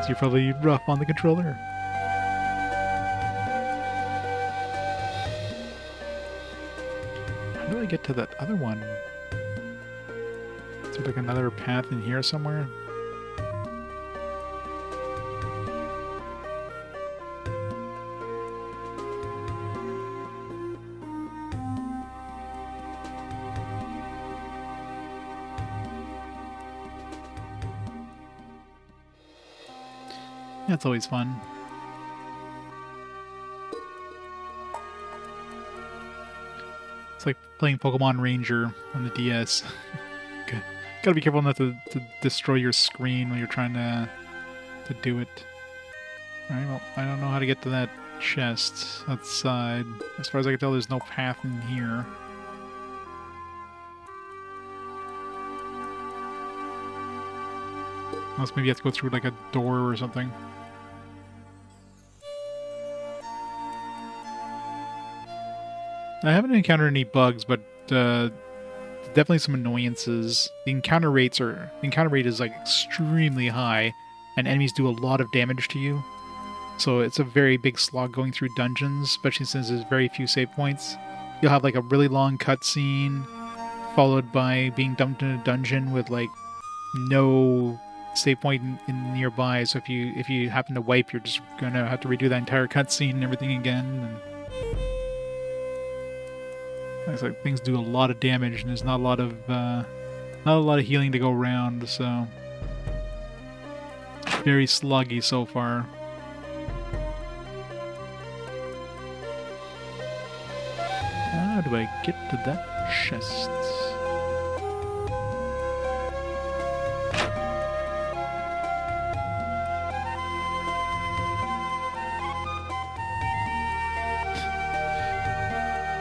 So you're probably rough on the controller. How do I get to that other one? Is there like another path in here somewhere? That's always fun. It's like playing Pokemon Ranger on the DS. Gotta be careful not to destroy your screen when you're trying to do it. Alright, well, I don't know how to get to that chest outside. As far as I can tell, there's no path in here. Unless maybe you have to go through like a door or something. I haven't encountered any bugs, but definitely some annoyances. The encounter rate is like extremely high, and enemies do a lot of damage to you. So it's a very big slog going through dungeons, especially since there's very few save points. You'll have like a really long cutscene, followed by being dumped in a dungeon with like no save point in nearby. So if you happen to wipe, you're just gonna have to redo that entire cutscene and everything again. And it's like things do a lot of damage, and there's not a lot of healing to go around, so very sluggy so far. How do I get to that chest?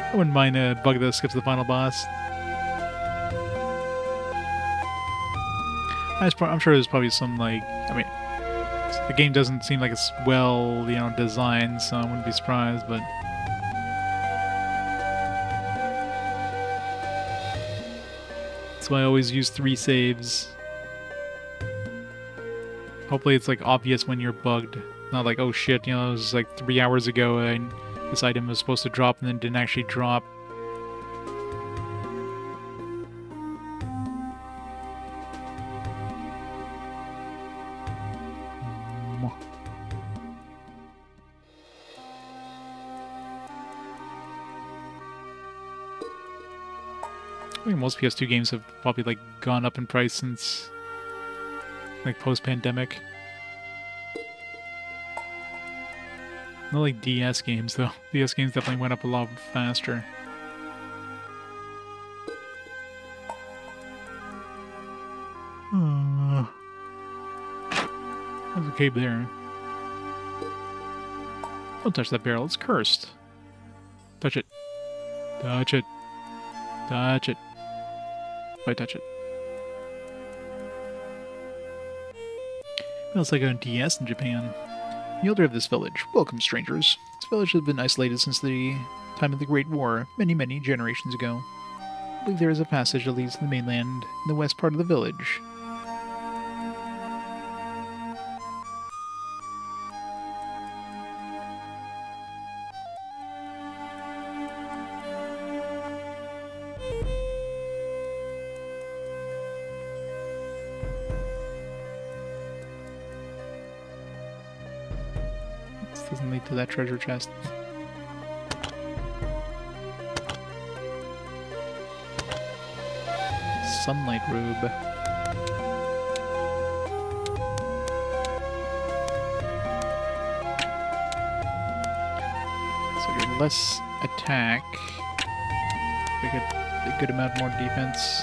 I wouldn't mind a bug that skips the final boss. I'm sure there's probably some, like, I mean, the game doesn't seem like it's well, you know, designed, so I wouldn't be surprised, but... That's why I always use 3 saves. Hopefully it's, like, obvious when you're bugged. Not like, oh shit, you know, it was like 3 hours ago and this item was supposed to drop and then didn't actually drop. I think most PS2 games have probably, like, gone up in price since, like, post-pandemic. Not like DS games, though. DS games definitely went up a lot faster. There's a cave there. Don't touch that barrel, it's cursed. Touch it. Touch it. Touch it. If I touch it. Feels like on DS in Japan. The elder of this village. Welcome, strangers. This village has been isolated since the time of the Great War, many, many generations ago. I believe there is a passage that leads to the mainland in the west part of the village. Doesn't lead to that treasure chest. Sunlight robe. So you're less attack. We get a good amount more defense.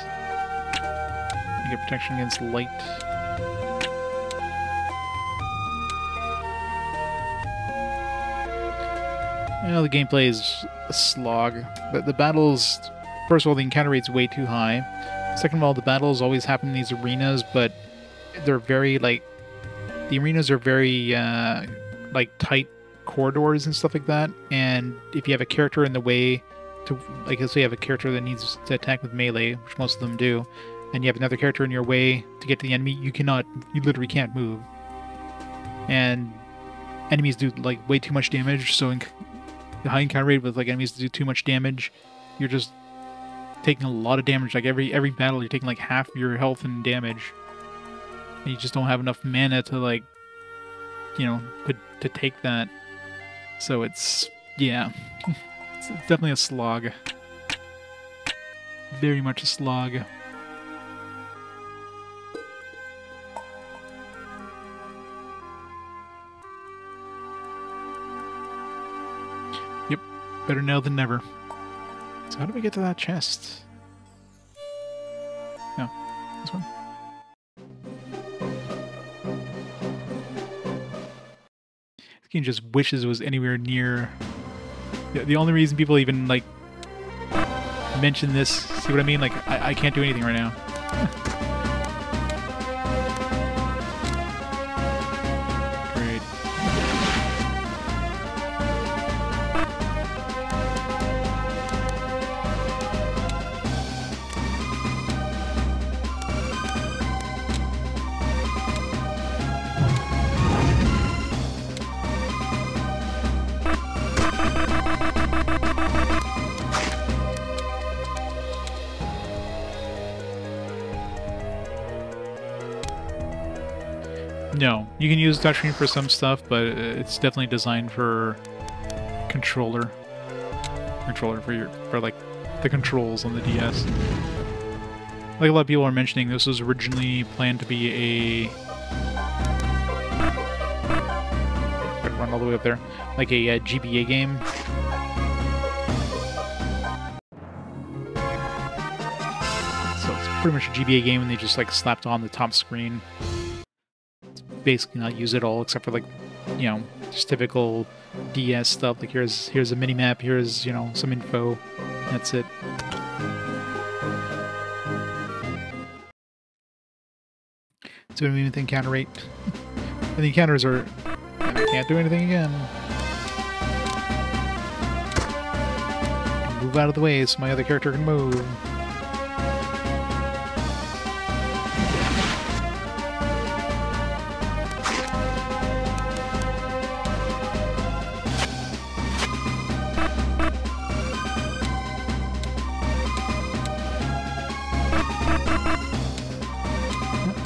You get protection against light. Well, the gameplay is a slog. The battles, first of all, the encounter rate's way too high. Second of all, the battles always happen in these arenas, but they're very, like, the arenas are very, like, tight corridors and stuff like that. And if you have a character in the way to, like, let's say you have a character that needs to attack with melee, which most of them do, and you have another character in your way to get to the enemy, you literally can't move. And enemies do, like, way too much damage, so the high encounter rate with, like, enemies do too much damage, you're just taking a lot of damage. Like, every battle you're taking, like, half your health and damage, and you just don't have enough mana to, like, you know, to take that. So it's, yeah, it's definitely a slog. Very much a slog. Better now than never. So how do we get to that chest? No. This one? This game just wishes it was anywhere near... The only reason people even, like, mention this, see what I mean? Like, I can't do anything right now. Great. No, you can use touchscreen for some stuff, but it's definitely designed for controller for like the controls on the DS. Like a lot of people are mentioning, this was originally planned to be a run all the way up there, like a GBA game. pretty much a GBA game and they just like slapped on the top screen. It's basically not use it all except for like, you know, just typical DS stuff. Like here's a mini map, here's, you know, some info. That's it. So anything counter rate. And the encounters are... And I can't do anything again. Move out of the way so my other character can move.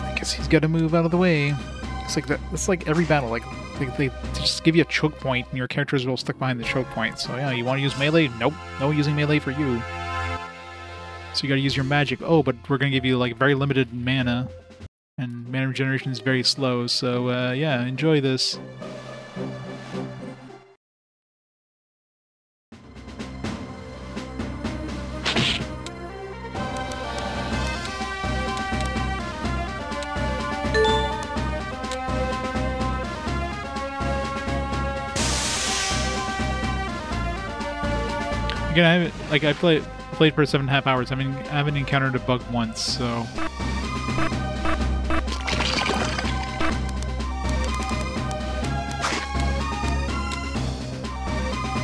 I guess he's got to move out of the way. It's like that. It's like every battle. Like they just give you a choke point, and your characters will stick behind the choke point. So yeah, you want to use melee? Nope, no using melee for you. So you got to use your magic. Oh, but we're gonna give you like very limited mana, and mana regeneration is very slow. So yeah, enjoy this. Again, I haven't, like, I played for 7.5 hours. I mean, I haven't encountered a bug once, so...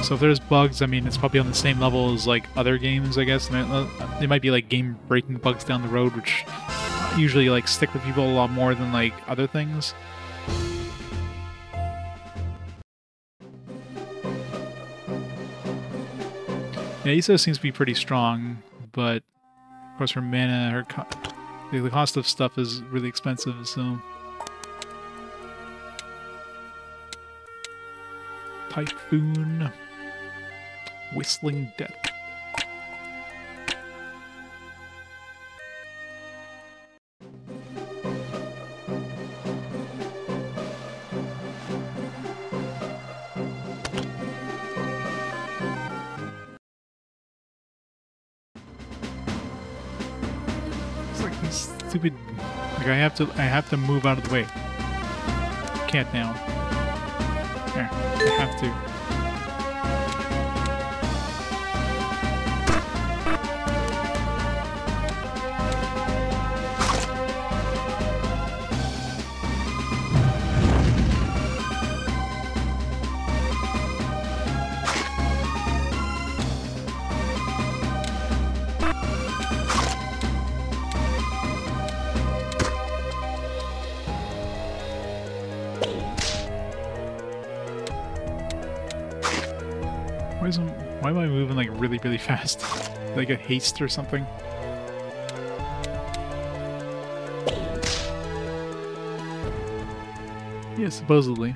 So if there's bugs, I mean, it's probably on the same level as, like, other games, I guess. And they might be, like, game-breaking bugs down the road, which usually, like, stick with people a lot more than, like, other things. Yeah, Iso seems to be pretty strong, but of course her mana, the cost of stuff is really expensive, so... Typhoon... Whistling Death. Stupid, like I have to move out of the way. Can't now. There, I have to. Why am I moving like really, really fast? Like a haste or something? Yeah, supposedly.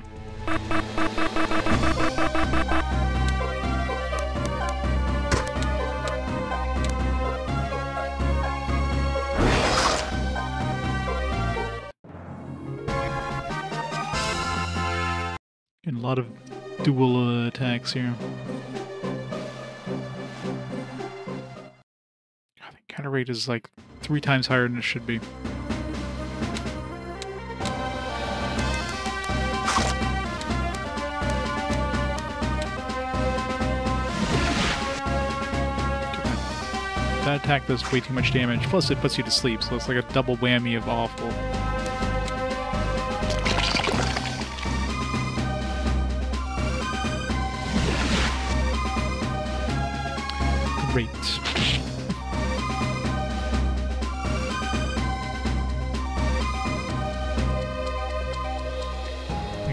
And a lot of dual attacks here. Counter rate is like 3 times higher than it should be. That attack does way too much damage, plus it puts you to sleep, so it's like a double whammy of awful. Great.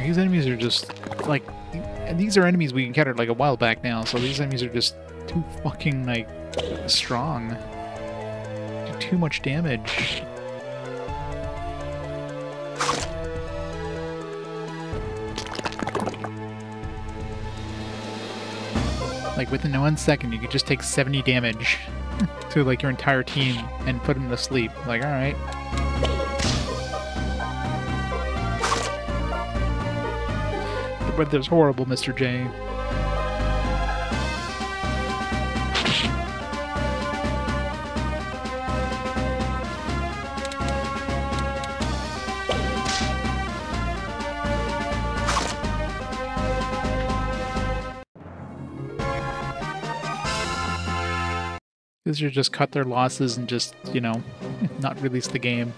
These enemies are just, like, and these are enemies we encountered, like, a while back now, so these enemies are just too fucking, like, strong. Do too much damage. Like, within 1 second, you could just take 70 damage to, like, your entire team and put them to sleep. Like, alright. But there's horrible, Mr. J. They should just cut their losses and just, you know, not release the game.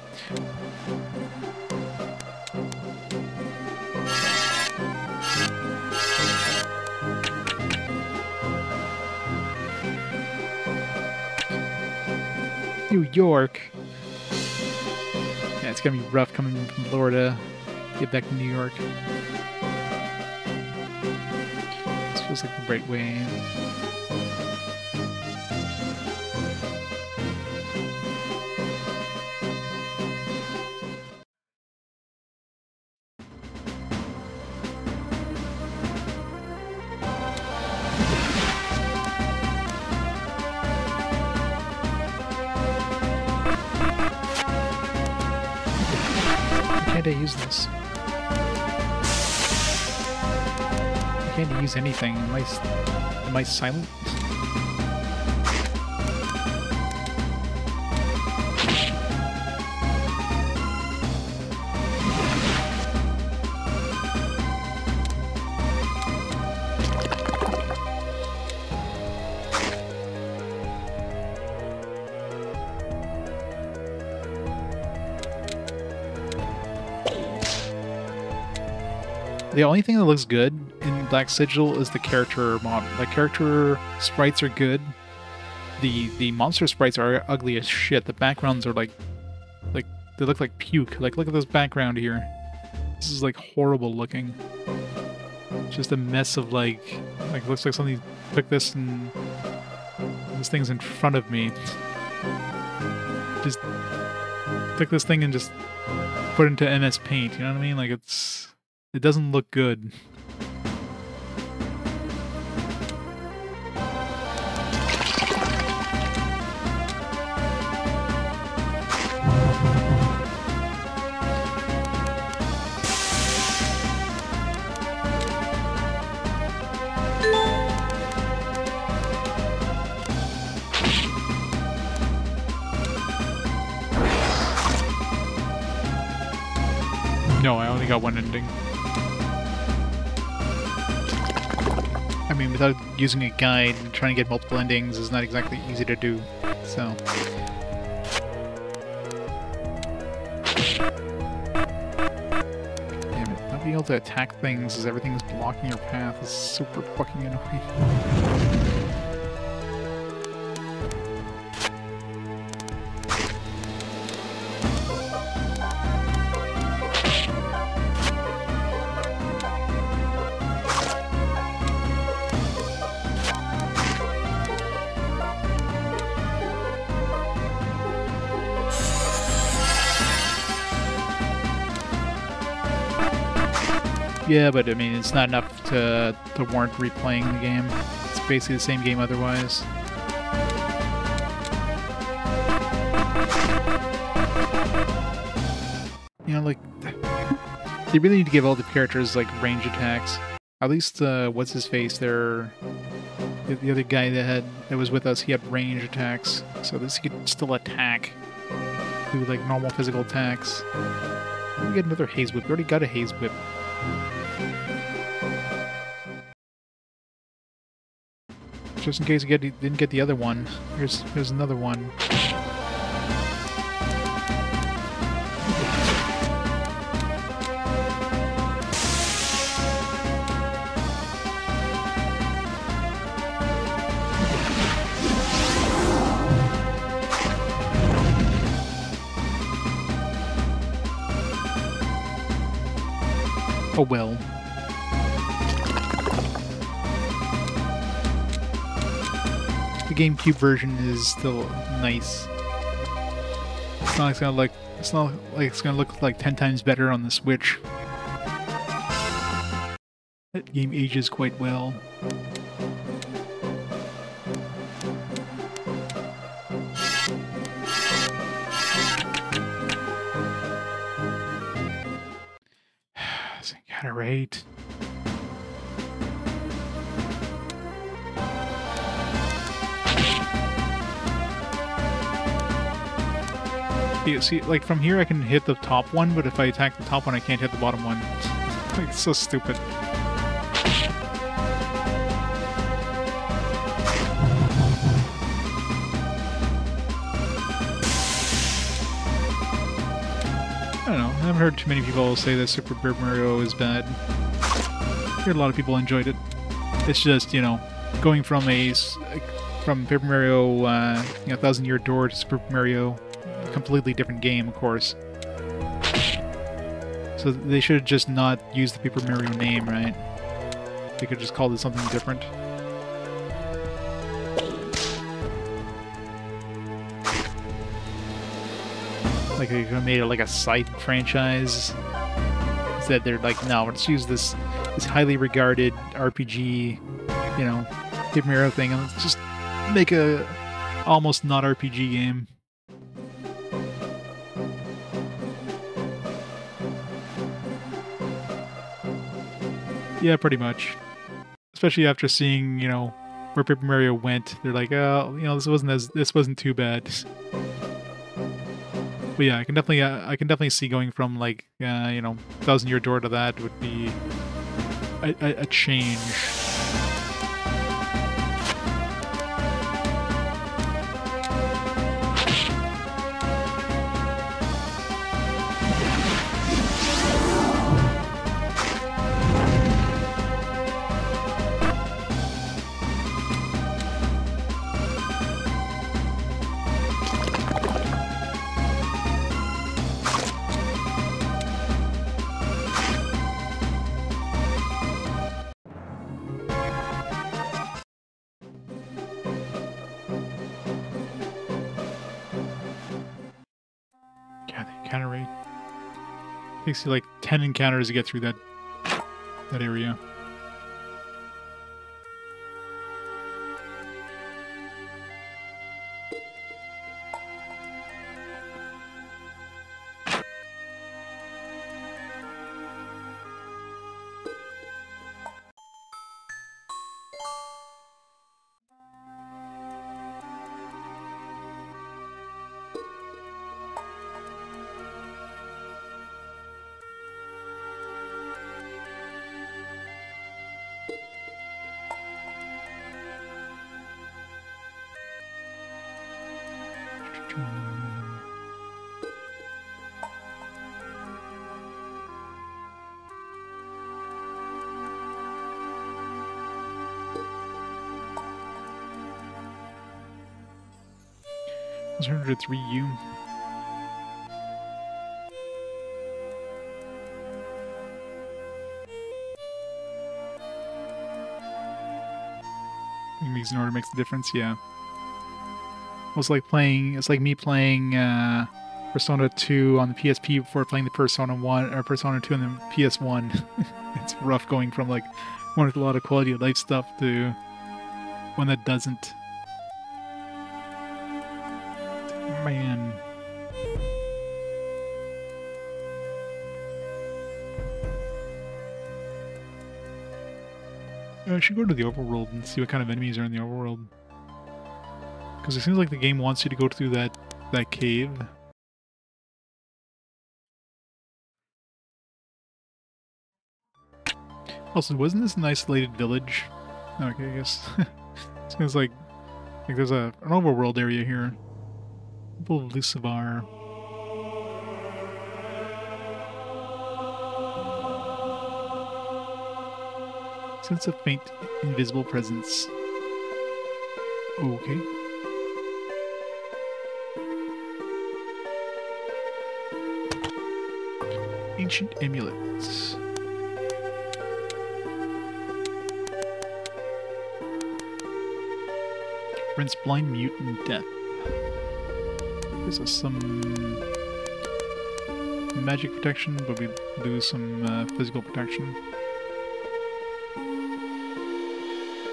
New York. Yeah, it's gonna be rough coming from Florida. Get back to New York. This feels like the right way. Can't I use this? I can't use anything. Am I silent? The only thing that looks good in Black Sigil is the character mod. The character sprites are good. The monster sprites are ugly as shit. The backgrounds are like they look like puke. Like, look at this background here. This is like horrible looking. Just a mess of like looks like somebody took this and this thing's in front of me. Just took this thing and just put it into MS Paint. You know what I mean? Like it doesn't look good. No, I only got one ending. I mean, without using a guide and trying to get multiple endings is not exactly easy to do, so... Damn it, not being able to attack things as everything's blocking your path is super fucking annoying. Yeah, but I mean, it's not enough to warrant replaying the game. It's basically the same game otherwise. You know, like, they really need to give all the characters, like, range attacks. At least, what's his face there? The other guy that was with us, he had range attacks. So at least he could still attack. Do, like, normal physical attacks. We get another haze whip. We already got a haze whip. Just in case you didn't get the other one, here's another one. Oh well. The GameCube version is still nice. It's not like it's gonna look like 10 times better on the Switch. That game ages quite well. Got it right. See, like, from here I can hit the top one, but if I attack the top one, I can't hit the bottom one. Like, it's so stupid. haven't heard too many people say that Super Paper Mario is bad. I heard a lot of people enjoyed it. It's just, you know, going from Paper Mario, you know, Thousand Year Door to Super Mario, completely different game, of course. So they should have just not used the Paper Mario name, right? They could just call it something different. Like they could have made it like a side franchise. Instead, they're like, no, let's use this highly regarded RPG, you know, Paper Mario thing, and let's just make a almost not RPG game. Yeah, pretty much. Especially after seeing, you know, where Paper Mario went, they're like, oh, you know, this wasn't too bad. But yeah, I can definitely see going from like, you know, Thousand Year Door to that would be a change. Takes you like 10 encounters to get through that area. Let's turn to 3U. I think these in order makes a difference, yeah. It's like me playing Persona 2 on the PSP before playing the Persona 1 or Persona 2 on the PS1. It's rough going from like one with a lot of quality of life stuff to one that doesn't. Man. I should go to the overworld and see what kind of enemies are in the overworld. Because it seems like the game wants you to go through that cave. Also, wasn't this an isolated village? Okay, I guess. Seems like there's an overworld area here. Temple of Lucifer. Sense of faint, invisible presence. Okay. Ancient amulets. Rinse blind, mute, and death. This is some magic protection, but we lose some physical protection.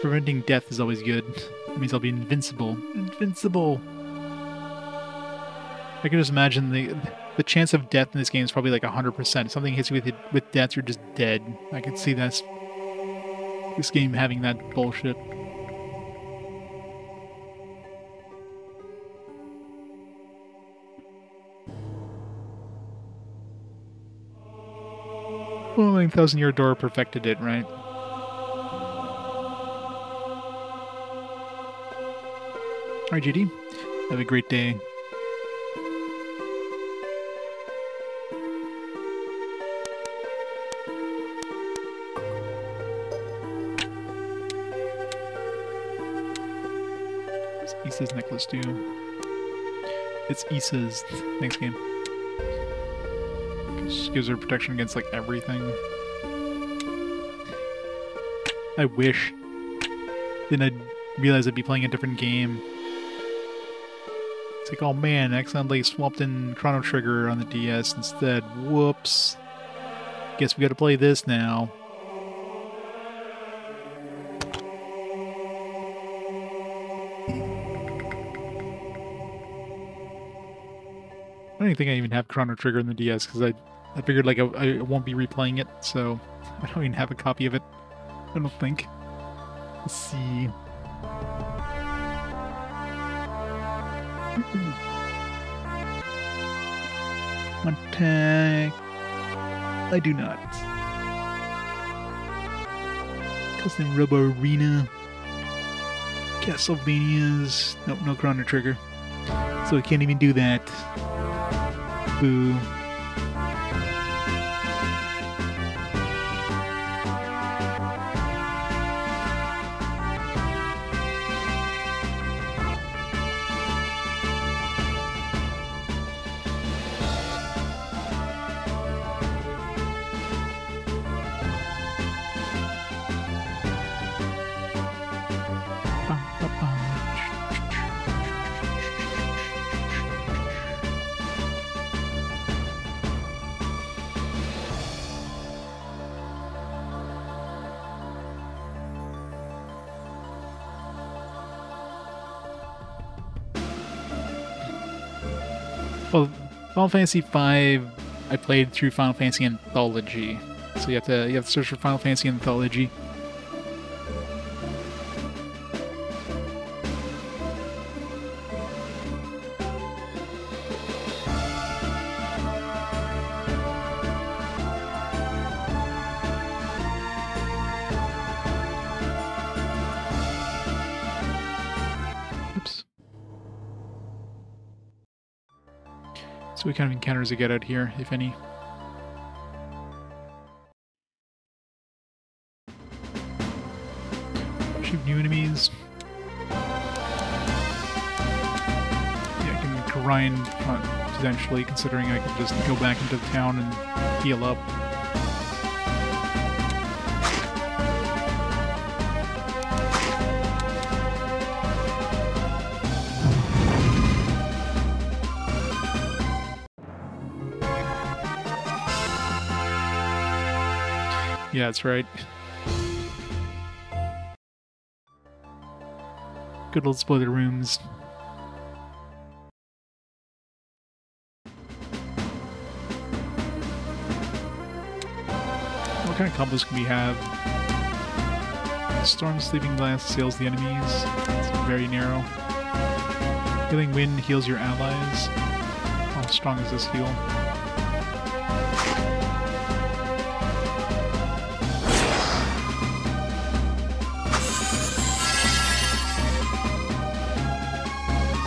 Preventing death is always good. It means I'll be invincible. Invincible! I can just imagine the chance of death in this game is probably like 100%. If something hits you with death, you're just dead. I can see this game having that bullshit. Well, I think Thousand Year Door perfected it, right? Alright, GD. Have a great day. Issa's necklace do? It's Issa's next game. Just gives her protection against like everything. I wish. Then I'd realize I'd be playing a different game. It's like, oh man, I accidentally swapped in Chrono Trigger on the DS instead. Whoops. Guess we gotta play this now. I don't even think I even have Chrono Trigger in the DS because I figured like I won't be replaying it, so I don't even have a copy of it. I don't think. Let's see. Attack. I do not. Custom Robo Arena. Castlevanias. Nope, no Chrono Trigger. So I can't even do that. Boo. Well, Final Fantasy V, I played through Final Fantasy Anthology, so you have to search for Final Fantasy Anthology. So what kind of encounters I get out here, if any? Shoot new enemies. Yeah, I can grind potentially, considering I can just go back into the town and heal up. Yeah, that's right. Good old spoiler rooms. What kind of combos can we have? Storm Sleeping Blast seals the enemies. It's very narrow. Healing Wind heals your allies. How strong is this heal?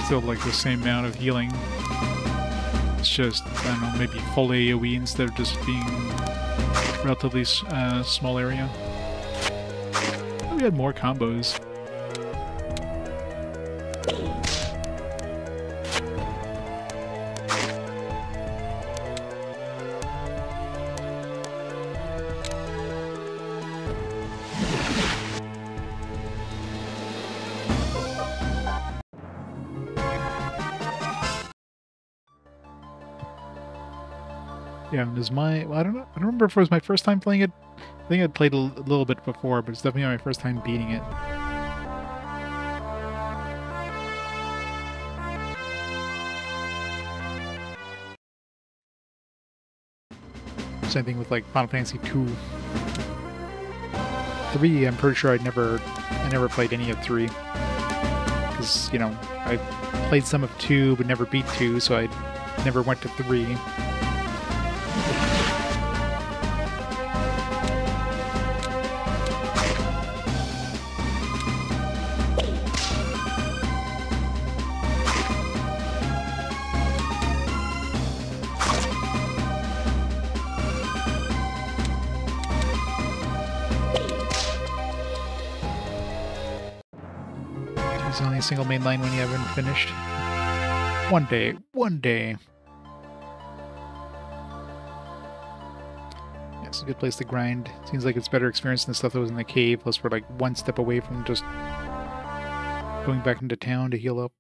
Still like the same amount of healing. It's just, I don't know, maybe full AoE instead of just being relatively small area. We had more combos. Yeah, and is my... Well, I don't know. I don't remember if it was my first time playing it. I think I'd played a little bit before, but it's definitely my first time beating it. Same thing with like Final Fantasy 2. 3, I'm pretty sure I never played any of 3. Because, you know, I played some of 2, but never beat 2, so I never went to 3. There's only a single main line when you haven't finished. One day. One day. Yeah, it's a good place to grind. Seems like it's better experience than the stuff that was in the cave, plus we're like one step away from just going back into town to heal up.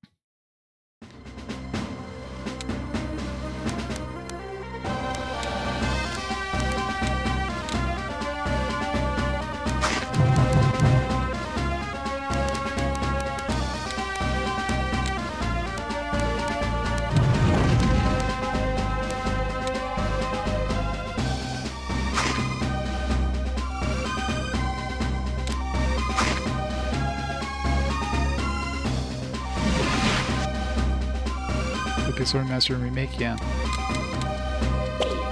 Pixel Remaster and Remake, yeah.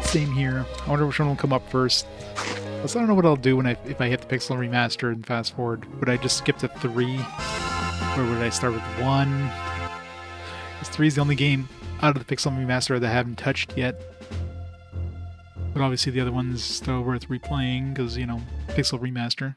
Same here. I wonder which one will come up first. Plus, I don't know what I'll do when if I hit the Pixel Remaster and fast forward. Would I just skip to 3? Or would I start with 1? Because 3 is the only game out of the Pixel Remaster that I haven't touched yet. But obviously the other one's still worth replaying, because, you know, Pixel Remaster.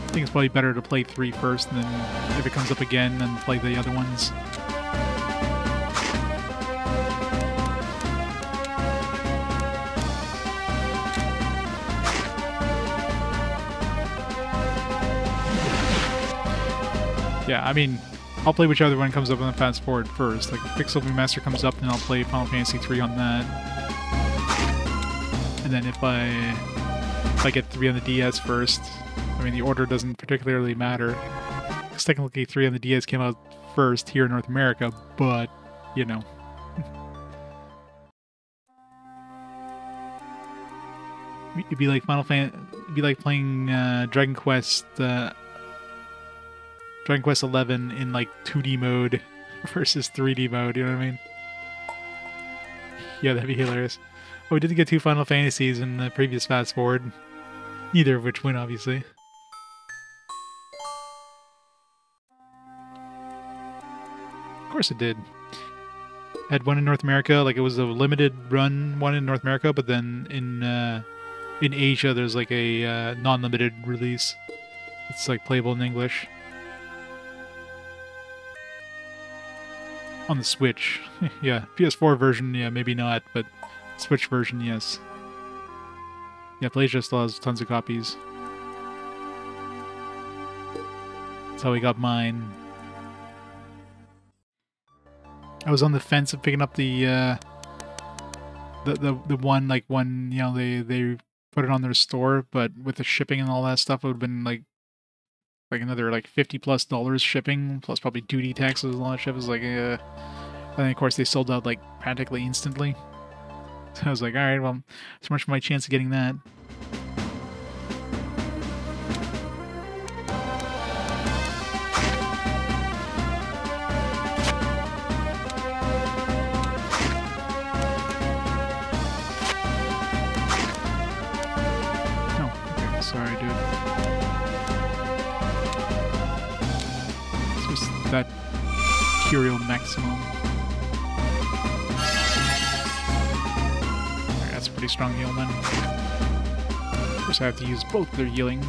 I think it's probably better to play 3 first, and then if it comes up again, then play the other ones. Yeah, I mean, I'll play whichever one comes up on the fast forward first. Like, if Pixel Remaster comes up, then I'll play Final Fantasy 3 on that. And then if I get 3 on the DS first, I mean, the order doesn't particularly matter. Because technically 3 on the DS came out first here in North America, but, you know. It'd be like it'd be like playing Dragon Quest 11 in like 2D mode versus 3D mode, you know what I mean? Yeah, that'd be hilarious. Oh, we didn't get 2 Final Fantasies in the previous fast forward. Neither of which win, obviously. Of course it did. Had one in North America, like it was a limited run one in North America, but then in Asia there's like a non-limited release. It's like playable in English. On the Switch. Yeah, PS4 version, yeah, maybe not, but Switch version, yes. Yeah, PlayStation still has tons of copies. That's how we got mine. I was on the fence of picking up the one, like, when, you know, they put it on their store, but with the shipping and all that stuff, it would have been like another like $50+ shipping, plus probably duty, taxes, and all that shit. It was like, and then of course they sold out like practically instantly. So I was like, all right, well, so much for my chance of getting that. Sorry, dude. It's just that Curial Maximum. Right, that's a pretty strong heal, man. Of course, I have to use both their healing.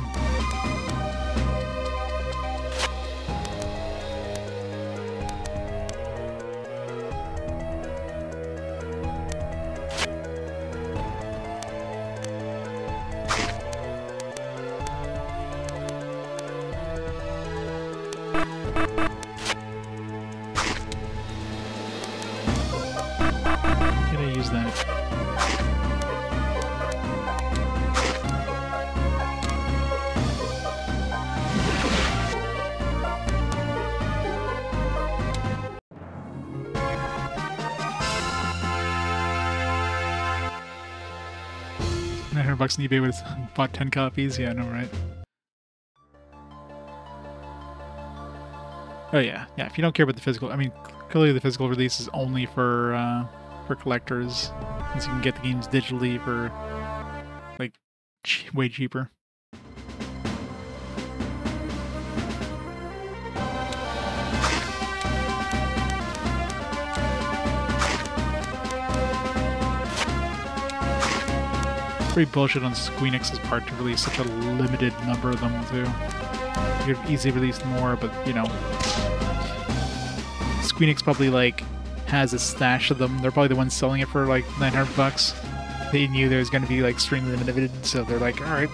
$900 on eBay with bought 10 copies. Yeah, I know, right? Oh yeah, yeah. If you don't care about the physical, I mean, clearly the physical release is only for collectors, since you can get the games digitally for like way cheaper. pretty bullshit on Squeenix's part to release such a limited number of them, too. You could have easily released more, but, you know... Squeenix probably, like, has a stash of them. They're probably the ones selling it for, like, $900. They knew there was going to be, like, extremely limited, so they're like, alright,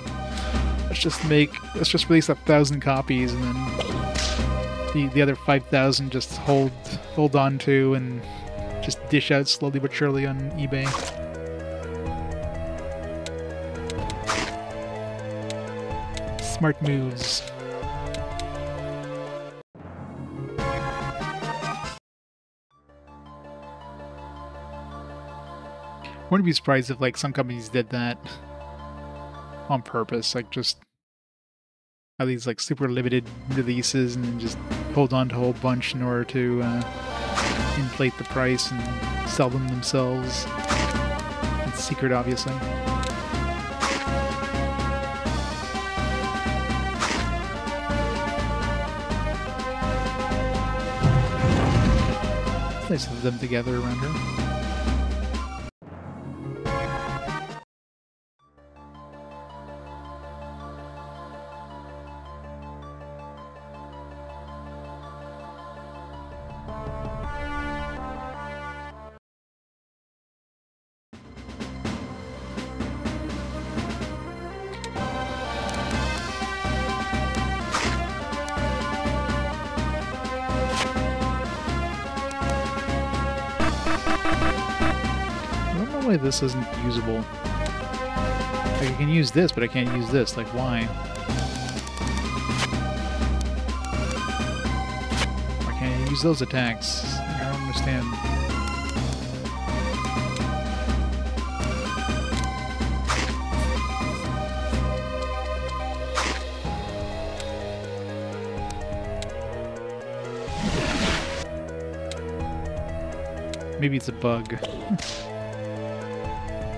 let's just release 1,000 copies, and then the other 5,000 just hold on to and just dish out slowly but surely on eBay. Smart moves. Wouldn't be surprised if like some companies did that on purpose, like just have these like super limited releases and then just hold on to a whole bunch in order to inflate the price and sell them themselves. It's secret, obviously. It's nice to have them together around her. This isn't usable. Like, I can use this, but I can't use this. Like, why? Why can't I use those attacks? I don't understand. Maybe it's a bug.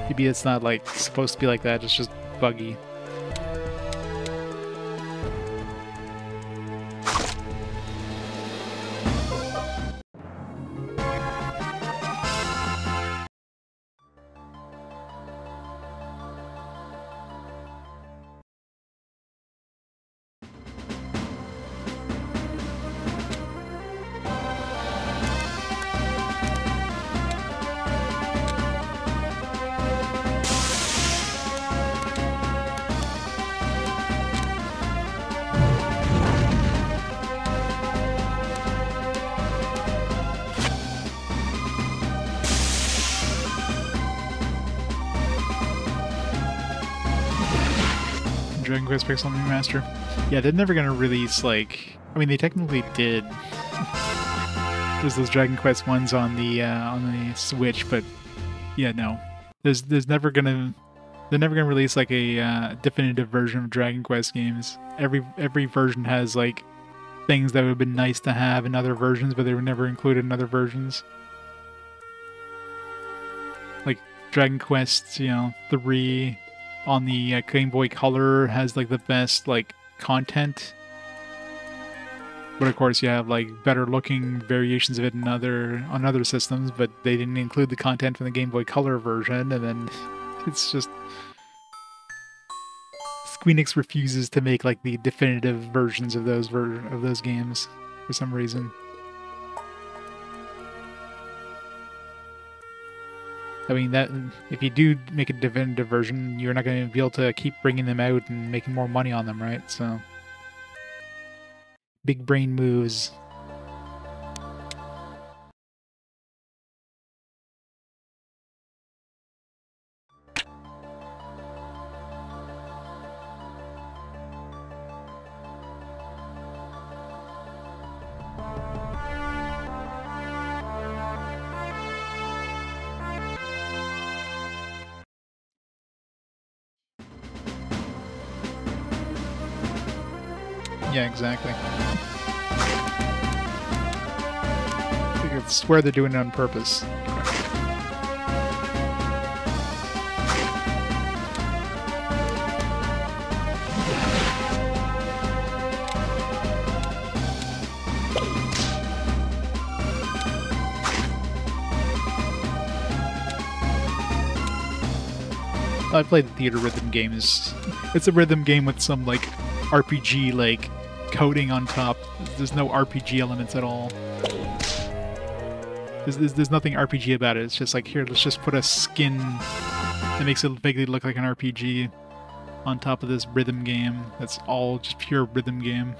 Maybe it's not, like, supposed to be like that, it's just buggy. Dragon Quest Pixel Remaster. Yeah, they're never gonna release, like... I mean, they technically did. There's those Dragon Quest ones on the Switch, but... Yeah, no. There's never gonna... They're never gonna release, like, a definitive version of Dragon Quest games. Every version has, like, things that would have been nice to have in other versions, but they were never included in other versions. Like, Dragon Quest, you know, 3... on the Game Boy Color has like the best like content, but of course you have like better looking variations of it on other systems, but they didn't include the content from the Game Boy Color version, and then it's just Squeenix refuses to make like the definitive versions of those games for some reason. I mean, that if you do make a definitive version, you're not going to be able to keep bringing them out and making more money on them, right? So, big brain moves. Yeah, exactly. I swear they're doing it on purpose. I played the theater rhythm games. It's a rhythm game with some like RPG like coding on top. There's no RPG elements at all. There's nothing RPG about it. It's just like, here, let's just put a skin that makes it vaguely look like an RPG on top of this rhythm game. That's all just pure rhythm game.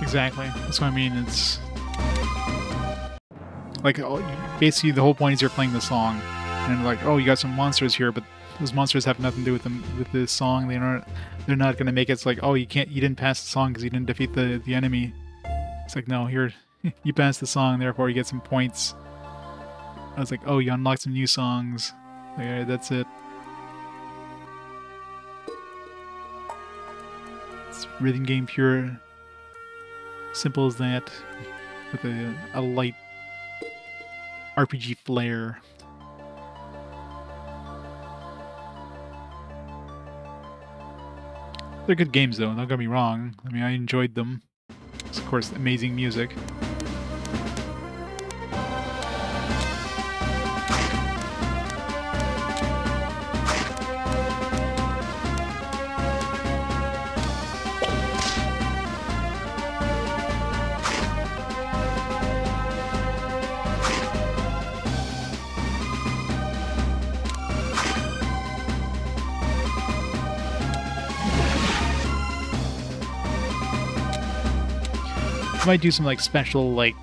Exactly. That's what I mean. It's like, basically the whole point is you're playing the song, and like, oh, you got some monsters here, but those monsters have nothing to do with them with this song. They're not going to make it. It's like, oh, you didn't pass the song because you didn't defeat the enemy. It's like, no, here, you passed the song, therefore you get some points. I was like, oh, you unlocked some new songs. Like, all right, that's it. It's rhythm game pure. Simple as that, with a light RPG flair. They're good games though, don't get me wrong. I mean, I enjoyed them. It's, of course, amazing music. Might do some like special like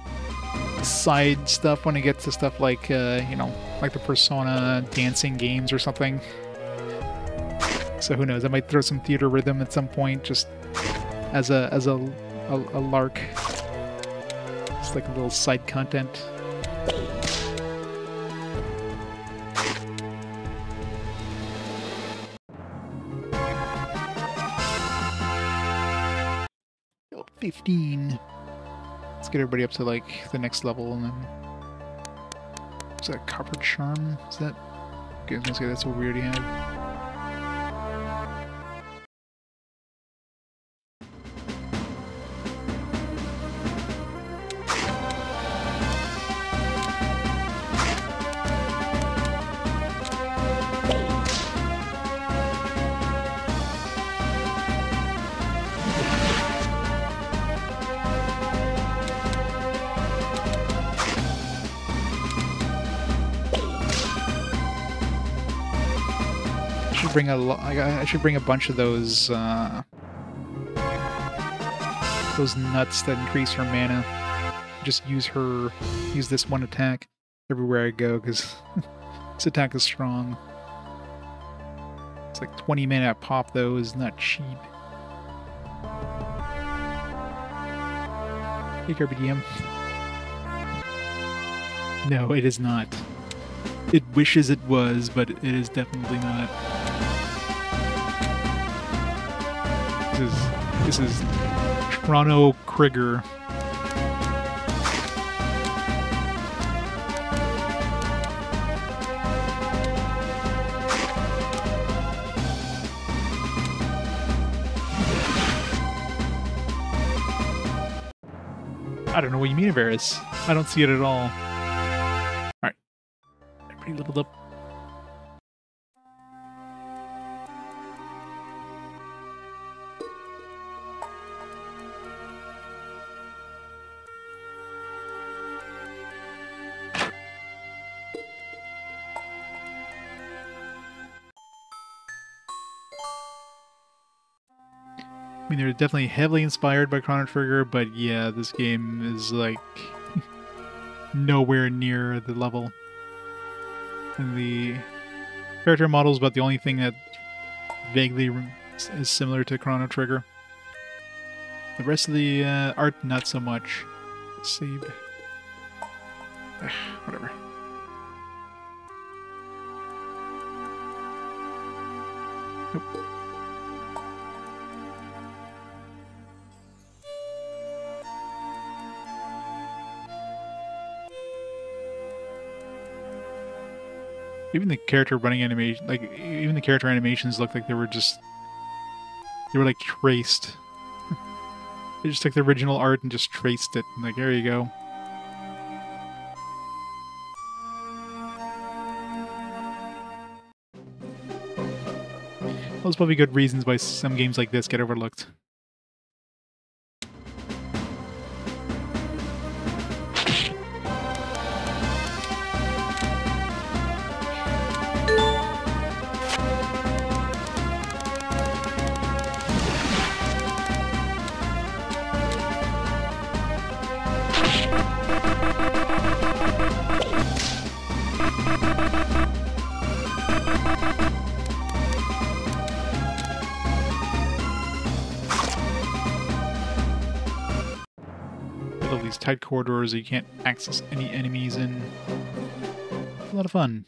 side stuff when it gets to stuff like you know, like the Persona dancing games or something. So who knows? I might throw some theater rhythm at some point, just as a lark. It's like a little side content. Oh, 15. Let's get everybody up to like the next level, and then is that copper charm? Is that? Okay, I was gonna say that's what we already had. I should bring a bunch of those nuts that increase her mana. Just use this one attack everywhere I go, because this attack is strong. It's like 20 mana pop though, is not cheap. Hey, RBDM. No, it is not. It wishes it was, but it is definitely not. This is Chrono Trigger. I don't know what you mean, Averay. I don't see it at all. Alright. Everybody leveled up. I mean, they're definitely heavily inspired by Chrono Trigger, but yeah, this game is like nowhere near the level. And the character model is about the only thing that vaguely is similar to Chrono Trigger. The rest of the art, not so much. Saved. Whatever. Nope. Even the character running animation, like, even the character animations looked like they were like traced. They just took the original art and just traced it. Like, there you go. Those probably good reasons why some games like this get overlooked. These tight corridors that you can't access any enemies in. It's a lot of fun.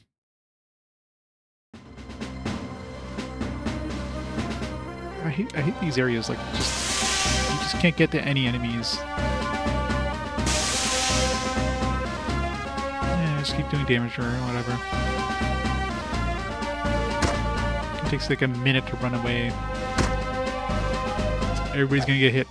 I hate these areas, like, you just can't get to any enemies. Yeah, just keep doing damage or whatever. It takes like a minute to run away. Everybody's gonna get hit.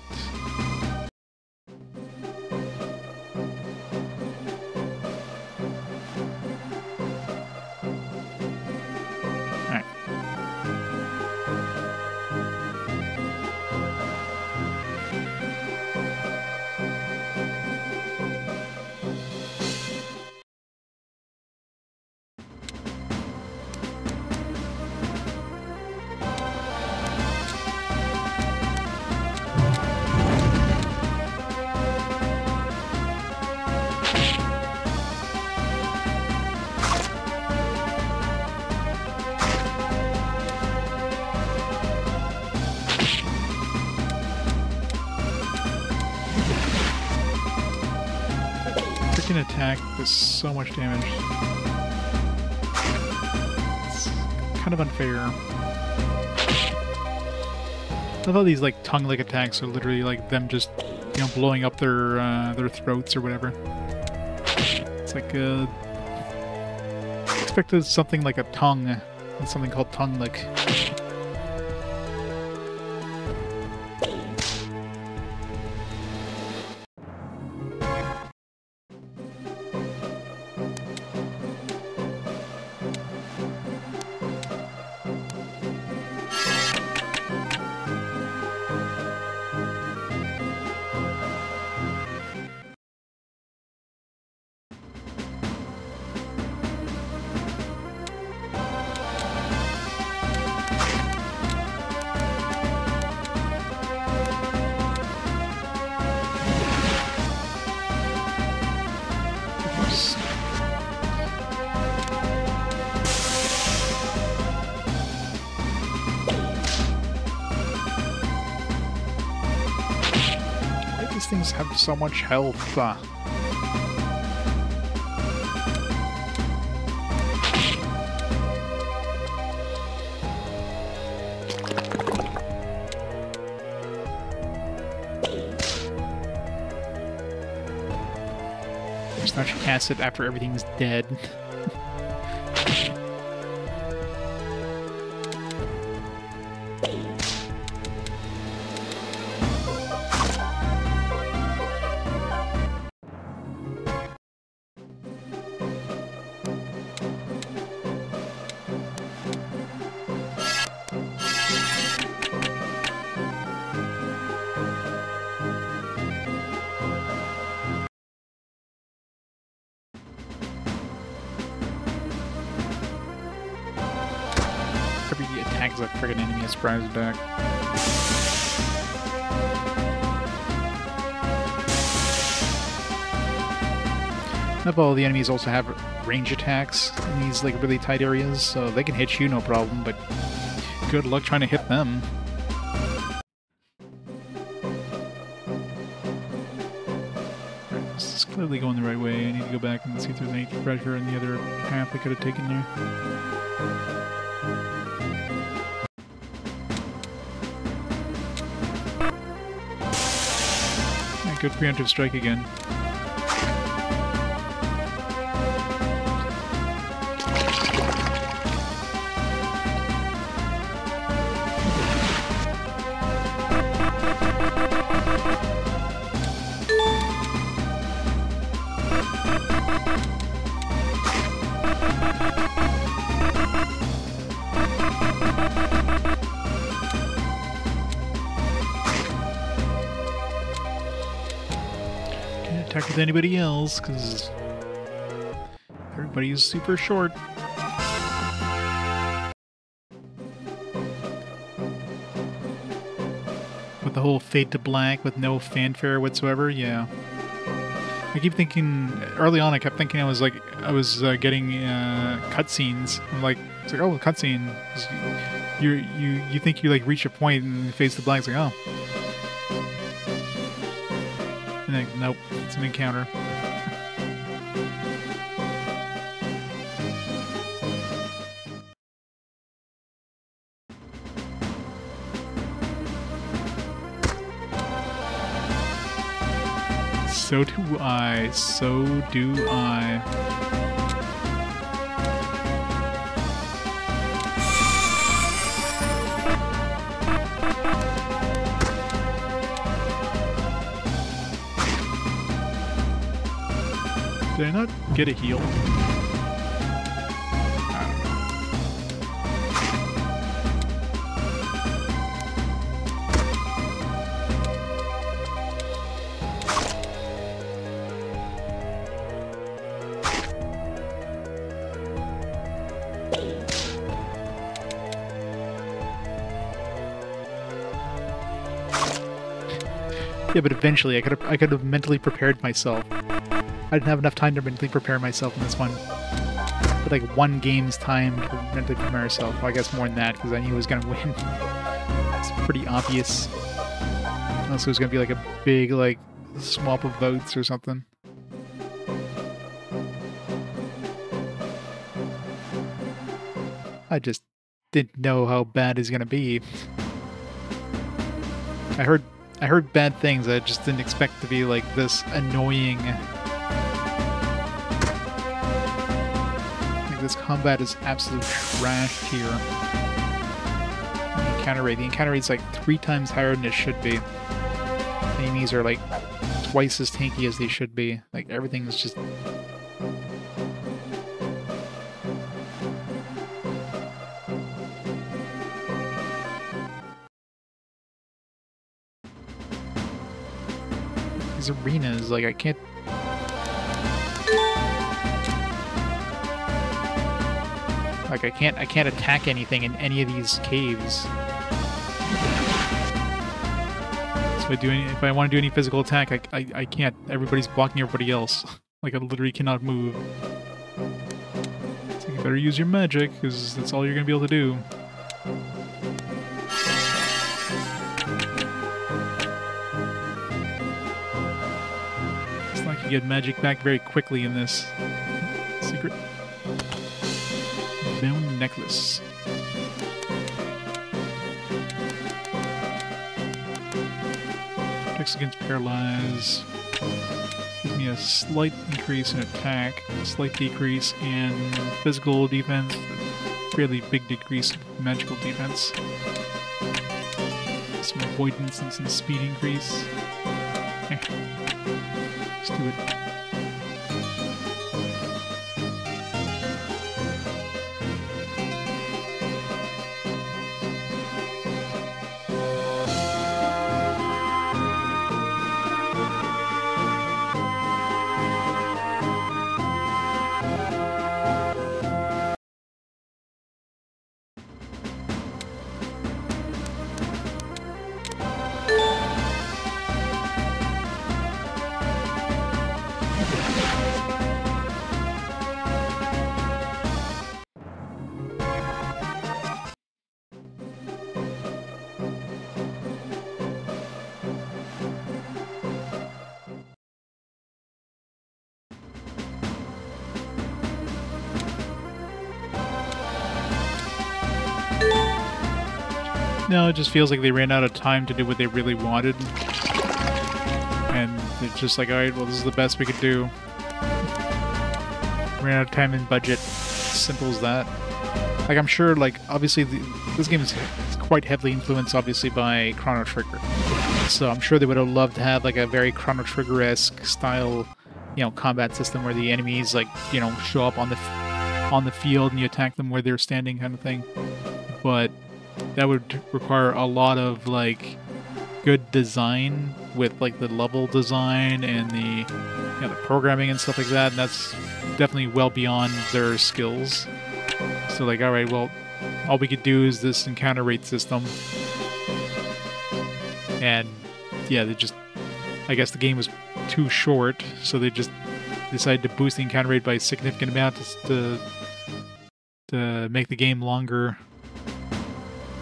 Attack does so much damage. It's kind of unfair. I love how these like tongue-lick attacks are literally like them just, you know, blowing up their throats or whatever. It's like I expected something like a tongue and something called tongue-lick. These things have so much health. Just not cast it after everything's dead. Every a friggin' enemy a surprise attack. Not all the enemies also have range attacks in these like really tight areas, so they can hit you no problem, but good luck trying to hit them. really going the right way. I need to go back and see if there's any treasure in the other path I could have taken there. Yeah, good preemptive strike again. Attack with anybody else, because everybody's super short. With the whole fade to black with no fanfare whatsoever, yeah. I keep thinking, early on I kept thinking I was getting cutscenes. I'm like, it's like, oh, cutscene. You think you like reach a point and fades to black, it's like, oh. And then, nope, it's an encounter. So do I. So do I. Did I not get a heal? Yeah, but eventually I could have mentally prepared myself. I didn't have enough time to mentally prepare myself in this one. But like one game's time to mentally prepare myself. Well, I guess more than that, because I knew I was going to win. It's pretty obvious. Unless it was going to be like a big, like, swap of votes or something. I just didn't know how bad it's going to be. I heard bad things. I just didn't expect to be like this annoying. This combat is absolute trash here. The encounter rate's like 3 times higher than it should be. Enemies are like twice as tanky as they should be. Like everything is just... These arenas, like I can't... Like I can't attack anything in any of these caves. So if I want to do any physical attack, I can't. Everybody's blocking everybody else. Like I literally cannot move. So you better use your magic, because that's all you're gonna be able to do. It's like you get magic back very quickly in this secret. Bel necklace. Protects against paralyze. Gives me a slight increase in attack, a slight decrease in physical defense, a fairly big decrease in magical defense. Some avoidance and some speed increase. Let's do it. No, it just feels like they ran out of time to do what they really wanted. And it's just like, alright, well, this is the best we could do. Ran out of time and budget. Simple as that. Like, I'm sure, like, obviously, this game is quite heavily influenced, obviously, by Chrono Trigger. So I'm sure they would have loved to have, like, a very Chrono Trigger-esque style, you know, combat system where the enemies, like, you know, show up on the field and you attack them where they're standing kind of thing. But that would require a lot of, like, good design with, like, the level design and the, you know, the programming and stuff like that, and that's definitely well beyond their skills. So, like, alright, well, all we could do is this encounter rate system. And, yeah, they just... I guess the game was too short, so they just decided to boost the encounter rate by a significant amount to make the game longer.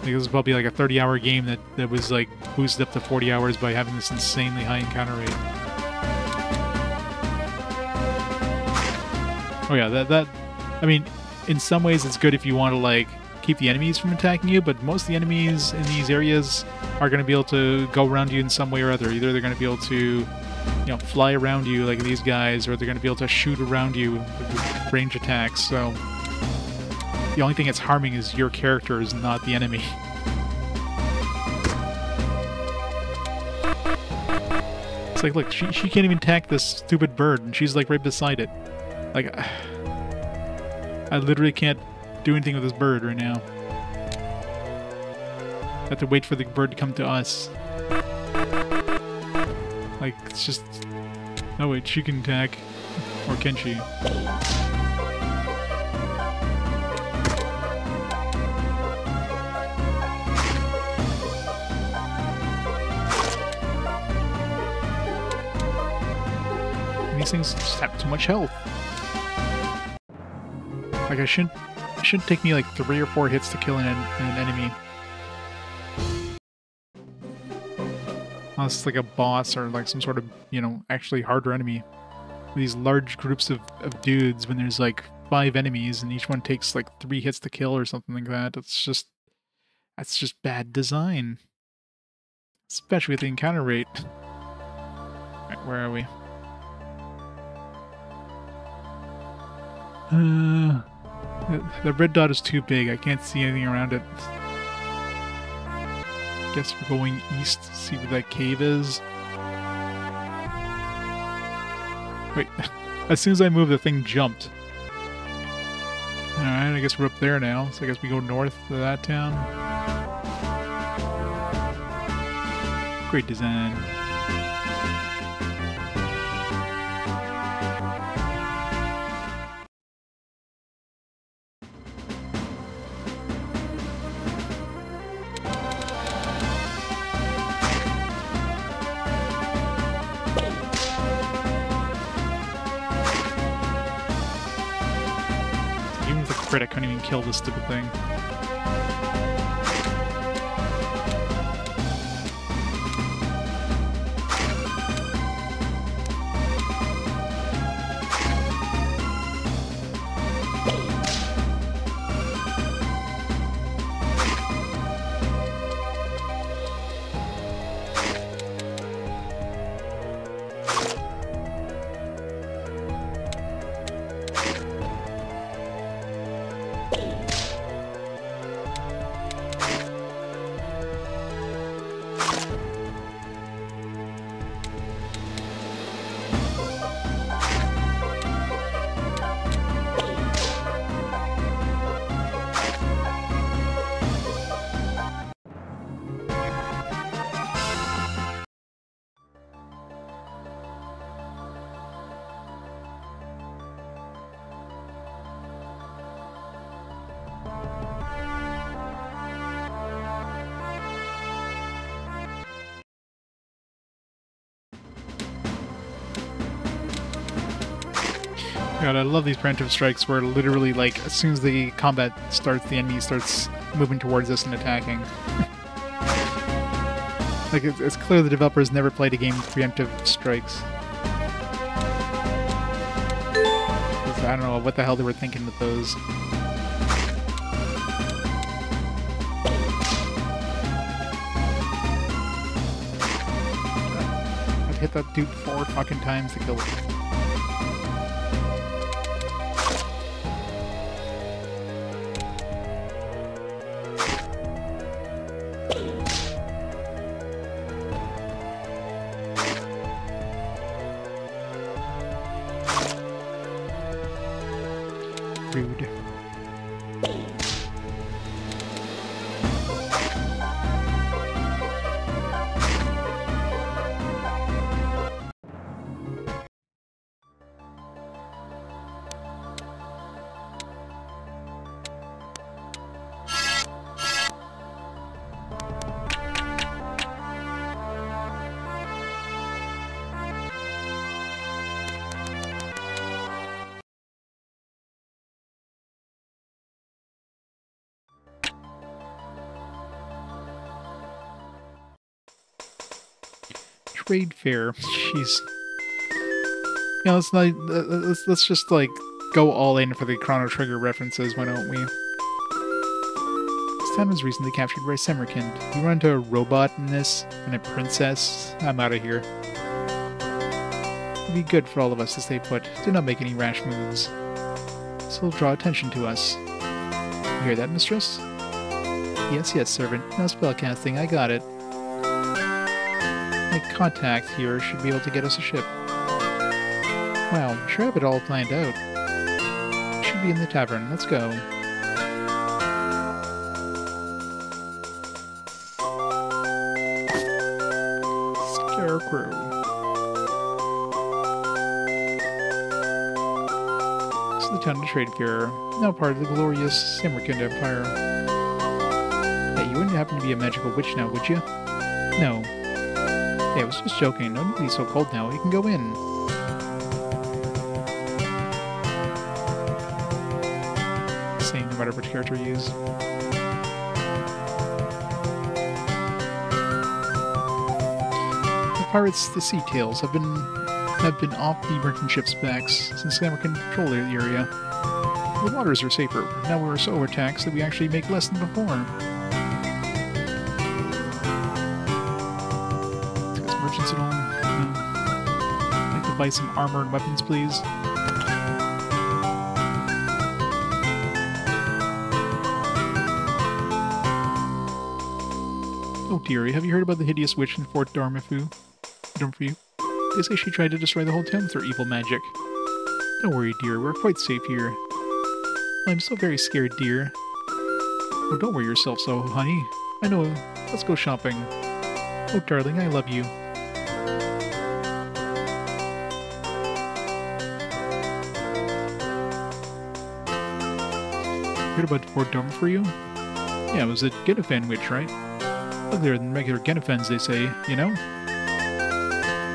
Like, this was probably like a 30-hour game that was, like, boosted up to 40 hours by having this insanely high encounter rate. Oh yeah, that... I mean, in some ways it's good if you want to, like, keep the enemies from attacking you, but most of the enemies in these areas are going to be able to go around you in some way or other. Either they're going to be able to, you know, fly around you like these guys, or they're going to be able to shoot around you with range attacks, so... The only thing it's harming is your characters, not the enemy. It's like, look, she can't even attack this stupid bird, and she's, like, right beside it. Like, I literally can't do anything with this bird right now. I have to wait for the bird to come to us. Like, it's just... Oh wait, she can attack. Or can she? These things just have too much health. Like, it shouldn't take me like 3 or 4 hits to kill an enemy. Unless it's like a boss or like some sort of, you know, actually harder enemy. These large groups of dudes, when there's like 5 enemies and each one takes like 3 hits to kill or something like that, that's just bad design. Especially with the encounter rate. Alright, where are we? The red dot is too big. I can't see anything around it. Guess we're going east to see where that cave is. Wait, as soon as I moved, the thing jumped. Alright, I guess we're up there now. So I guess we go north to that town. Great design. I couldn't even kill this stupid thing. God, I love these preemptive strikes where literally, like, as soon as the combat starts, the enemy starts moving towards us and attacking. Like, it's clear the developers never played a game with preemptive strikes. I don't know what the hell they were thinking with those. to hit that dude 4 fucking times to kill him. Rude. Trade fair. Jeez. You know, let's just like go all in for the Chrono Trigger references. Why don't we? This town was recently captured by Samarkand. You run into a robot in this and a princess. I'm out of here. It'd be good for all of us to stay put. Do not make any rash moves. This will draw attention to us. You hear that, mistress? Yes, yes, servant. No spell casting. I got it. My contact here should be able to get us a ship. Wow, sure have it all planned out. Should be in the tavern. Let's go. Scarecrow. This is the town of Trade Fair, now part of the glorious Samarkand Empire. Hey, you wouldn't happen to be a magical witch now, would you? No. Hey, I was just joking. No need to be so cold now. You can go in. Same no matter which character you use. The pirates, the Sea Tails, have been off the merchant ships' backs since Samarkand controlled the area. The waters are safer. Now we're so overtaxed that we actually make less than before. Merchants at all. I'd like to buy some armor and weapons, please. Oh dear, have you heard about the hideous witch in Fort Dormifu? They say she tried to destroy the whole town with her evil magic. Don't worry, dear, we're quite safe here. I'm so very scared, dear. Oh, don't worry yourself so, honey. I know, let's go shopping. Oh, darling, I love you. Heard about Fort Dormifu? Yeah, it was a Genifan witch, right? Uglier than regular Genifans, they say, you know?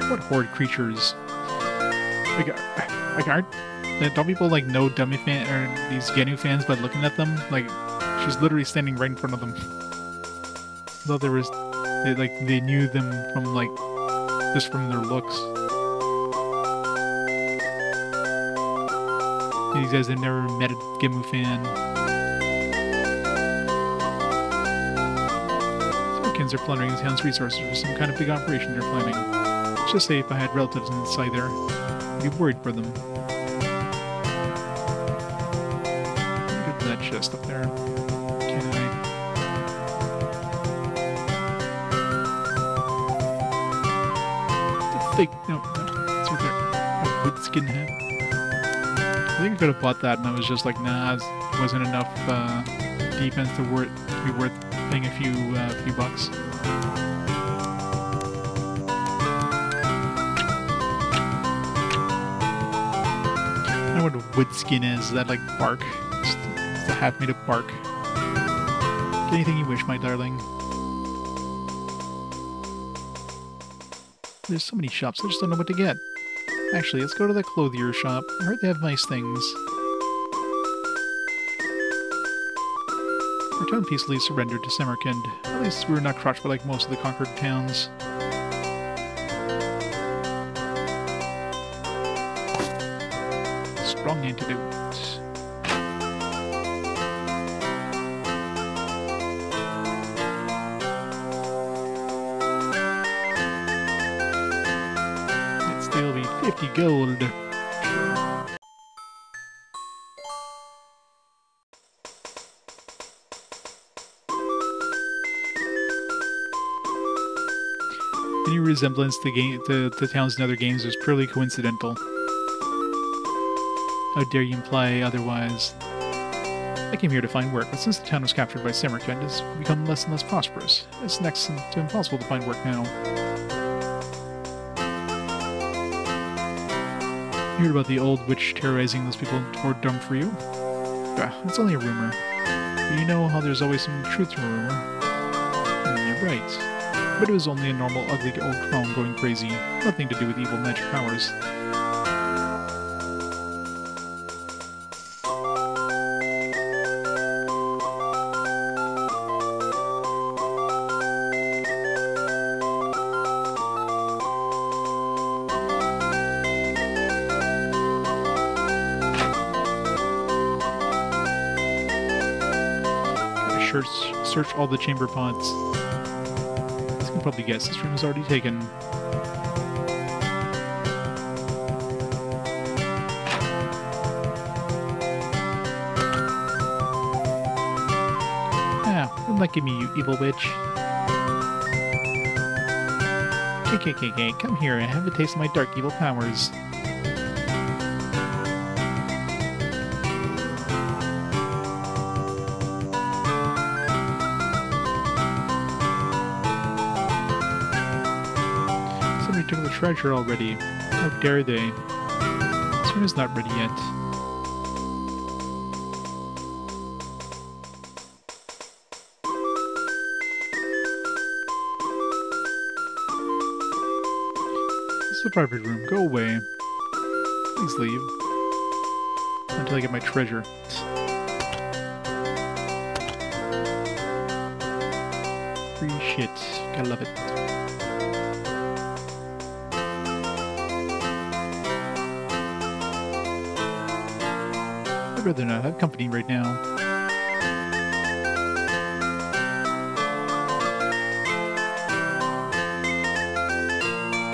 What horrid creatures. Don't people, like, know Dummy-fan, or these Genu fans by looking at them? Like, she's literally standing right in front of them. Though there was, they knew them from, like, just from their looks. These guys have never met a Gemu fan. Samarkands are plundering the town's resources for some kind of big operation they're planning. Let's just say if I had relatives inside there, I'd be worried for them. Get to that chest up there. Can I? The fake. No, it's right there. A wood skin hat. I think I could have bought that, and I was just like, nah, it wasn't enough defense to be worth paying a few bucks. I know what a wood skin is. Is that like bark? It's a hat made of bark. Get anything you wish, my darling. There's so many shops, I just don't know what to get. Actually, let's go to the clothier shop. I heard they have nice things. Our town peacefully surrendered to Samarkand. At least we were not crushed by like most of the conquered towns. Strong antidote. gold. Any resemblance to towns in other games is purely coincidental. How dare you imply otherwise? I came here to find work, but since the town was captured by Samarkand, it's become less and less prosperous. It's next to impossible to find work now. You heard about the old witch terrorizing those people toward Dumfriu? It's only a rumor. But you know how there's always some truth to a rumor. You're right. But it was only a normal, ugly old crone going crazy. Nothing to do with evil magic powers. Search all the chamber pods. As you can probably guess, this room is already taken. Wouldn't that give me, you evil witch? KKKK, come here and have a taste of my dark evil powers. Took the treasure already. How dare they? This one is not ready yet. This is a private room. Go away. Please leave. Until I get my treasure. Free shit. Gotta love it. I'd rather not have company right now.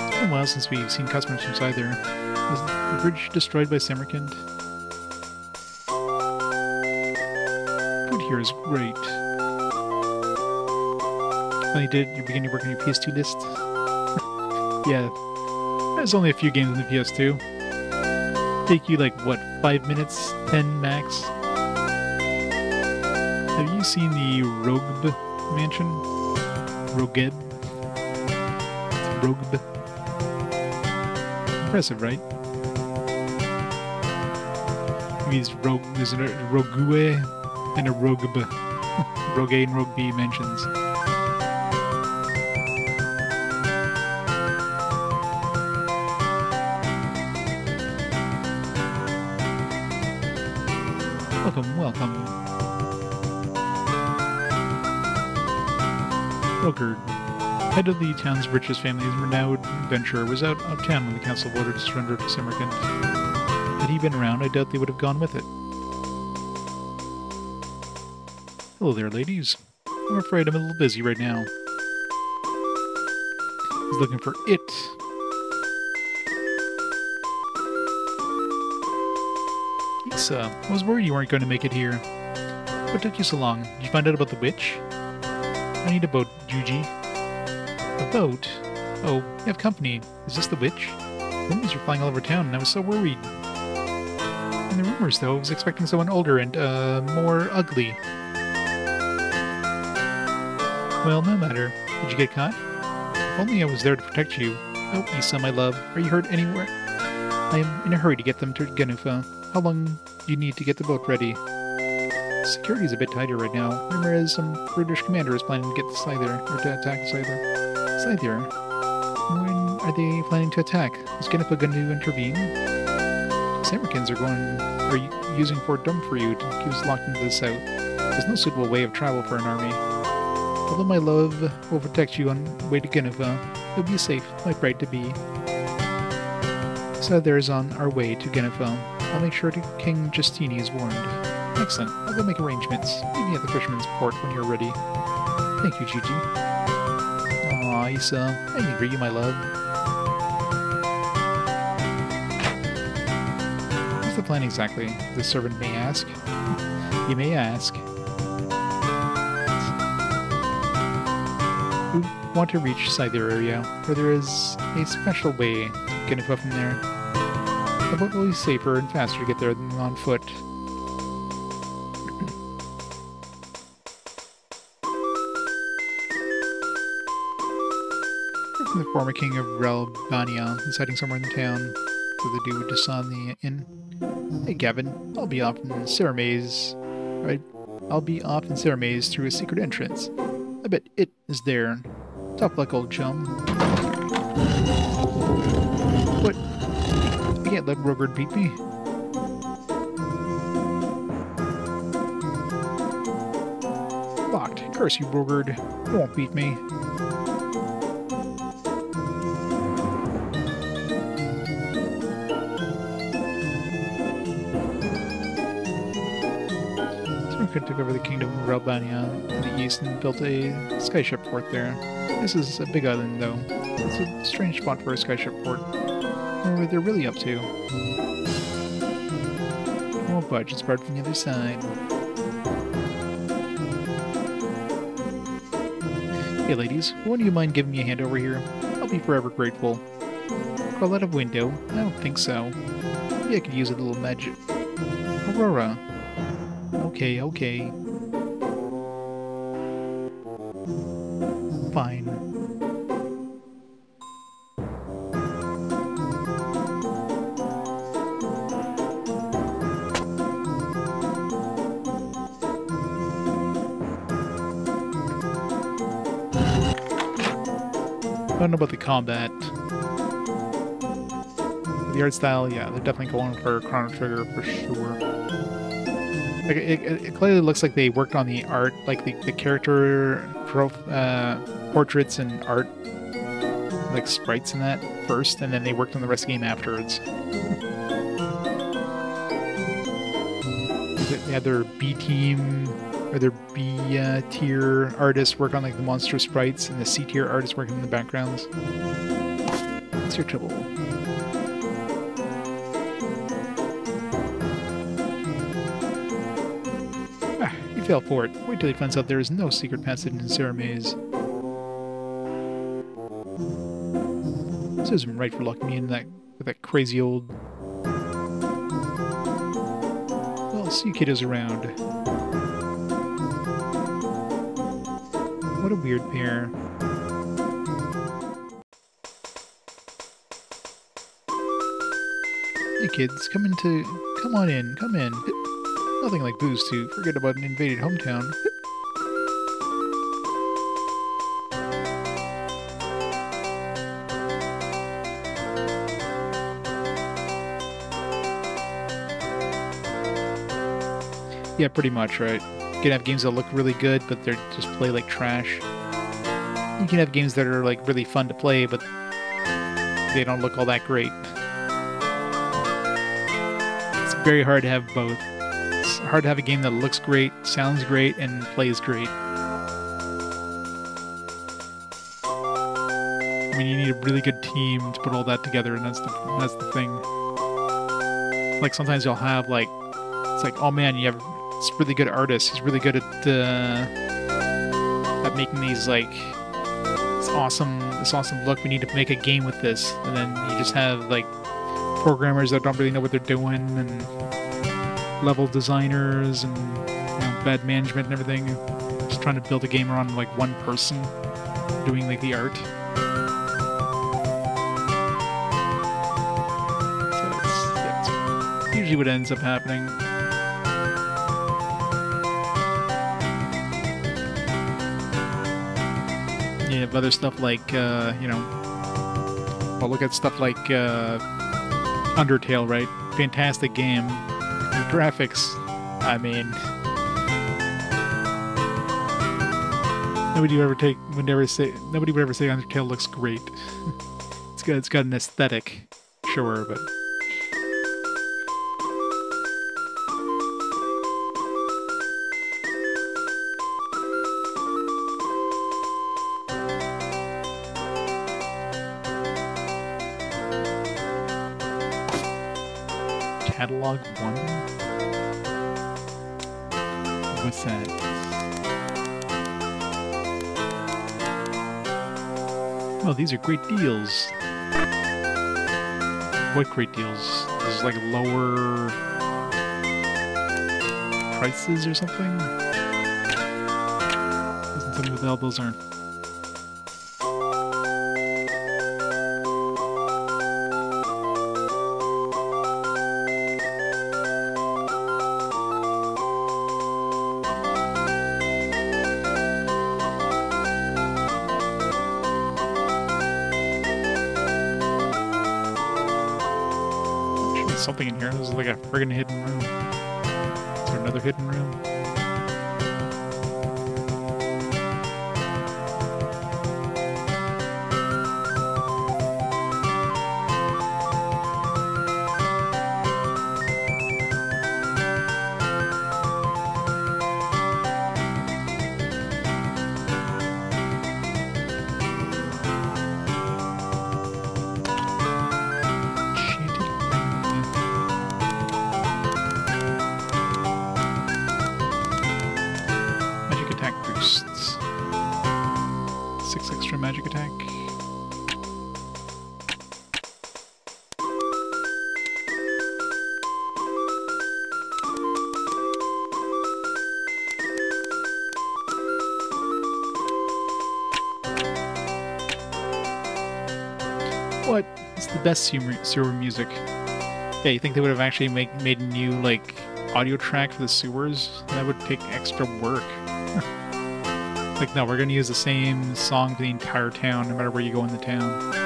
It's been a while since we've seen customers from either. Was the bridge destroyed by Samarkand? Food here is great. Finally you're beginning to work on your PS2 list? Yeah. There's only a few games in the PS2. Take you like what, 5 minutes, 10 max. Have you seen the Rogue mansion? Rogeb? Rogue. Impressive, right? These Rogue, there's a Rogue and a Rogeb. Rogue A and Rogue B mansions. Welcome. Rogerd, head of the town's richest family, his renowned adventurer, was out of town when the council voted to surrender to Samarkand. Had he been around, I doubt they would have gone with it. Hello there, ladies. I'm afraid I'm a little busy right now. He's looking for it. I was worried you weren't going to make it here. What took you so long? Did you find out about the witch? I need a boat, Juji. A boat? Oh, you have company. Is this the witch? Rumors were flying all over town, and I was so worried. And the rumors, though, I was expecting someone older and, more ugly. Well, no matter. Did you get caught? If only I was there to protect you. Oh, Issa, my love. Are you hurt anywhere? I am in a hurry to get them to Genufa. How long do you need to get the boat ready? Security's a bit tighter right now. Rumor is some British commander is planning to get the Scyther, or to attack the Scyther. Scyther? When are they planning to attack? Is Genufa going to intervene? Samarkands are using Fort Dumfriu to keep us locked into the south. There's no suitable way of travel for an army. Although my love will protect you on the way to Genufa, you'll be safe, like right to be. Scyther is on our way to Genufa. I'll make sure King Justini is warned. Excellent. I'll go make arrangements. Meet me at the Fisherman's Port when you're ready. Thank you, Gigi. Aw, Issa. I need you, my love. plan exactly? The servant may ask. You may ask. We want to reach Sigil area, where there is a special way to get a from there. The boat will be safer and faster to get there than on foot. The former king of Relbania is heading somewhere in the town for the dude just on the inn. Hey Gavin, I'll be off in Ceramaze. Right? I'll be off in Ceramaze through a secret entrance. I bet it is there. Tough luck, old chum. What? I can't let Rogard beat me. Locked. Curse you, Rogard. You won't beat me. Took over the kingdom of Relbania in the east and built a skyship port there. This is a big island, though. It's a strange spot for a skyship port. I wonder what they're really up to. Oh, budge, it's barred from the other side. Hey, ladies, wouldn't you mind giving me a hand over here? I'll be forever grateful. Crawl out of window? I don't think so. Maybe I could use a little magic. Aurora. Okay, okay. Fine. I don't know about the combat. The art style, yeah, they're definitely going for Chrono Trigger for sure. Like, it clearly looks like they worked on the art, like the character portraits and art, like sprites and that first, and then they worked on the rest of the game afterwards. They had their B team or their B tier artists work on like the monster sprites, and the C tier artists working in the backgrounds. What's your trouble? Fail for it. Wait till he finds out there is no secret passage in Ceramaze. This isn't right for locking me in with that crazy old... Well, see you kiddos around. What a weird pair. Hey kids, come on in, come in. Nothing like booze to forget about an invaded hometown. Yeah, pretty much, right? You can have games that look really good, but they're just play like trash. You can have games that are like really fun to play, but they don't look all that great. It's very hard to have both. It's hard to have a game that looks great, sounds great, and plays great. I mean, you need a really good team to put all that together, and that's the thing. Like sometimes you'll have like, it's like, oh man, you have this really good artist. He's really good at making these like this awesome look. We need to make a game with this, and then you just have like programmers that don't really know what they're doing, and level designers, and bad management and everything. Just trying to build a game around like one person doing like the art. So that's usually what ends up happening. You have other stuff like, well, look at stuff like Undertale, right? Fantastic game. The graphics, I mean, nobody would ever say Undertale looks great. It's got an aesthetic, sure, but Catalog 1? What's that? Oh, these are great deals. What great deals? This is like lower prices or something? Doesn't tell me what the hell those are. Something in here. This is like a friggin' hidden room. Is there another hidden room? Magic attack. What? It's the best sewer music. Yeah, you think they would have actually made a new, like, audio track for the sewers? That would take extra work. Like, no, we're going to use the same song for the entire town, no matter where you go in the town.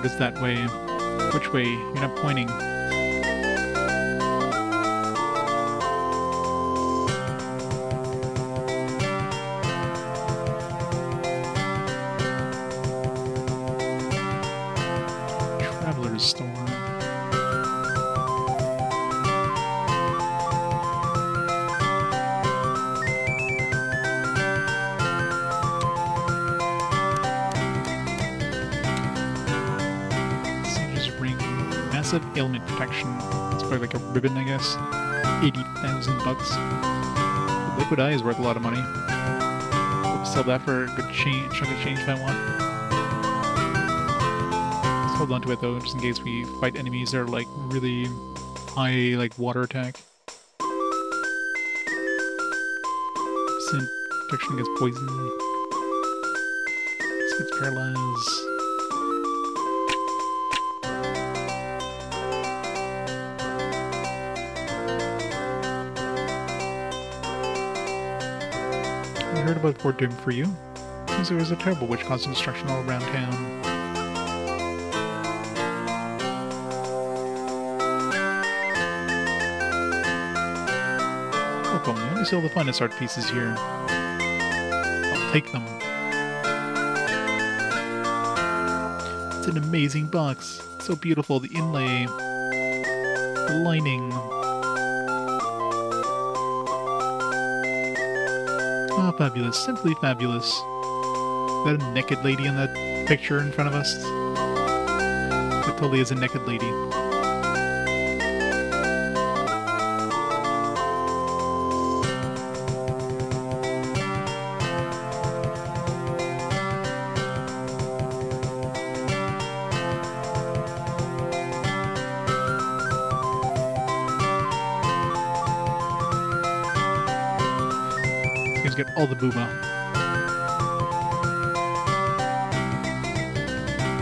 Is that way? Which way? You're not pointing. Traveler's store. Ailment protection. It's probably like a ribbon, I guess. 80,000 bucks. The liquid eye is worth a lot of money. I'll sell that for a good chunk of change if I want. Let's hold on to it though, just in case we fight enemies that are like really high, like water attack. Protection against poison. This gets paralyzed. I heard about Fort Doom for you. Seems there was a terrible witch causing destruction all around town. Welcome, we only sell the finest art pieces here. I'll take them. It's an amazing box. So beautiful, the inlay, the lining. Ah, fabulous. Simply fabulous. Is that a naked lady in that picture in front of us? That totally is a naked lady. Get all the booba.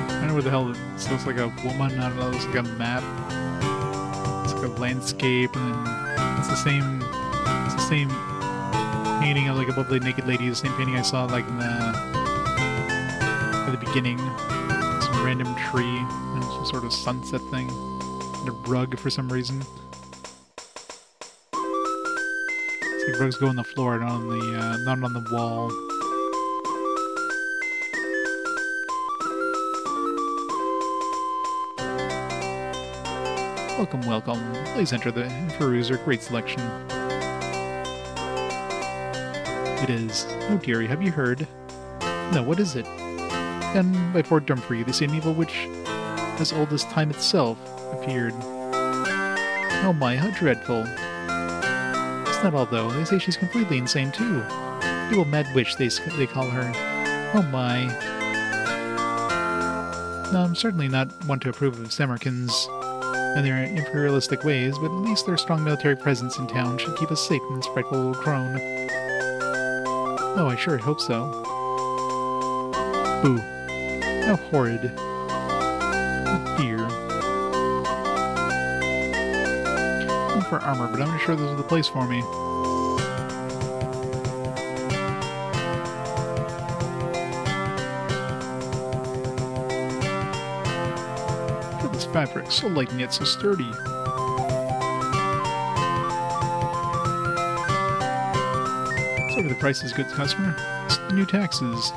I don't know where the hell this looks like a woman. I don't know. It looks like a map. It's like a landscape, and then it's the same. It's the same painting of like a lovely naked lady. The same painting I saw like in the at the beginning. Some random tree and some sort of sunset thing, and a rug for some reason. Big bugs go on the floor, not on the wall. Welcome, welcome. Please enter the Peruser. Great selection. It is. Oh dearie, have you heard? No, what is it? Then by Fort Dumfries, the same evil witch as old as time itself appeared. Oh my, how dreadful. It's not all though. They say she's completely insane too. Evil mad witch, they call her. Oh my. No, I'm certainly not one to approve of Samarkand's and their imperialistic ways, but at least their strong military presence in town should keep us safe from this frightful crone. Oh, I sure hope so. Boo. How horrid. Oh dear. I'm for armor, but I'm not sure this is the place for me. Fabric, so light and yet so sturdy. Sorry, the price is good, customer. It's the new taxes.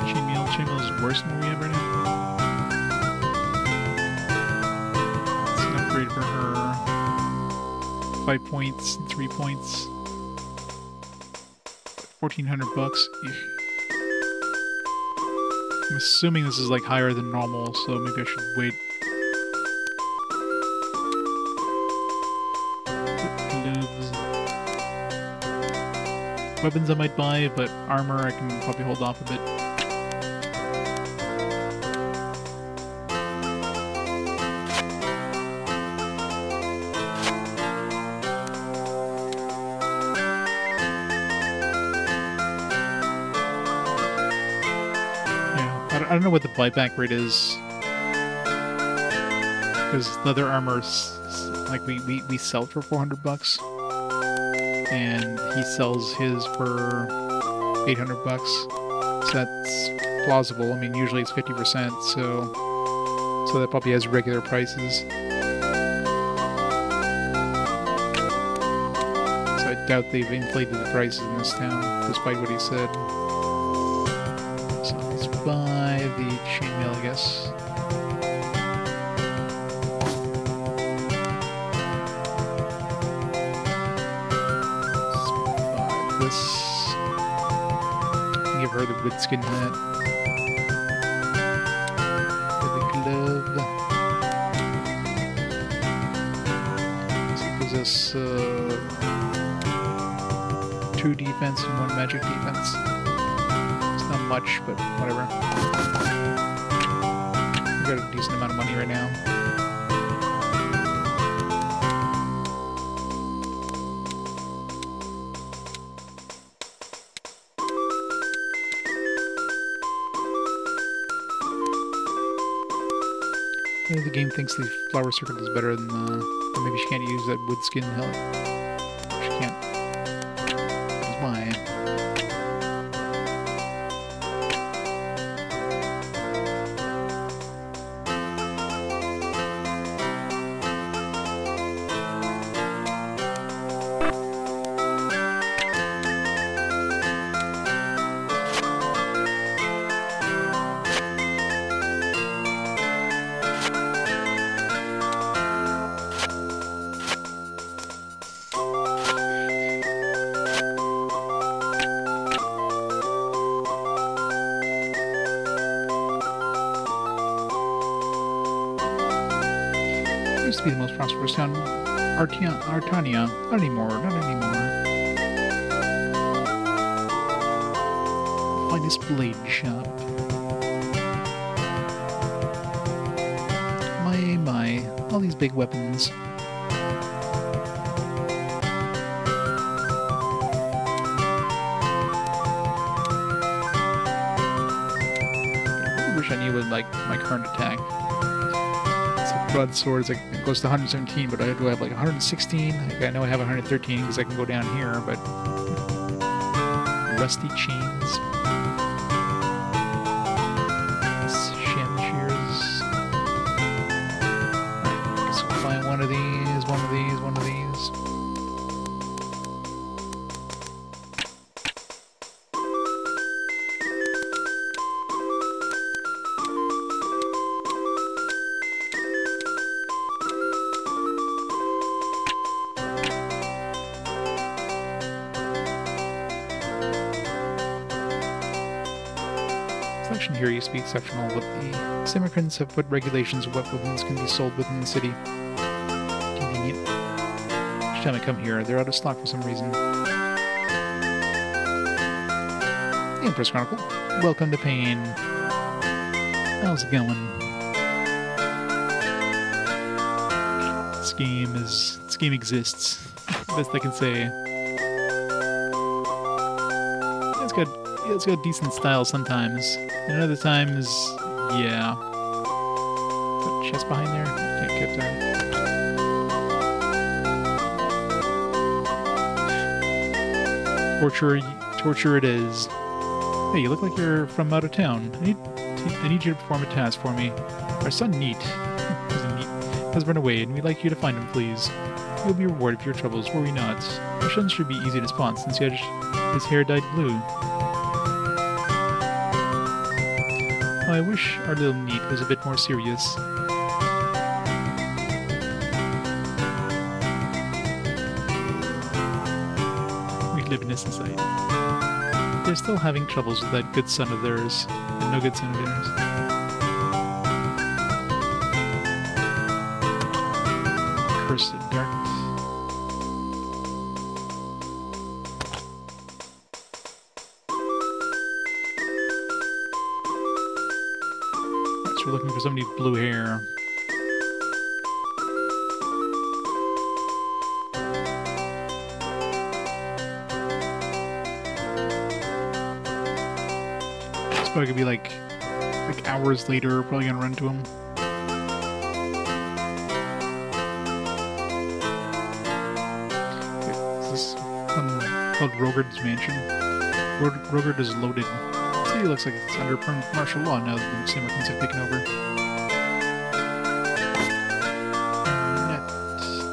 Chainmail is worse than what we have right now. It's an upgrade for her. 5 points, 3 points, 1,400 bucks. I'm assuming this is like higher than normal, so maybe I should wait. Gloves. Weapons I might buy, but armor I can probably hold off a bit. I don't know what the buyback rate is, because leather armor's like we sell for 400 bucks, and he sells his for 800 bucks. So that's plausible. I mean, usually it's 50%, so that probably has regular prices. So I doubt they've inflated the prices in this town, despite what he said. So let's buy the chainmail, I guess. Let's buy this. Give her the wood skin hat. The glove. So it gives us 2 defense and 1 magic defense. Not much, but whatever. We got a decent amount of money right now. Maybe the game thinks the flower circuit is better than or maybe she can't use that wood skin helmet. She can't. That's why. Used to be the most prosperous town, Artania. Not anymore, not anymore. Finest blade shop. My, all these big weapons. I wish I knew what, like, my current attack. Broadswords, it goes to 117, but I do have like 116. I know I have 113 because I can go down here, but rusty chains. here used to be exceptional, but the immigrants have put regulations of what weapons can be sold within the city. Convenient. Each time I come here, they're out of stock for some reason. The Empress Chronicle. Welcome to Pain. How's it going? This game exists. Best I can say. It's got decent style sometimes, and other times, yeah. Got a chest behind there. Can't get that. Torture it is. Hey, you look like you're from out of town. I need you to perform a task for me. Our son Neat has run away, and we'd like you to find him, please. You'll be rewarded for your troubles, worry not. Your son should be easy to spot since he had his hair dyed blue. I wish our little Neat was a bit more serious. We live in a society. They're still having troubles with that good son of theirs, and no good son of theirs. Cursed darkness. We're looking for somebody with blue hair. It's probably gonna be like hours later. We're probably gonna run to him. Is this one called Rogard's Mansion? Rogard is loaded. It looks like it's under martial law now that the Simmerkins have taken over.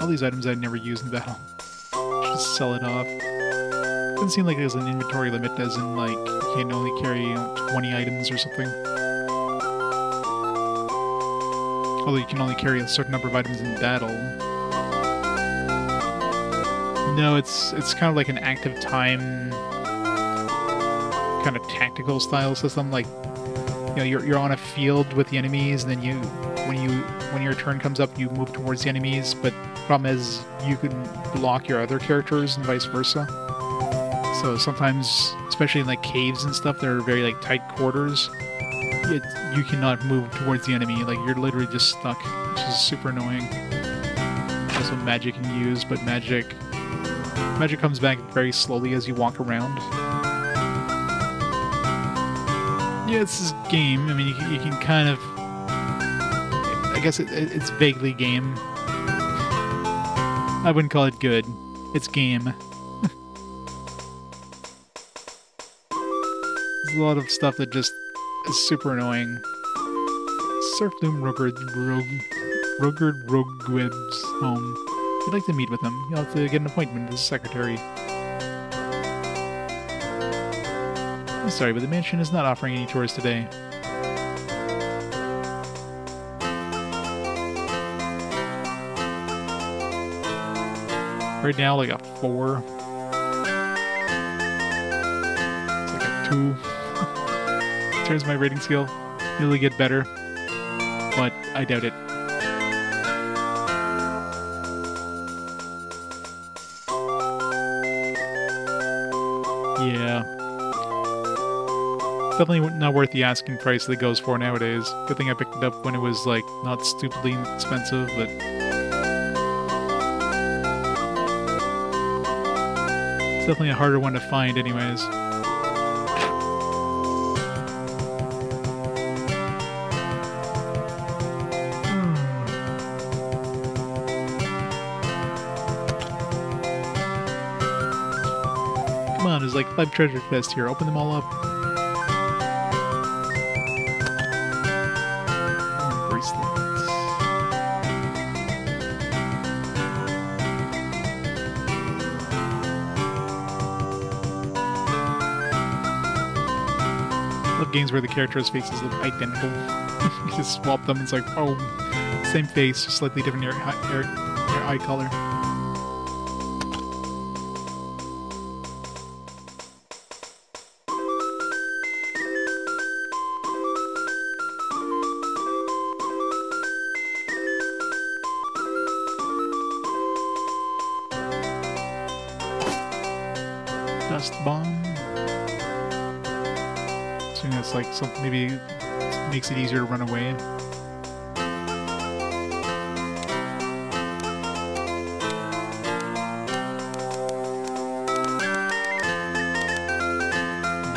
All these items I'd never use in battle. Just sell it off. Doesn't seem like there's an inventory limit, as in, like, you can only carry 20 items or something. Although you can only carry a certain number of items in battle. No, it's kind of like an active time kind of tactical style system. Like, you know, you're on a field with the enemies, and then when your turn comes up, you move towards the enemies. But the problem is you can block your other characters and vice versa. So sometimes, especially in like caves and stuff, they're very like tight quarters. You cannot move towards the enemy. Like, you're literally just stuck, which is super annoying. Also, magic can use, but magic comes back very slowly as you walk around. Yeah, it's this game. I mean, you can kind of... I guess it's vaguely game. I wouldn't call it good. It's game. There's a lot of stuff that just is super annoying. Surfloom Rogard Rogweb's home. If you'd like to meet with him, you'll have to get an appointment as a secretary. I'm sorry, but the mansion is not offering any tours today. Right now, like a 4. It's like a 2. Turns my rating scale. It'll get better, but I doubt it. Yeah. Definitely not worth the asking price that it goes for nowadays. Good thing I picked it up when it was, like, not stupidly expensive, but... it's definitely a harder one to find anyways. Come on, there's like 5 treasure chests here. Open them all up. Games where the characters' faces look identical. You just swap them, it's like, oh, same face, just slightly different your eye color. blast bomb. So that's like something maybe makes it easier to run away.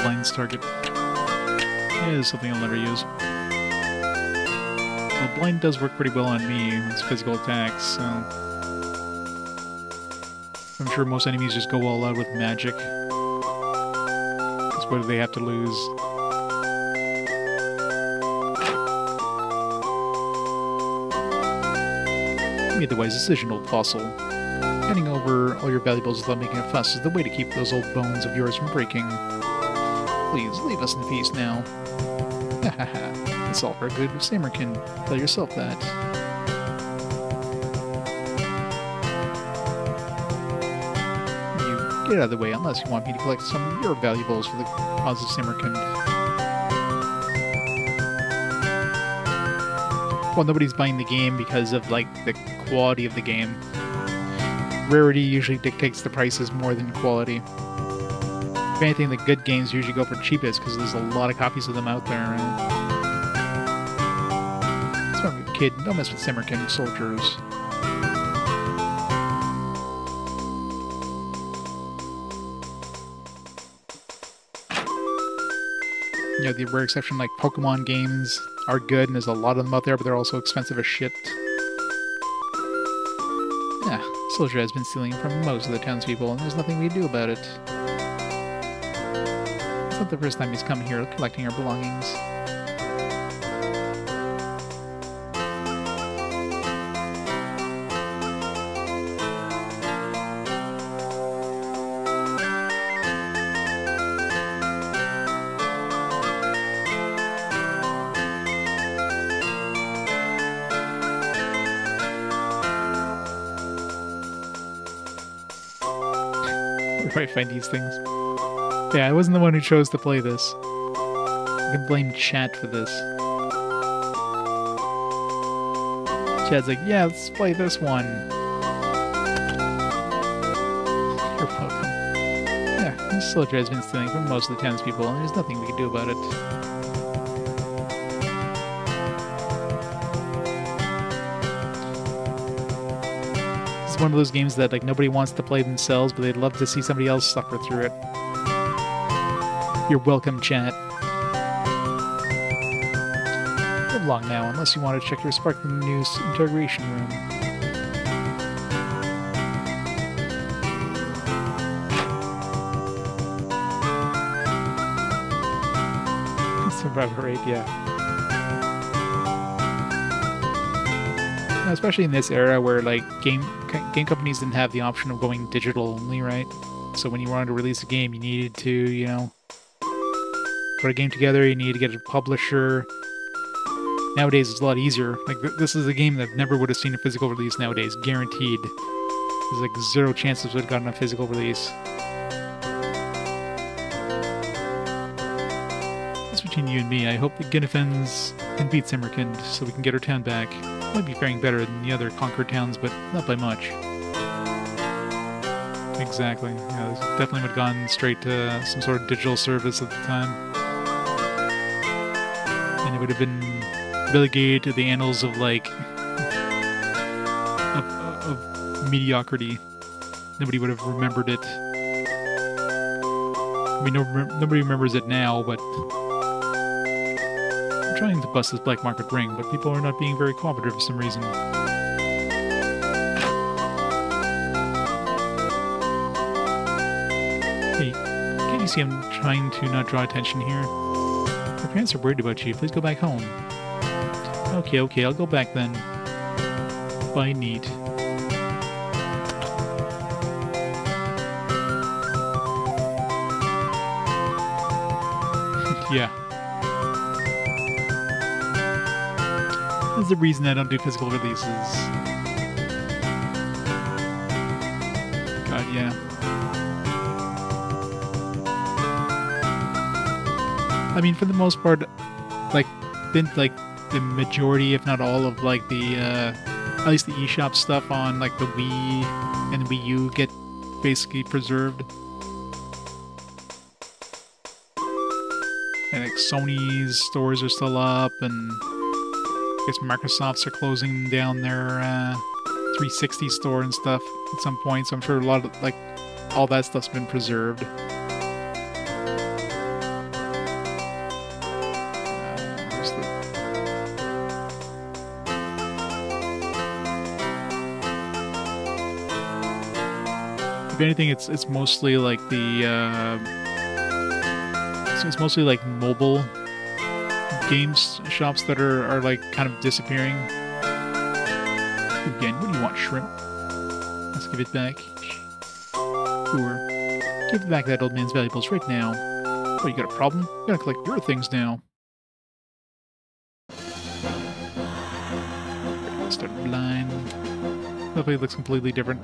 Blinds target. Yeah, is something I'll never use. Well, blind does work pretty well on me. It's physical attacks, so I'm sure most enemies just go all out with magic. Because what do they have to lose? You made the wise decision, old fossil. Handing over all your valuables without making a fuss is the way to keep those old bones of yours from breaking. Please, leave us in peace now. Hahaha, it's all for good of Samarkand. Tell yourself that. You get out of the way unless you want me to collect some of your valuables for the cause of Samarkand. Well, nobody's buying the game because of, like, the quality of the game. Rarity usually dictates the prices more than quality. If anything, the good games usually go for cheapest because there's a lot of copies of them out there. Smart move, kid. Don't mess with Samarkand soldiers. You know, the rare exception, like Pokemon games are good, and there's a lot of them out there, but they're also expensive as shit. Yeah, Soldier has been stealing from most of the townspeople, and there's nothing we can do about it. It's not the first time he's come here collecting our belongings. Where do I find these things? Yeah, I wasn't the one who chose to play this. I can blame chat for this. Chat's like, yeah, let's play this one. You're welcome. Yeah, this soldier has been stealing from most of the townspeople, and there's nothing we can do about it. It's one of those games that, like, nobody wants to play themselves, but they'd love to see somebody else suffer through it. You're welcome, chat. Go along now, unless you want to check your sparkling news interrogation room. Survivor rate, yeah. Especially in this era where, like, game companies didn't have the option of going digital only, right? So when you wanted to release a game, you needed to, you know, put a game together, you needed to get a publisher. Nowadays, it's a lot easier. Like, this is a game that never would have seen a physical release nowadays, guaranteed. There's, like, zero chances it would have gotten a physical release. That's between you and me. I hope the Guinevins can beat Samarkand so we can get our town back. Might be faring better than the other conquered towns, but not by much. Exactly. Yeah, this definitely would have gone straight to some sort of digital service at the time. And it would have been relegated to the annals of, like, of mediocrity. Nobody would have remembered it. I mean, nobody remembers it now, but I'm trying to bust this black market ring, but people are not being very cooperative for some reason. Hey, can't you see I'm trying to not draw attention here? Your parents are worried about you. Please go back home. Okay, I'll go back then. Bye, neat. Yeah. That's the reason I don't do physical releases. God, yeah. I mean, for the most part, like, didn't, like, the majority, if not all of, like, the, at least the eShop stuff on, like, the Wii and the Wii U get basically preserved. like Sony's stores are still up, and I guess Microsoft's are closing down their 360 store and stuff at some point. So I'm sure a lot of like all that stuff's been preserved. If anything, it's mostly like the it's mostly like mobile games shops that are like kind of disappearing. Again, what do you want, shrimp? Let's give it back. Sure. Give back that old man's valuables right now. Oh, you got a problem? You gotta collect your things now. Start blind. Hopefully it looks completely different.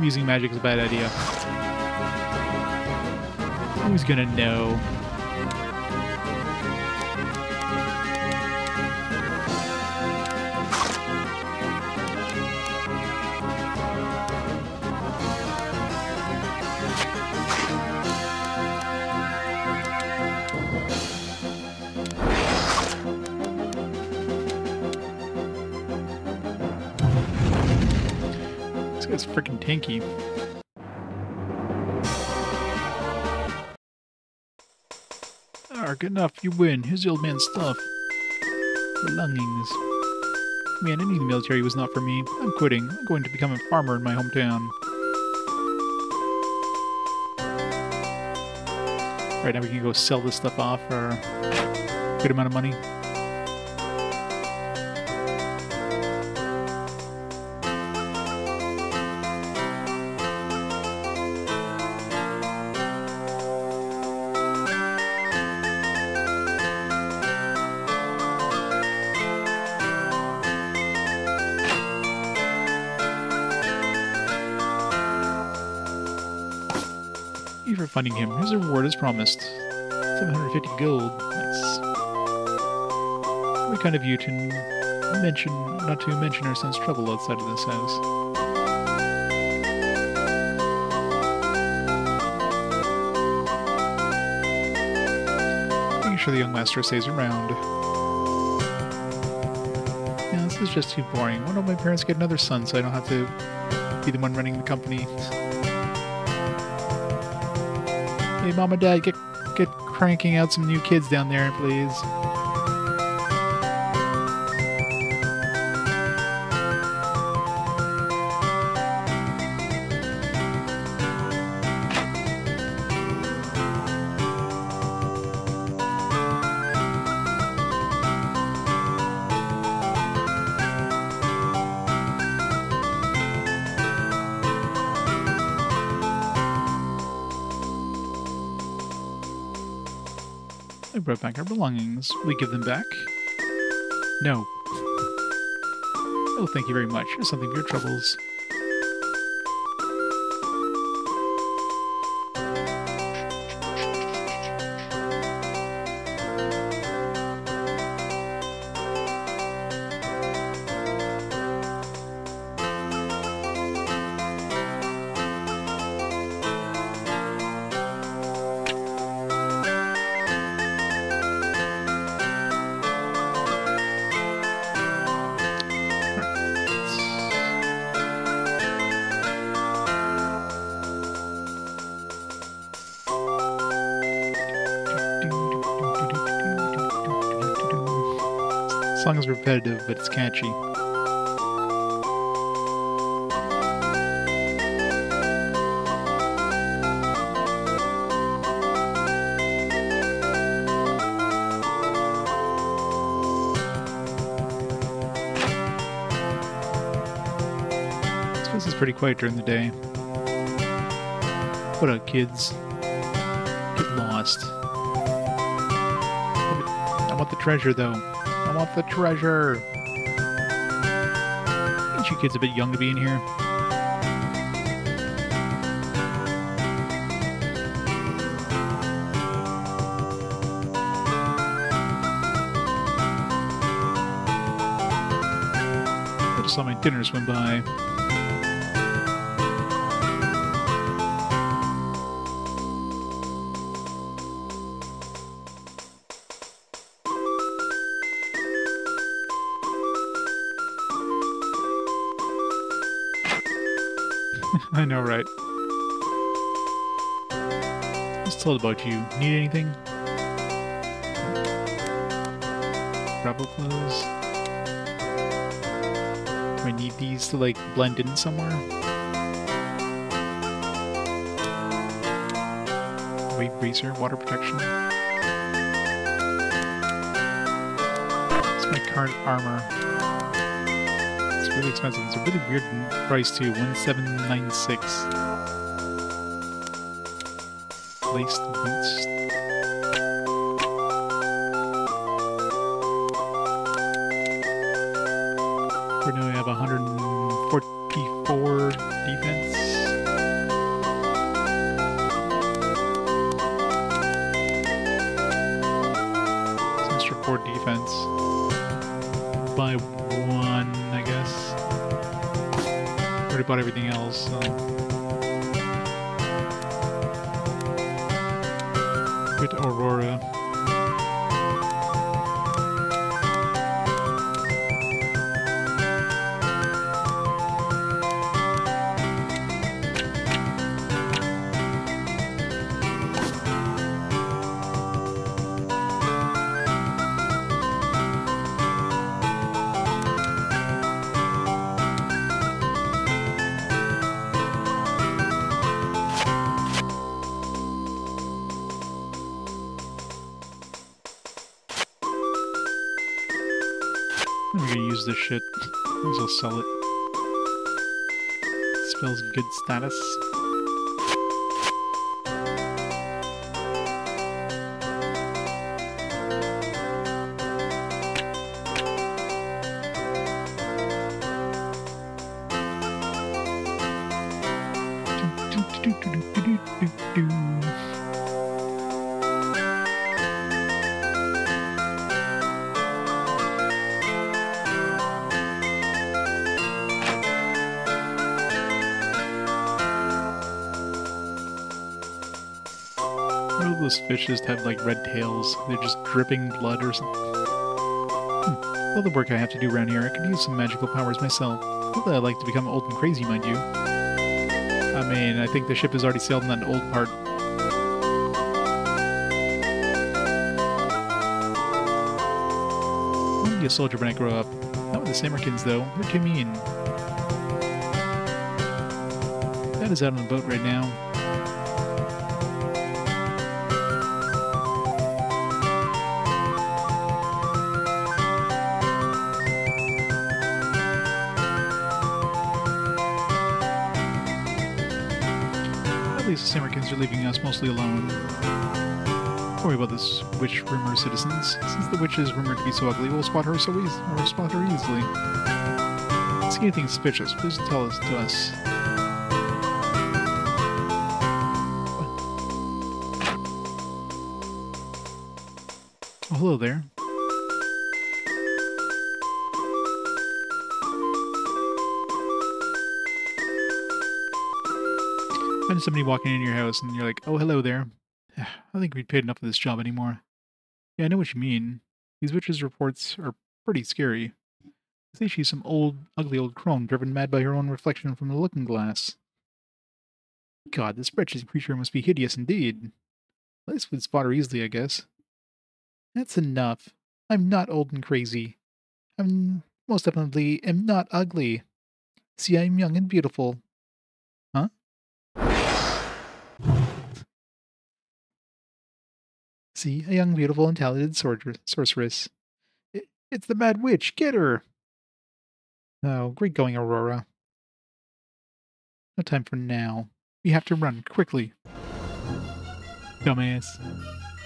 Using magic is a bad idea. Who's gonna know? It's freaking tanky. Ah, good enough. You win. Here's the old man's stuff. Belongings. Man, I knew the military was not for me. I'm quitting. I'm going to become a farmer in my hometown. Right, now we can go sell this stuff off for a good amount of money. For finding him. Here's a reward as promised. 750 gold. Nice. Very kind of you to not to mention our son's trouble outside of this house. Making sure the young master stays around. Yeah, this is just too boring. Why don't my parents get another son so I don't have to be the one running the company? Hey, Mom and Dad, get cranking out some new kids down there, please. I brought back our belongings. Will we give them back? No. Oh, thank you very much. Here's something for your troubles. The song is repetitive, but it's catchy. This place is pretty quiet during the day. What up, kids? Get lost. I want the treasure, though. I want the treasure. Ain't you kids a bit young to be in here? I just saw my dinner swim by. I know, right? What's told about you? Need anything? Travel clothes? Do I need these to, like, blend in somewhere? Weight bracer, water protection. It's my current armor. It's really expensive. It's a really weird price too. 1796. Laced boots. We're now we have 144 defense. It's extra 4 defense. Buy one, I guess. Already bought everything else, so. Go to Aurora. I'm gonna use this shit. Might as well sell it. Spells good status. Those fish just have like red tails. They're just dripping blood or something. All the work I have to do around here, I could use some magical powers myself. Not that I'd like to become old and crazy, mind you. I mean, I think the ship has already sailed in that old part. I want to be a soldier when I grow up. Not with the Samarkins, though. They're too mean. Dad is out on the boat right now. At least the Samarkins are leaving us mostly alone. Don't worry about this witch rumor, citizens. Since the witch is rumored to be so ugly, we'll spot her easily. See anything suspicious, please tell us to us. Oh, hello there. Find somebody walking in your house and you're like, oh, hello there. I think we've paid enough for this job anymore. Yeah, I know what you mean. These witches' reports are pretty scary. I say she's some ugly old crone driven mad by her own reflection from the looking glass. God, this wretched creature must be hideous indeed. At least we'd spot her easily, I guess. That's enough. I'm not old and crazy. I'm most definitely am not ugly. See, I'm young and beautiful. Huh? See, a young, beautiful, and talented sorceress. It's the Mad Witch. Get her! Oh, great going, Aurora. No time for now. We have to run, quickly. Dumbass.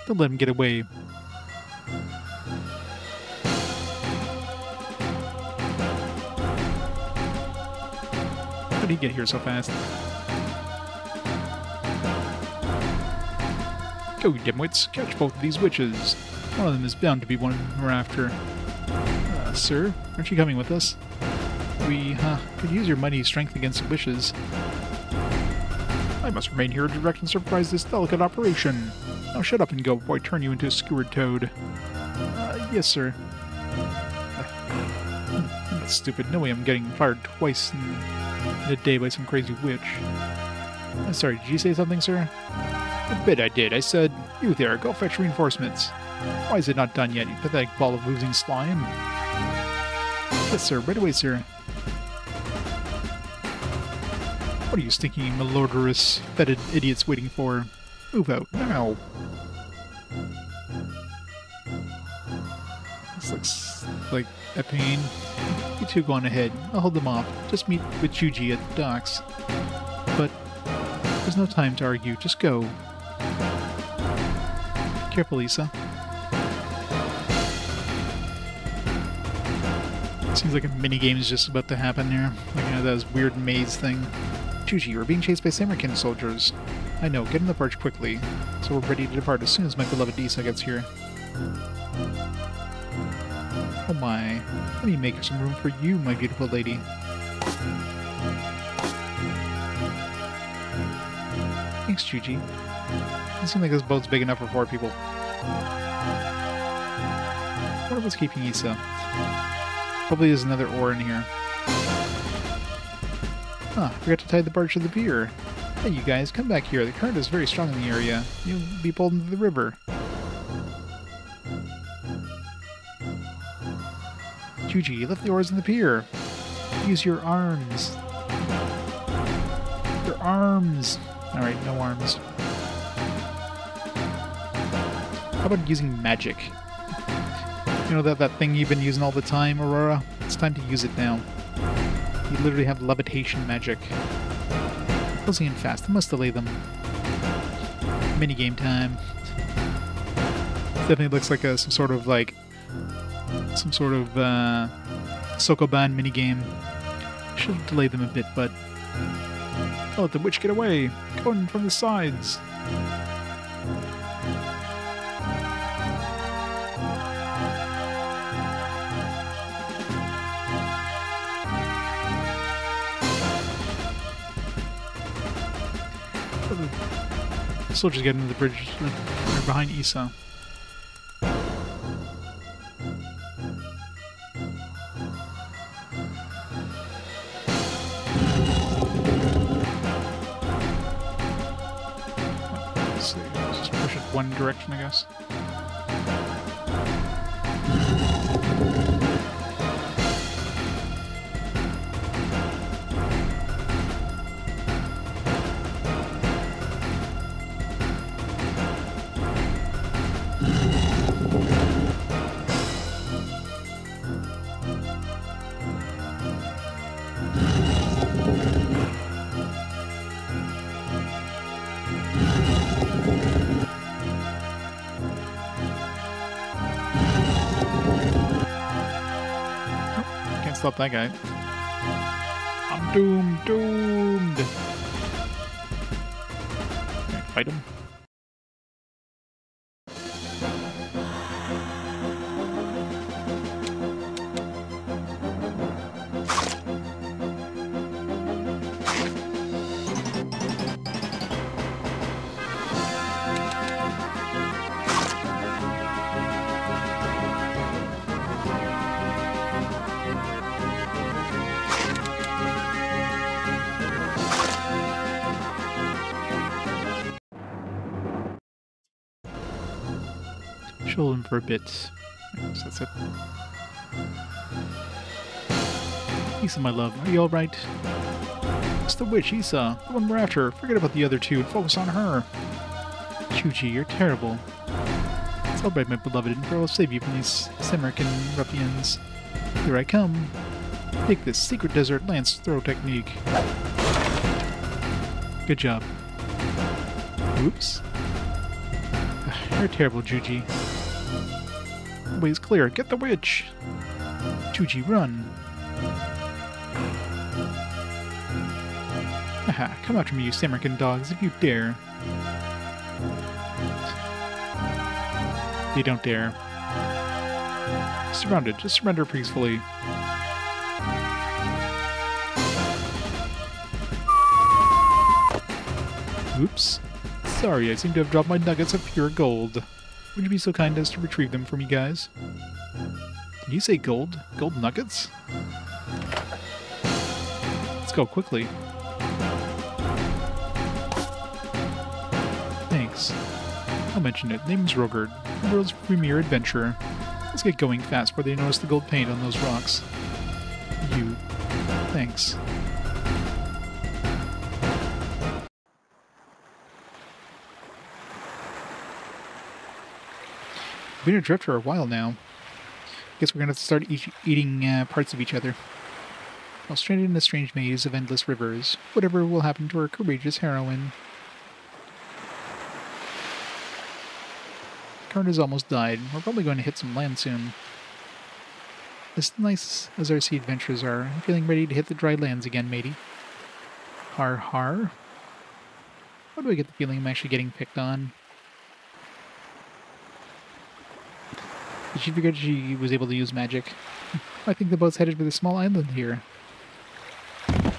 Don't let him get away. How did he get here so fast? Go, dimwits. Catch both of these witches. One of them is bound to be one we're after. Sir, aren't you coming with us? We could use your mighty strength against wishes. I must remain here to direct and supervise this delicate operation. Now shut up and go before I turn you into a skewered toad. Yes, sir. I'm not stupid. No way I'm getting fired twice in a day by some crazy witch. I'm sorry, did you say something, sir? I bet I did. I said, you there, go fetch reinforcements. Why is it not done yet, you pathetic ball of oozing slime? Yes, sir. Right away, sir. What are you stinky, malodorous, fetid idiots waiting for? Move out, now! This looks like a pain. You two go on ahead. I'll hold them off. Just meet with Chuji at the docks. But there's no time to argue. Just go. Careful, Lisa. Seems like a minigame is just about to happen here. Like, you know, that weird maze thing. Chuji, you're being chased by Samarkand soldiers. I know, get in the barge quickly, so we're ready to depart as soon as my beloved Isa gets here. Oh my, let me make some room for you, my beautiful lady. Thanks, Chuji. Doesn't seem like this boat's big enough for 4 people. What was keeping Isa? Probably there's another oar in here. Ah, forgot to tie the barge to the pier. Hey, you guys, come back here. The current is very strong in the area. You'll be pulled into the river. Chuji, lift the oars in the pier. Use your arms. Your arms. Alright, no arms. How about using magic? You know that thing you've been using all the time, Aurora? It's time to use it now. You literally have levitation magic. Closing in fast. I must delay them. Minigame time. Definitely looks like some sort of Sokoban minigame. Should have delayed them a bit, but oh, let the witch get away! Going from the sides. Soldiers get into the bridge. They're behind Isa. Let's see. Let's just push it one direction, I guess. Stop that guy. I'm doomed. Okay, fight him. Chill him for a bit. So that's it. Isa, my love, are you alright? It's the witch, Isa, the one we're after. Forget about the other two and focus on her. Chuji, you're terrible. It's alright, my beloved, and I will save you from these Samarkand ruffians. Here I come. Take this secret desert lance throw technique. Good job. Oops. You're terrible, Chuji. The way is clear. Get the witch! Chuji, run! Haha, come after me, you Samarkand dogs, if you dare. They don't dare. Surrounded. Just surrender peacefully. Oops. Sorry, I seem to have dropped my nuggets of pure gold. Would you be so kind as to retrieve them for me, guys? Did you say gold? Gold nuggets? Let's go quickly. Thanks. I'll mention it. Name's Rogard, the world's premier adventurer. Let's get going fast before they notice the gold paint on those rocks. You. Thanks. We've been adrift for a while now. Guess we're gonna have to start eating parts of each other. While stranded in a strange maze of endless rivers, whatever will happen to our courageous heroine? The cart has almost died. We're probably going to hit some land soon. As nice as our sea adventures are, I'm feeling ready to hit the dry lands again, matey. Har har. Why do I get the feeling I'm actually getting picked on? Did she figure she was able to use magic? I think the boat's headed for the small island here. I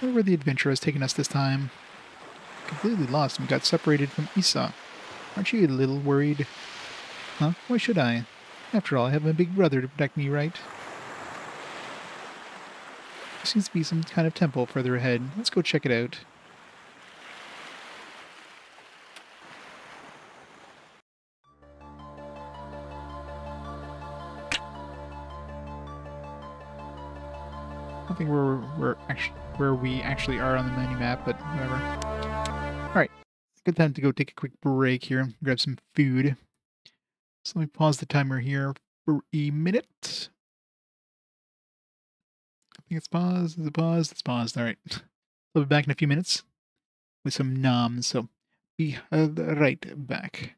wonder where the adventure has taken us this time. Completely lost and got separated from Isa. Aren't you a little worried? Huh? Why should I? After all, I have my big brother to protect me, right? There seems to be some kind of temple further ahead. Let's go check it out. I don't think where we actually are on the menu map, but whatever. Alright. Good time to go take a quick break here. Grab some food. So let me pause the timer here for a minute. I think it's paused. Is it paused? It's paused. Alright. I'll be back in a few minutes with some noms, so be right back.